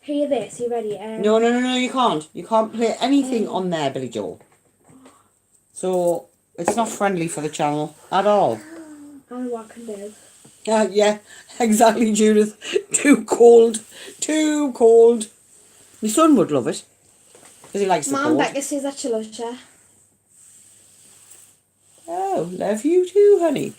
[SPEAKER 3] Hear this, you ready?
[SPEAKER 2] No, you can't. You can't play anything on there, Billy Joe. So, it's not friendly for the channel at all.
[SPEAKER 3] I know what I can do.
[SPEAKER 2] Yeah, exactly, Judith. Too cold. Too cold. My son would love it. Because he likes the
[SPEAKER 3] Mum,
[SPEAKER 2] cold.
[SPEAKER 3] Becca says that she loves you.
[SPEAKER 2] Oh, love you too, honey.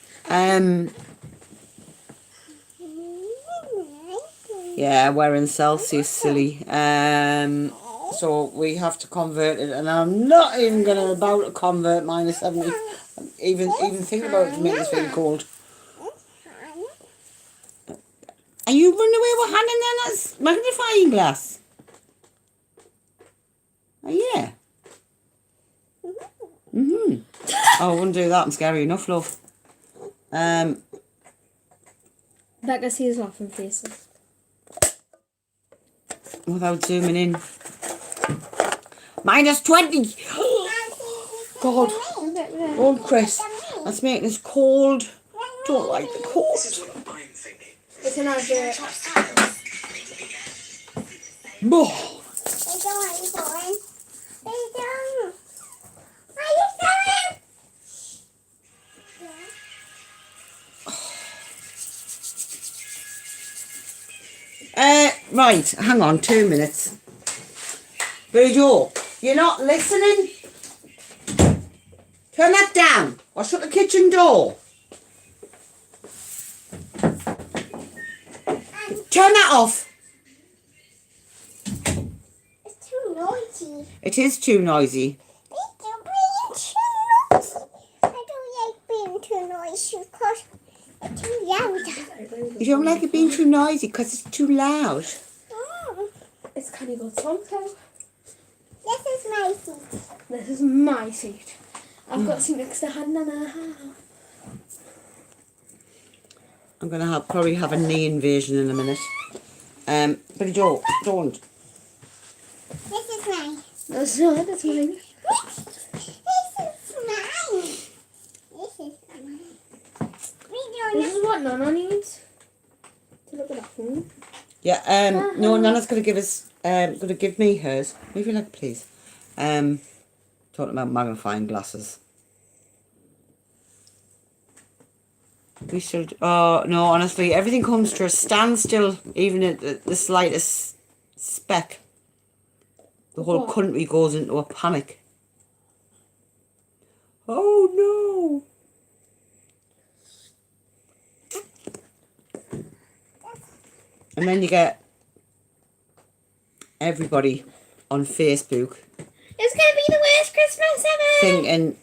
[SPEAKER 2] Yeah, we're in Celsius, silly. So we have to convert it, and I'm not even about to convert minus 70. Even think about it to make this very cold. Are you running away with hand in there? That's magnifying glass. Oh, yeah. Oh, I wouldn't do that. I'm scary enough, love.
[SPEAKER 3] Becca sees laughing faces.
[SPEAKER 2] Without zooming in. Minus 20! God. Oh, Chris. That's making us cold. Don't like the cold.
[SPEAKER 3] It's an idea.
[SPEAKER 2] Oh. Right, hang on 2 minutes. Billy Joe, you're not listening? Turn that down or shut the kitchen door. Turn that off.
[SPEAKER 4] It's too noisy.
[SPEAKER 2] It is too noisy.
[SPEAKER 4] I don't like being too noisy because it's too loud.
[SPEAKER 2] You don't like it being too noisy because it's too loud.
[SPEAKER 3] It's kind of good song too.
[SPEAKER 4] This is my seat.
[SPEAKER 3] This is my seat. I've got a seat next to Hannah.
[SPEAKER 2] I'm going to probably have a knee invasion in a minute. Billy Joe, don't.
[SPEAKER 4] This is mine.
[SPEAKER 3] That's not, that's mine.
[SPEAKER 4] This is mine. This is mine.
[SPEAKER 3] This is what Nana needs to look at that phone.
[SPEAKER 2] Yeah, no, Nana's going to give us, going to give me hers. Move your leg, please. Talking about magnifying glasses. We should, oh, no, honestly, everything comes to a standstill, even at the slightest speck. The whole
[SPEAKER 3] What?
[SPEAKER 2] country goes into a panic. Oh no! And then you get everybody on Facebook
[SPEAKER 3] It's gonna be the worst Christmas ever!
[SPEAKER 2] thinking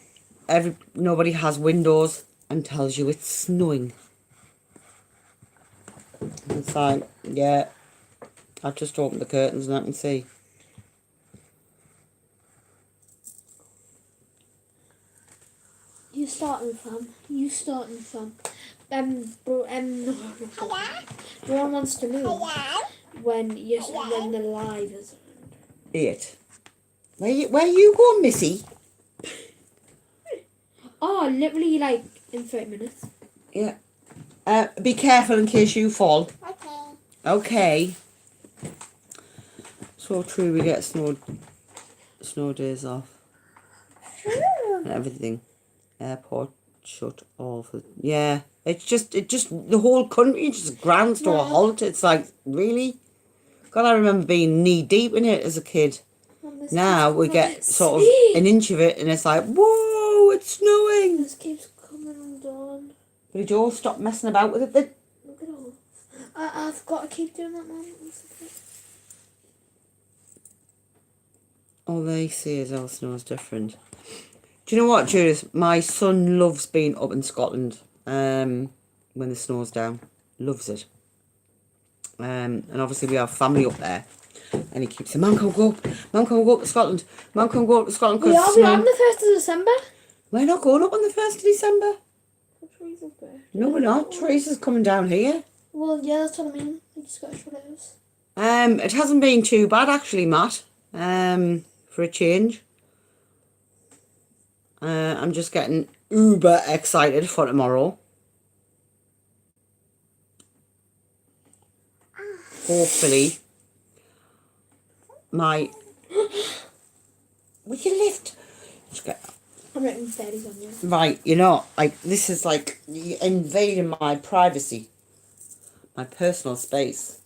[SPEAKER 2] nobody has windows and tells you it's snowing. And it's like, yeah, I've just opened the curtains and I can see.
[SPEAKER 3] You starting from. No one wants to move when the live is around.
[SPEAKER 2] 8. Where you going, Missy?
[SPEAKER 3] Oh, literally like in 30 minutes.
[SPEAKER 2] Yeah. Be careful in case you fall.
[SPEAKER 4] Okay.
[SPEAKER 2] Okay. So true, we get snow days off and everything. Airport shut off. Yeah. It just the whole country just grinds to a halt. It's like, really? God, I remember being knee deep in it as a kid. Now we get sort of an inch of it and it's like, whoa, it's snowing.
[SPEAKER 3] This keeps coming down.
[SPEAKER 2] But did you all stop messing about with it then?
[SPEAKER 3] Look at all. I've got to keep doing that, man.
[SPEAKER 2] All they see is our snow is different. Do you know what, Judith? My son loves being up in Scotland when the snow's down. Loves it. And obviously we have family up there. And he keeps saying, Mum, can we go up? Mum, can we go up to Scotland? Mum, can we go up to Scotland?
[SPEAKER 3] We are on the 1st of December.
[SPEAKER 2] We're not going up on the 1st of December.
[SPEAKER 3] Teresa's birthday.
[SPEAKER 2] No, we're not. Teresa's coming down here.
[SPEAKER 3] Well, yeah, that's what I mean. Like Scottish widows.
[SPEAKER 2] It hasn't been too bad actually, Matt. For a change. I'm just getting uber excited for tomorrow. Hopefully, my... Will you lift? Just get...
[SPEAKER 3] I'm writing fairies on you.
[SPEAKER 2] Right, you know, like, this is like invading my privacy. My personal space.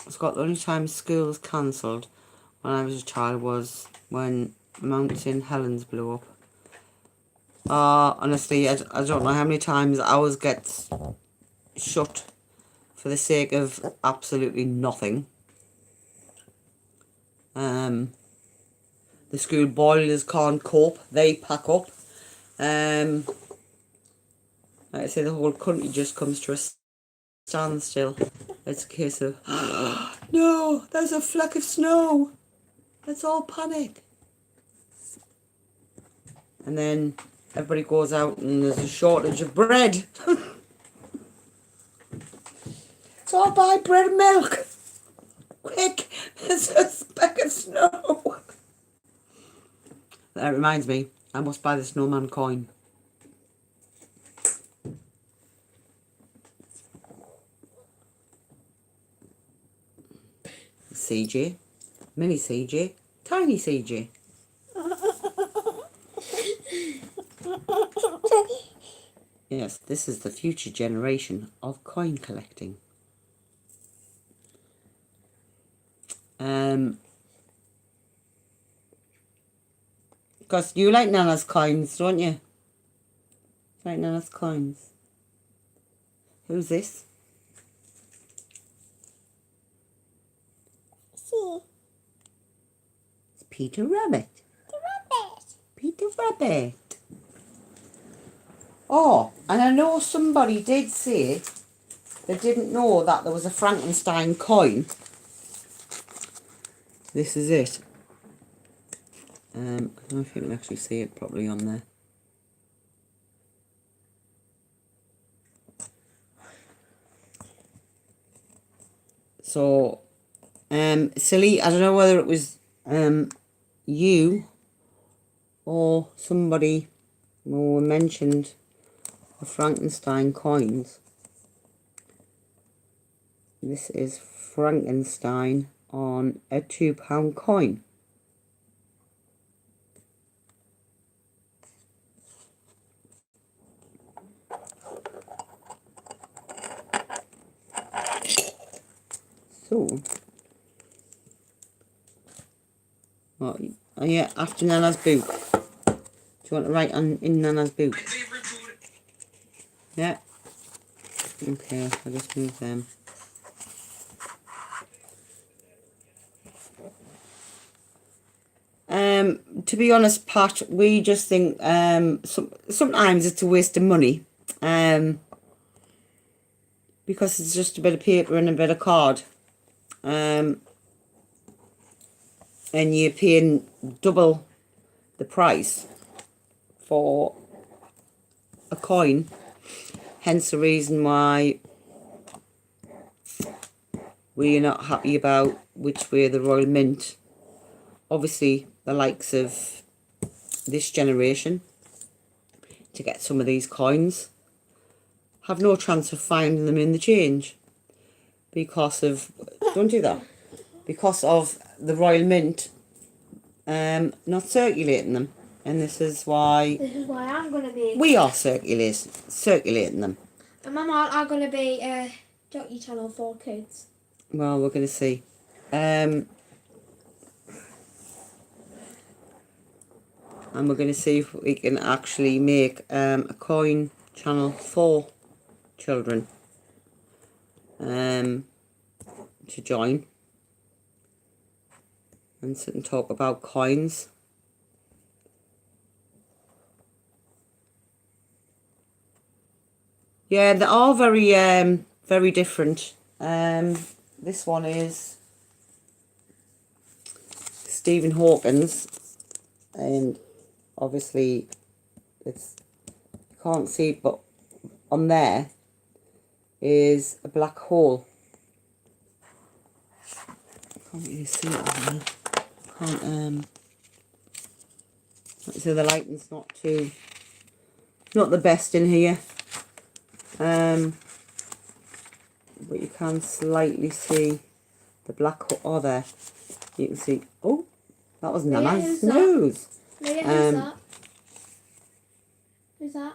[SPEAKER 2] Scott, the only time school was cancelled when I was a child was when Mount St Helens blew up. Honestly, I don't know how many times ours gets shut for the sake of absolutely nothing. The school boilers can't cope, they pack up. Like I say, the whole country just comes to a standstill. It's a case of, no, there's a fleck of snow. Let's all panic. And then everybody goes out and there's a shortage of bread. So I'll buy bread and milk. Quick, there's a speck of snow. That reminds me, I must buy the snowman coin. CJ, mini CJ, tiny CJ. Yes, this is the future generation of coin collecting. Because you like Nana's coins, don't you? Like Nana's coins. Who's this?
[SPEAKER 4] See.
[SPEAKER 2] It's Peter Rabbit.
[SPEAKER 4] The rabbit.
[SPEAKER 2] Peter Rabbit. Oh, and I know somebody did say they didn't know that there was a Frankenstein coin. This is it. I don't know if you can actually see it properly on there. So, Silly, I don't know whether it was you or somebody who mentioned the Frankenstein coins. This is Frankenstein on a £2 coin. soon. What? Oh yeah, after Nana's boot. Do you want to write on in Nana's boot? Yeah. Okay, I'll just move them. To be honest, Pat, we just think sometimes it's a waste of money. Because it's just a bit of paper and a bit of card. And you're paying double the price for a coin. Hence the reason why we're not happy about which way the Royal Mint, obviously the likes of this generation, to get some of these coins, have no chance of finding them in the change because of, don't do that, because of the Royal Mint not circulating them. And this is why
[SPEAKER 3] I'm going to be...
[SPEAKER 2] we are circulating them.
[SPEAKER 3] And Mama, I'm going to be a jockey channel for kids.
[SPEAKER 2] Well, we're going to see. And we're going to see if we can actually make a coin channel for children to join and sit and talk about coins. Yeah, they are very different. This one is Stephen Hawkins, and obviously it's, you can't see it, but on there is a black hole. I can't really see it on there. Can't so the lighting's not the best in here. But you can slightly see the black hole. Oh, there. You can see. Oh, that was Nana's nose.
[SPEAKER 3] Who's that? Who's that?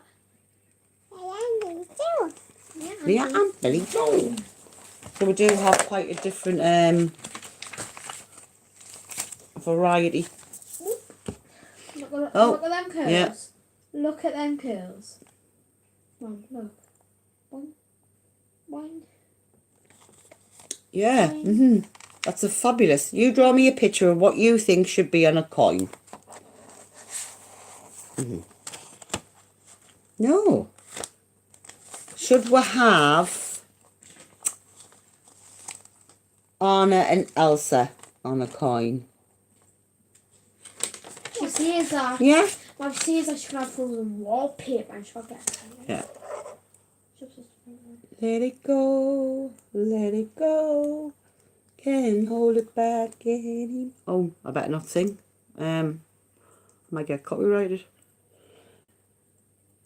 [SPEAKER 2] Yeah, and Billy Joel. So we do have quite a different variety.
[SPEAKER 3] Look at them curls.
[SPEAKER 2] Yeah.
[SPEAKER 3] Look at them curls. Come on, look. One.
[SPEAKER 2] Yeah. That's a fabulous. You draw me a picture of what you think should be on a coin. No. Should we have Anna and Elsa on a coin?
[SPEAKER 3] Well, see is that.
[SPEAKER 2] Yeah.
[SPEAKER 3] Well, see is that she can have frozen wallpaper and she'll get it.
[SPEAKER 2] Yeah. Let it go, let it go. Can't hold it back any. Oh, I better not sing. I might get copyrighted.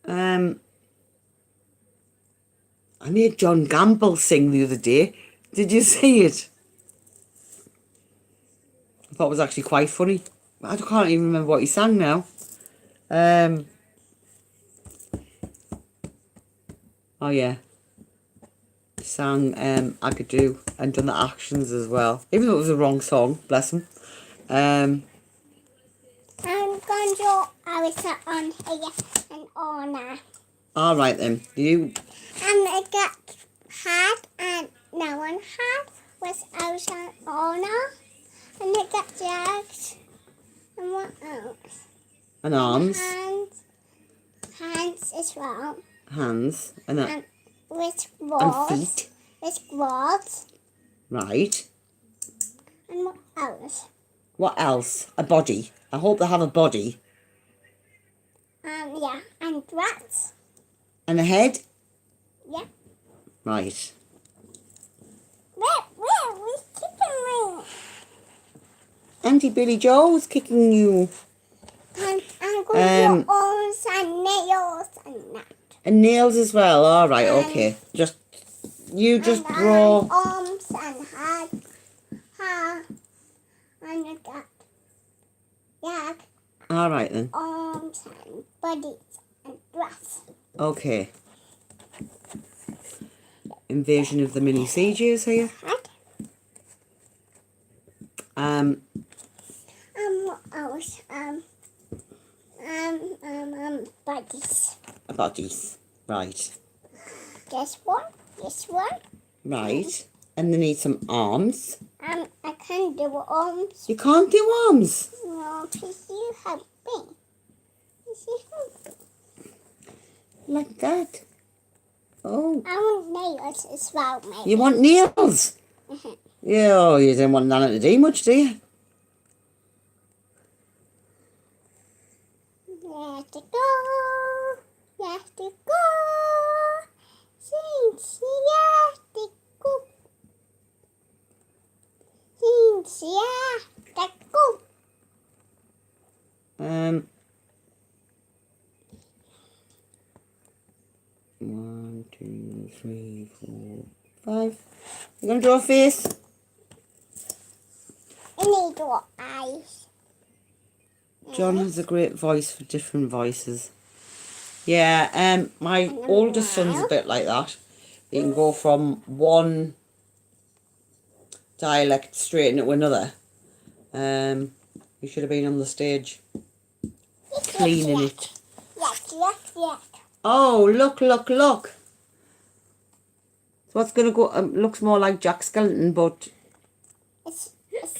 [SPEAKER 2] I made John Gamble sing the other day. Did you see it? I thought it was actually quite funny. I can't even remember what he sang now. Oh yeah. He sang Agadoo and done the actions as well. Even though it was the wrong song, bless him.
[SPEAKER 4] I'm going to draw Arisa on here and Anna.
[SPEAKER 2] Alright then. You.
[SPEAKER 4] And I got hat and no one hat was Arisa and Anna. And I got Jax. And what else?
[SPEAKER 2] And arms.
[SPEAKER 4] Hands as well.
[SPEAKER 2] Hands. And
[SPEAKER 4] with
[SPEAKER 2] and
[SPEAKER 4] balls.
[SPEAKER 2] feet.
[SPEAKER 4] With balls.
[SPEAKER 2] Right.
[SPEAKER 4] And what else?
[SPEAKER 2] What else? A body. I hope they have a body.
[SPEAKER 4] Yeah, and rats.
[SPEAKER 2] And a head?
[SPEAKER 4] Yeah.
[SPEAKER 2] Right.
[SPEAKER 4] Where's kicking me?
[SPEAKER 2] Auntie Billy Joel's kicking you.
[SPEAKER 4] And I'm going to draw arms and nails and that.
[SPEAKER 2] And nails as well. Alright, okay. You just draw.
[SPEAKER 4] Arms and head. And I got
[SPEAKER 2] Alright then.
[SPEAKER 4] arms and bodies and dress.
[SPEAKER 2] Okay. Invasion of the mini CJs here.
[SPEAKER 4] Head. What else? Buddies.
[SPEAKER 2] Bodies. Right.
[SPEAKER 4] This one. This one.
[SPEAKER 2] Right. And they need some arms.
[SPEAKER 4] I can do arms.
[SPEAKER 2] You can't do arms.
[SPEAKER 4] No, please you help me. Please you help me.
[SPEAKER 2] Like that. Oh.
[SPEAKER 4] I want nails as well, maybe.
[SPEAKER 2] You want nails? Yeah, oh, you didn't want none to do much, do you?
[SPEAKER 4] Let it go. Let it go. Since let it go. Since let it go.
[SPEAKER 2] 1, 2, 3, 4, 5. You gonna draw a face?
[SPEAKER 4] I need your eyes.
[SPEAKER 2] John has a great voice for different voices. Yeah, my oldest son's a bit like that. He can go from one dialect straight into another. You should have been on the stage cleaning it.
[SPEAKER 4] Yuck.
[SPEAKER 2] Oh, look. So what's going to go, looks more like Jack Skellington, but
[SPEAKER 4] It's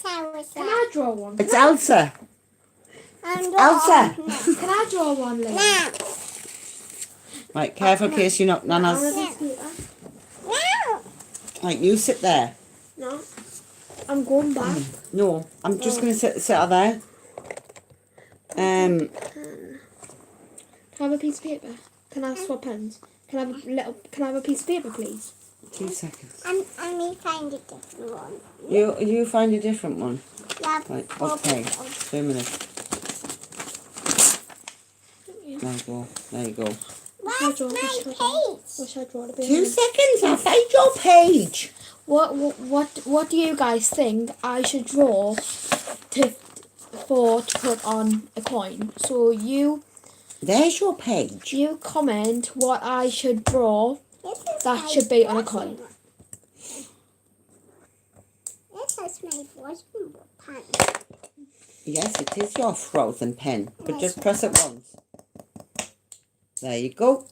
[SPEAKER 4] how it's
[SPEAKER 3] Can I draw one?
[SPEAKER 2] it's Elsa. Elsa.
[SPEAKER 3] Can I draw one, Lily?
[SPEAKER 4] Now.
[SPEAKER 2] Right, careful in case you knock Nana's.
[SPEAKER 4] Now.
[SPEAKER 2] Right, you sit there.
[SPEAKER 3] No. I'm going back.
[SPEAKER 2] No, I'm just going to sit out there.
[SPEAKER 3] Can I have a piece of paper? Can I swap pens? Can I have a piece of paper, please?
[SPEAKER 2] 2 seconds.
[SPEAKER 4] And we find a different one.
[SPEAKER 2] You find a different one.
[SPEAKER 4] Yeah.
[SPEAKER 2] Right, okay. 2 minutes. There you go.
[SPEAKER 4] Where's my page?
[SPEAKER 3] What should I draw to be?
[SPEAKER 2] 2 seconds, I'll find your page.
[SPEAKER 3] What do you guys think I should draw to put on a coin? So
[SPEAKER 2] There's your page.
[SPEAKER 3] you comment what I should draw
[SPEAKER 4] This is
[SPEAKER 3] that
[SPEAKER 4] my
[SPEAKER 3] should be on a
[SPEAKER 4] frozen
[SPEAKER 3] coin.
[SPEAKER 4] one. This is my frozen pen.
[SPEAKER 2] Yes, it is your frozen pen. But just press it once. There you go.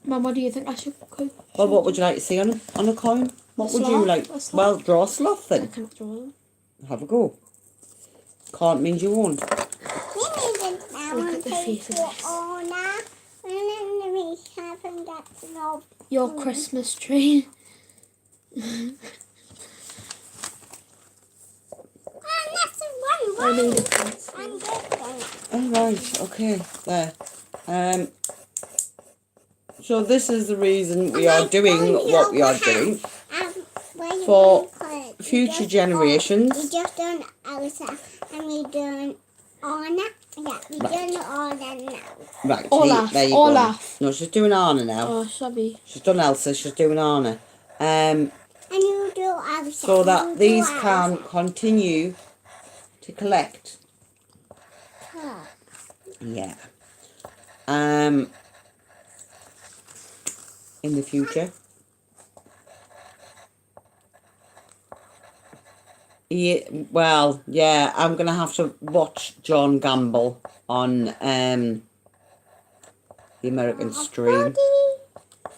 [SPEAKER 3] Mum, what do you think I should put?
[SPEAKER 2] Well, what would you like to see on a coin? What would you
[SPEAKER 3] sloth,
[SPEAKER 2] like?
[SPEAKER 3] a sloth.
[SPEAKER 2] Well, draw a sloth
[SPEAKER 3] I
[SPEAKER 2] then.
[SPEAKER 3] cannot draw them.
[SPEAKER 2] Have a go. Can't means you won't.
[SPEAKER 4] We need now
[SPEAKER 3] Look
[SPEAKER 4] one
[SPEAKER 3] at the
[SPEAKER 4] page
[SPEAKER 3] face of
[SPEAKER 4] for
[SPEAKER 3] this.
[SPEAKER 4] Anna. And then we haven't got no.
[SPEAKER 3] Your Christmas tree.
[SPEAKER 4] And that's one
[SPEAKER 3] I need
[SPEAKER 4] way.
[SPEAKER 3] a pencil.
[SPEAKER 4] And this one.
[SPEAKER 2] Oh, right, okay, there. So this is the reason we are doing what we are doing.
[SPEAKER 4] When
[SPEAKER 2] For
[SPEAKER 4] you college, we
[SPEAKER 2] future
[SPEAKER 4] just
[SPEAKER 2] generations.
[SPEAKER 4] We just done Elsa and we done Anna. Yeah, we done Anna now.
[SPEAKER 2] Right,
[SPEAKER 3] Olaf,
[SPEAKER 2] there you
[SPEAKER 3] Olaf.
[SPEAKER 2] go. No, she's doing Anna now.
[SPEAKER 3] Oh, sorry.
[SPEAKER 2] She's done Elsa, she's doing Anna.
[SPEAKER 4] And you do Elsa.
[SPEAKER 2] So
[SPEAKER 4] you
[SPEAKER 2] that
[SPEAKER 4] do
[SPEAKER 2] these
[SPEAKER 4] Elsa.
[SPEAKER 2] can continue to collect.
[SPEAKER 4] Huh.
[SPEAKER 2] Yeah. In the future. Yeah, well, yeah, I'm gonna have to watch John Gamble on the American stream.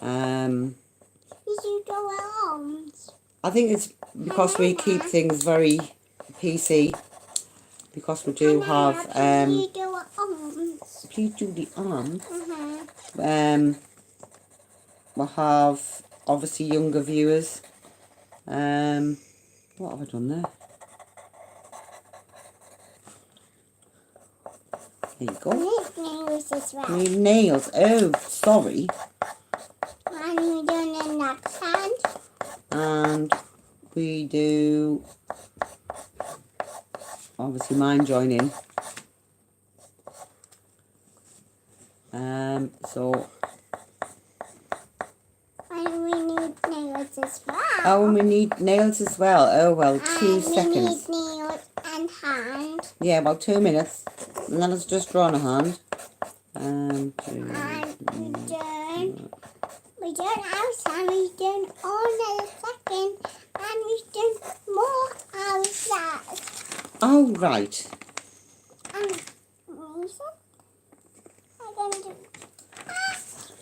[SPEAKER 4] Did you do arms?
[SPEAKER 2] I think it's because we keep things very PC. Because we do have
[SPEAKER 4] You do arms.
[SPEAKER 2] please do the arms.
[SPEAKER 4] Uh-huh.
[SPEAKER 2] We'll have obviously younger viewers. What have I done there? There you go.
[SPEAKER 4] His nails as well.
[SPEAKER 2] Need nails. Oh, sorry.
[SPEAKER 4] And you done the next hand.
[SPEAKER 2] And we do obviously mine join in. So
[SPEAKER 4] And we need nails as well.
[SPEAKER 2] oh, we need nails as well. Oh well, 2
[SPEAKER 4] and
[SPEAKER 2] seconds.
[SPEAKER 4] we need nails and hand.
[SPEAKER 2] Yeah, about 2 minutes. And then it's just drawn a hand.
[SPEAKER 4] And we done outside, we done all the second, and we done more Elsa.
[SPEAKER 2] Oh, right.
[SPEAKER 4] Reason. I'm going to do ducks.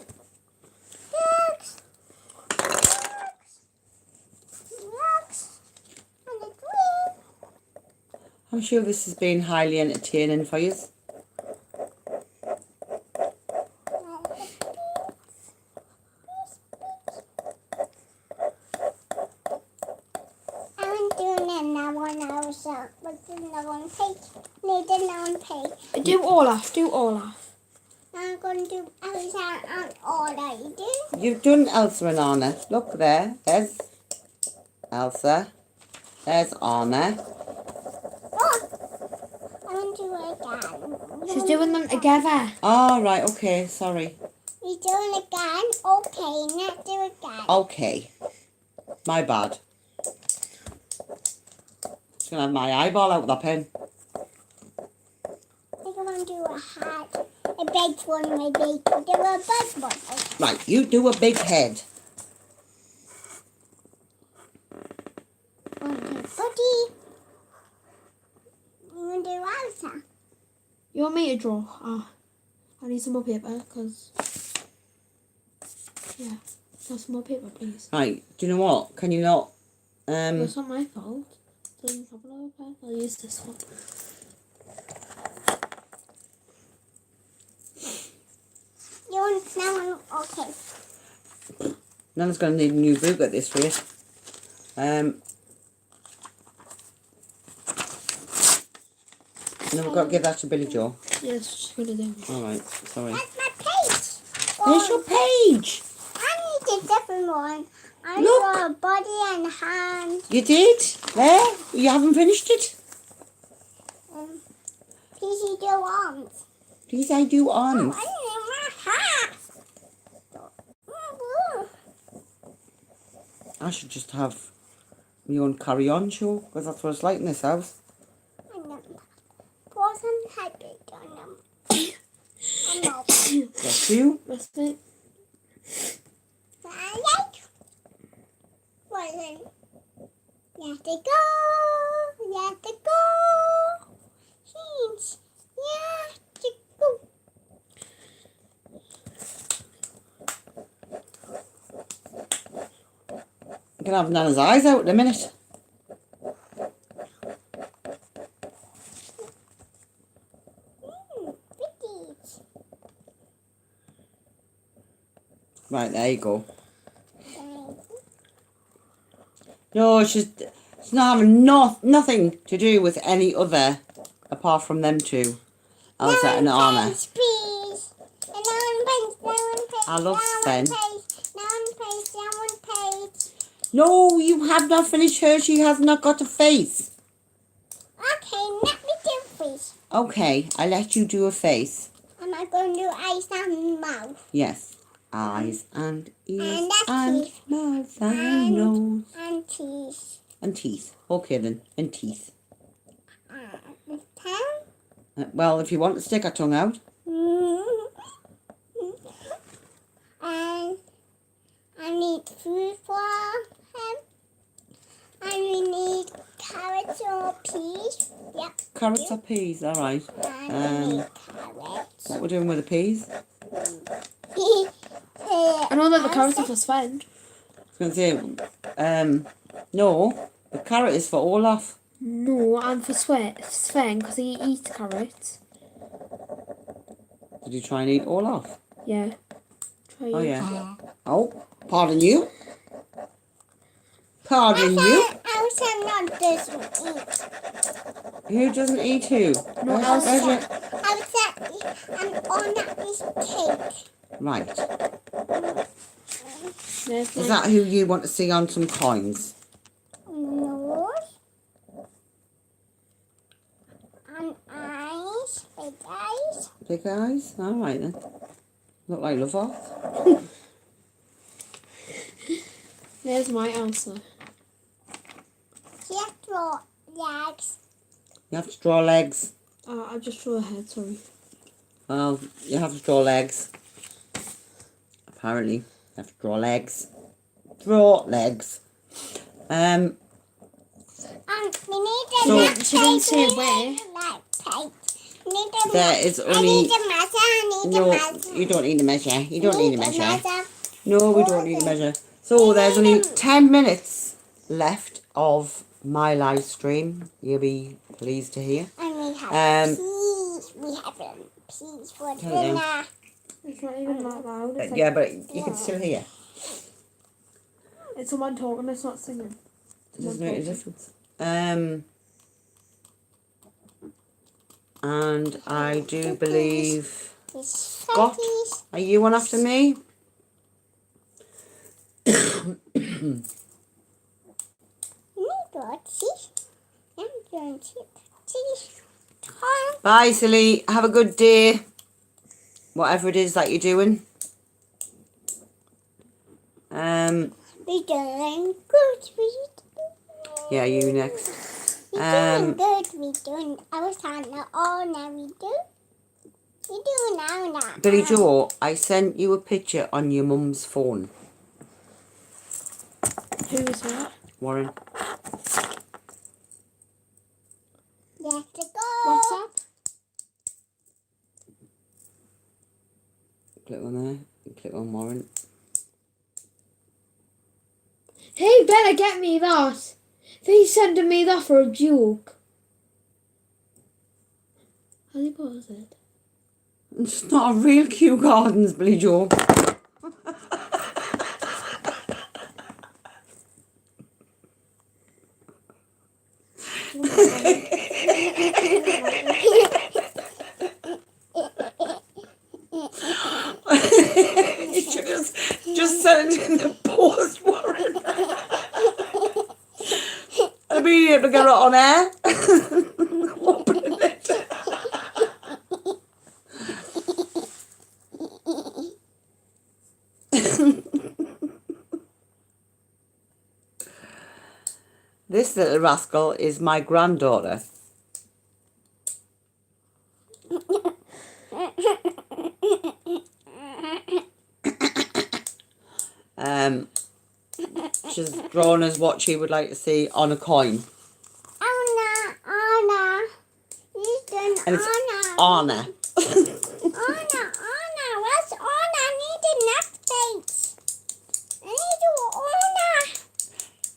[SPEAKER 4] Ducks. And a queen.
[SPEAKER 2] I'm sure this has been highly entertaining for you.
[SPEAKER 4] I'm doing another one also. What's another one page? Need another page.
[SPEAKER 3] Do Olaf. Do Olaf.
[SPEAKER 4] I'm going to do Elsa and Anna. You do?
[SPEAKER 2] You've done Elsa and Anna. Look there. There's Elsa. There's Anna.
[SPEAKER 4] Oh, I'm going to do it again.
[SPEAKER 3] She's doing them together.
[SPEAKER 2] Oh, right. Okay. Sorry.
[SPEAKER 4] You're doing it again? Okay, now do it again.
[SPEAKER 2] Okay. My bad. Just gonna have my eyeball out with a pen.
[SPEAKER 4] I'm going to do a hat. A big one, maybe. Do a big one.
[SPEAKER 2] Right. You do a big head.
[SPEAKER 4] Buddy. You want to do Elsa?
[SPEAKER 3] You want me to draw? I need some more paper because. Yeah. Have some more paper, please.
[SPEAKER 2] Right. Do you know what? Can you not?
[SPEAKER 3] It's not my fault. Doesn't have another pen. I'll use this one.
[SPEAKER 4] You want now? Okay.
[SPEAKER 2] Nana's gonna need a new book at this rate. And then we've got to give that to Billy Joe.
[SPEAKER 3] Yes, she's gonna do.
[SPEAKER 2] All right. Sorry.
[SPEAKER 4] That's my page.
[SPEAKER 2] There's your page.
[SPEAKER 4] I need a different one. I
[SPEAKER 2] Look.
[SPEAKER 4] draw a body and hand.
[SPEAKER 2] You did? There? You haven't finished it?
[SPEAKER 4] Please do arms.
[SPEAKER 2] Please, I do arms.
[SPEAKER 4] I need my hat.
[SPEAKER 2] I should just have my own carry-on show, because that's what it's like in this house.
[SPEAKER 4] Pour some headache on them. I'm not.
[SPEAKER 2] Bless you.
[SPEAKER 3] That's it.
[SPEAKER 4] I like. Well then, you have to go. You have to go. Change. You have to go.
[SPEAKER 2] I'm going to have Nana's eyes out in a minute.
[SPEAKER 4] Pretty.
[SPEAKER 2] Right, there you go. No, she's not having nothing to do with any other apart from them two, Elsa and Anna.
[SPEAKER 4] Page, please. And now one page, now one page.
[SPEAKER 2] I love Sven.
[SPEAKER 4] Now one page, now one page.
[SPEAKER 2] No, you have not finished her. She has not got a face.
[SPEAKER 4] Okay, let me do face.
[SPEAKER 2] Okay, I let you do a face.
[SPEAKER 4] Am I going to do eyes and mouth?
[SPEAKER 2] Yes. Eyes and ears
[SPEAKER 4] And that's
[SPEAKER 2] and
[SPEAKER 4] teeth.
[SPEAKER 2] mouth and nose
[SPEAKER 4] And teeth.
[SPEAKER 2] and teeth. Okay then, and teeth.
[SPEAKER 4] This time.
[SPEAKER 2] Well, if you want to stick a tongue out.
[SPEAKER 4] And I need food for him. And we need carrots or peas. Yep.
[SPEAKER 2] Carrots or peas, alright.
[SPEAKER 4] And we need carrots.
[SPEAKER 2] What we're doing with the peas?
[SPEAKER 3] I know that the carrots are for Sven.
[SPEAKER 2] I was going to say, no, the carrot is for Olaf.
[SPEAKER 3] No, and for Sven because he eats carrots.
[SPEAKER 2] Did you try and eat Olaf?
[SPEAKER 3] Yeah. Try
[SPEAKER 2] Oh,
[SPEAKER 3] it.
[SPEAKER 2] yeah. Oh, pardon you. Pardon you.
[SPEAKER 4] Elsa not doesn't eat.
[SPEAKER 2] Who doesn't eat who?
[SPEAKER 3] No,
[SPEAKER 2] Where's
[SPEAKER 3] Elsa.
[SPEAKER 2] your-
[SPEAKER 4] Elsa and Anna is cake.
[SPEAKER 2] Right.
[SPEAKER 3] There's
[SPEAKER 2] Is
[SPEAKER 3] my-
[SPEAKER 2] that who you want to see on some coins?
[SPEAKER 4] Nose. And eyes. Big eyes.
[SPEAKER 2] Big eyes? Alright then. Look like love off.
[SPEAKER 3] There's my answer.
[SPEAKER 4] Just draw legs.
[SPEAKER 2] You have to draw legs.
[SPEAKER 3] I just drew a head, sorry.
[SPEAKER 2] Well, you have to draw legs. Apparently. You have to draw legs. Draw legs.
[SPEAKER 4] And We need a
[SPEAKER 2] So-
[SPEAKER 4] like
[SPEAKER 3] She didn't say
[SPEAKER 4] tape.
[SPEAKER 3] where.
[SPEAKER 4] Like tape. We need a
[SPEAKER 2] There
[SPEAKER 4] me-
[SPEAKER 2] is
[SPEAKER 4] I
[SPEAKER 2] only...
[SPEAKER 4] need a measure. I need a
[SPEAKER 2] No,
[SPEAKER 4] measure.
[SPEAKER 2] you don't need to measure. You don't need to measure.
[SPEAKER 4] measure.
[SPEAKER 2] No, we don't need to measure. So there's only 10 minutes left of my live stream. You'll be pleased to hear.
[SPEAKER 4] And we have
[SPEAKER 2] Um,
[SPEAKER 4] peas. We have peas for
[SPEAKER 2] Hello.
[SPEAKER 4] dinner.
[SPEAKER 3] It's not even that loud. It's like,
[SPEAKER 2] Yeah, but you can still hear.
[SPEAKER 3] it's someone talking, it's not singing.
[SPEAKER 2] It doesn't make a difference. And I do believe...
[SPEAKER 4] It's
[SPEAKER 2] Scott,
[SPEAKER 4] fatties.
[SPEAKER 2] are you one after me?
[SPEAKER 4] I'm going to cheese. Tom.
[SPEAKER 2] Bye, silly. Have a good day. Whatever it is that you're doing.
[SPEAKER 4] We're doing good.
[SPEAKER 2] Yeah, you next.
[SPEAKER 4] We're doing good. We're doing. I was on the all now. We do. We do now.
[SPEAKER 2] Billy Joe, I sent you a picture on your mum's phone.
[SPEAKER 3] Who is that?
[SPEAKER 2] Warren.
[SPEAKER 4] Let's go.
[SPEAKER 3] What's up?
[SPEAKER 2] Click on there. Click on Warren.
[SPEAKER 3] Hey, better get me that. They sending me that for a joke. How do you pause it?
[SPEAKER 2] It's not a real Kew Gardens, Billy Joe. You should just send it in the post, Warren. I'll be able to get it on air. Opening it. This little rascal is my granddaughter. She's drawn as what she would like to see on a coin.
[SPEAKER 4] Anna. He's doing
[SPEAKER 2] And it's
[SPEAKER 4] Anna.
[SPEAKER 2] Anna.
[SPEAKER 4] Anna. Where's Anna? I need a neck plate. I need to Anna.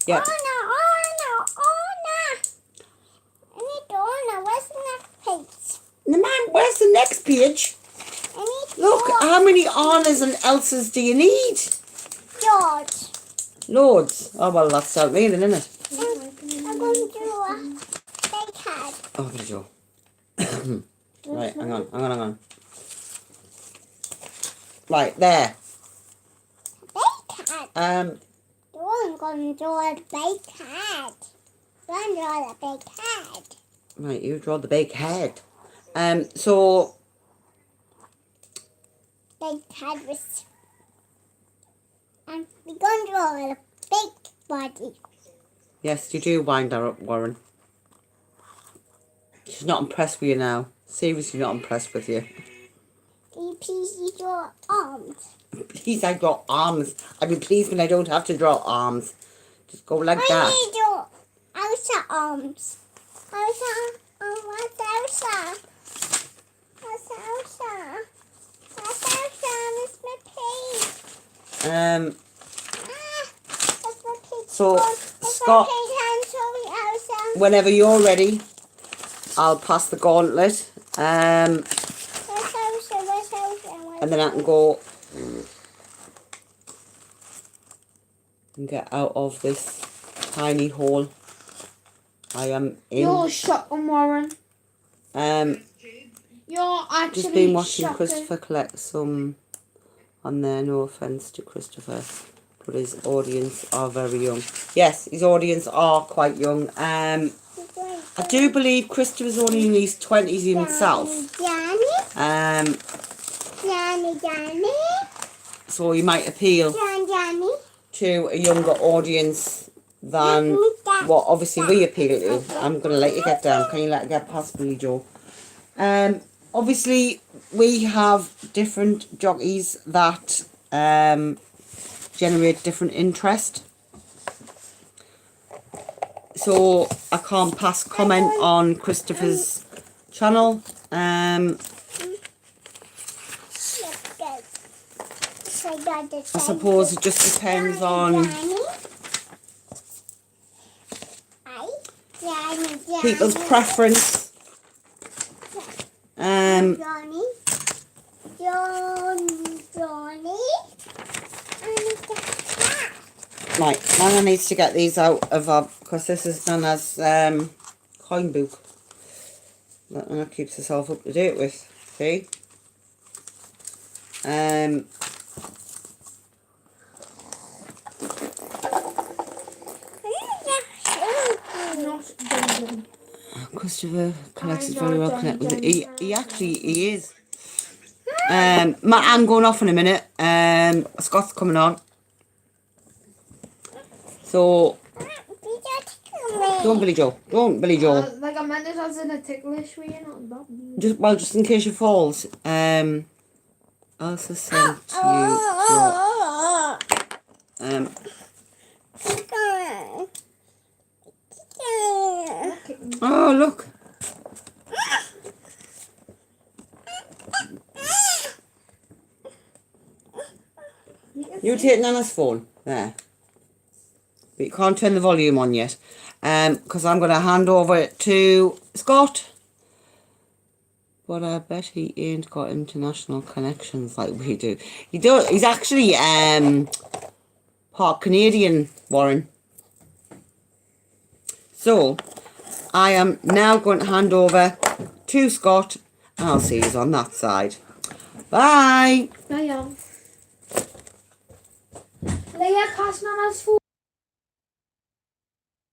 [SPEAKER 2] Yeah.
[SPEAKER 4] Anna. I need Anna. Where's the neck plate?
[SPEAKER 2] The man, where's the next page?
[SPEAKER 4] I need
[SPEAKER 2] Look,
[SPEAKER 4] George.
[SPEAKER 2] how many Annas and Elsas do you need?
[SPEAKER 4] George.
[SPEAKER 2] Loads. Oh, well, that's outmeaning, isn't it?
[SPEAKER 4] I'm going to do a big head.
[SPEAKER 2] Oh, Billy Joe. Right, hang on. Right, there.
[SPEAKER 4] Big head.
[SPEAKER 2] Um,
[SPEAKER 4] I'm going to do a big head. I'm going to draw a big head.
[SPEAKER 2] right, you draw the big head. So,
[SPEAKER 4] Big head was. And we're going to draw a big body.
[SPEAKER 2] yes, you do wind her up, Warren. She's not impressed with you now. Seriously not impressed with you.
[SPEAKER 4] You please draw arms.
[SPEAKER 2] Please, I draw arms. I'd be pleased when I don't have to draw arms. Just go like
[SPEAKER 4] I
[SPEAKER 2] that.
[SPEAKER 4] need to draw Elsa arms. Elsa. What's Elsa? What's Elsa? What's Elsa? It's my pig. That's my pig.
[SPEAKER 2] So,
[SPEAKER 4] That's
[SPEAKER 2] Scott,
[SPEAKER 4] my pig. I'm sorry, Elsa.
[SPEAKER 2] whenever you're ready, I'll pass the gauntlet.
[SPEAKER 4] Where's Elsa? Where's Elsa?
[SPEAKER 2] And then I can go and get out of this tiny hole I am
[SPEAKER 3] You're
[SPEAKER 2] in.
[SPEAKER 3] shocking, Warren. You're actually
[SPEAKER 2] Just been watching
[SPEAKER 3] shocking.
[SPEAKER 2] Christopher collect some on there. No offence to Christopher, but his audience are very young. Yes, his audience are quite young. I do believe Christopher's only in his 20s himself.
[SPEAKER 4] Johnny. Johnny.
[SPEAKER 2] So he might appeal
[SPEAKER 4] Johnny.
[SPEAKER 2] to a younger audience than what obviously we appeal to. I'm going to let you get down. Can you let it get past Billy Joe? Obviously, we have different jockeys that generate different interest. so I can't pass comment on Christopher's channel. I suppose it just depends on people's preference. Right, Nana needs to get these out of our, because this is Nana's coin book that Nana keeps herself up to date with. See? Christopher collects is very well connected with it. He is. I'm going off in a minute. Scott's coming on. So don't Billy Joe. Don't Billy Joe.
[SPEAKER 3] Like I meant it as in a ticklish way, not that.
[SPEAKER 2] Just in case she falls. Also sent to you. Oh look. You take Nana's phone there. But you can't turn the volume on yet. Because I'm going to hand over it to Scott. But I bet he ain't got international connections like we do. He's actually part Canadian, Warren. So I am now going to hand over to Scott, and I'll see you on that side. Bye.
[SPEAKER 3] Leia, pass Nana's phone.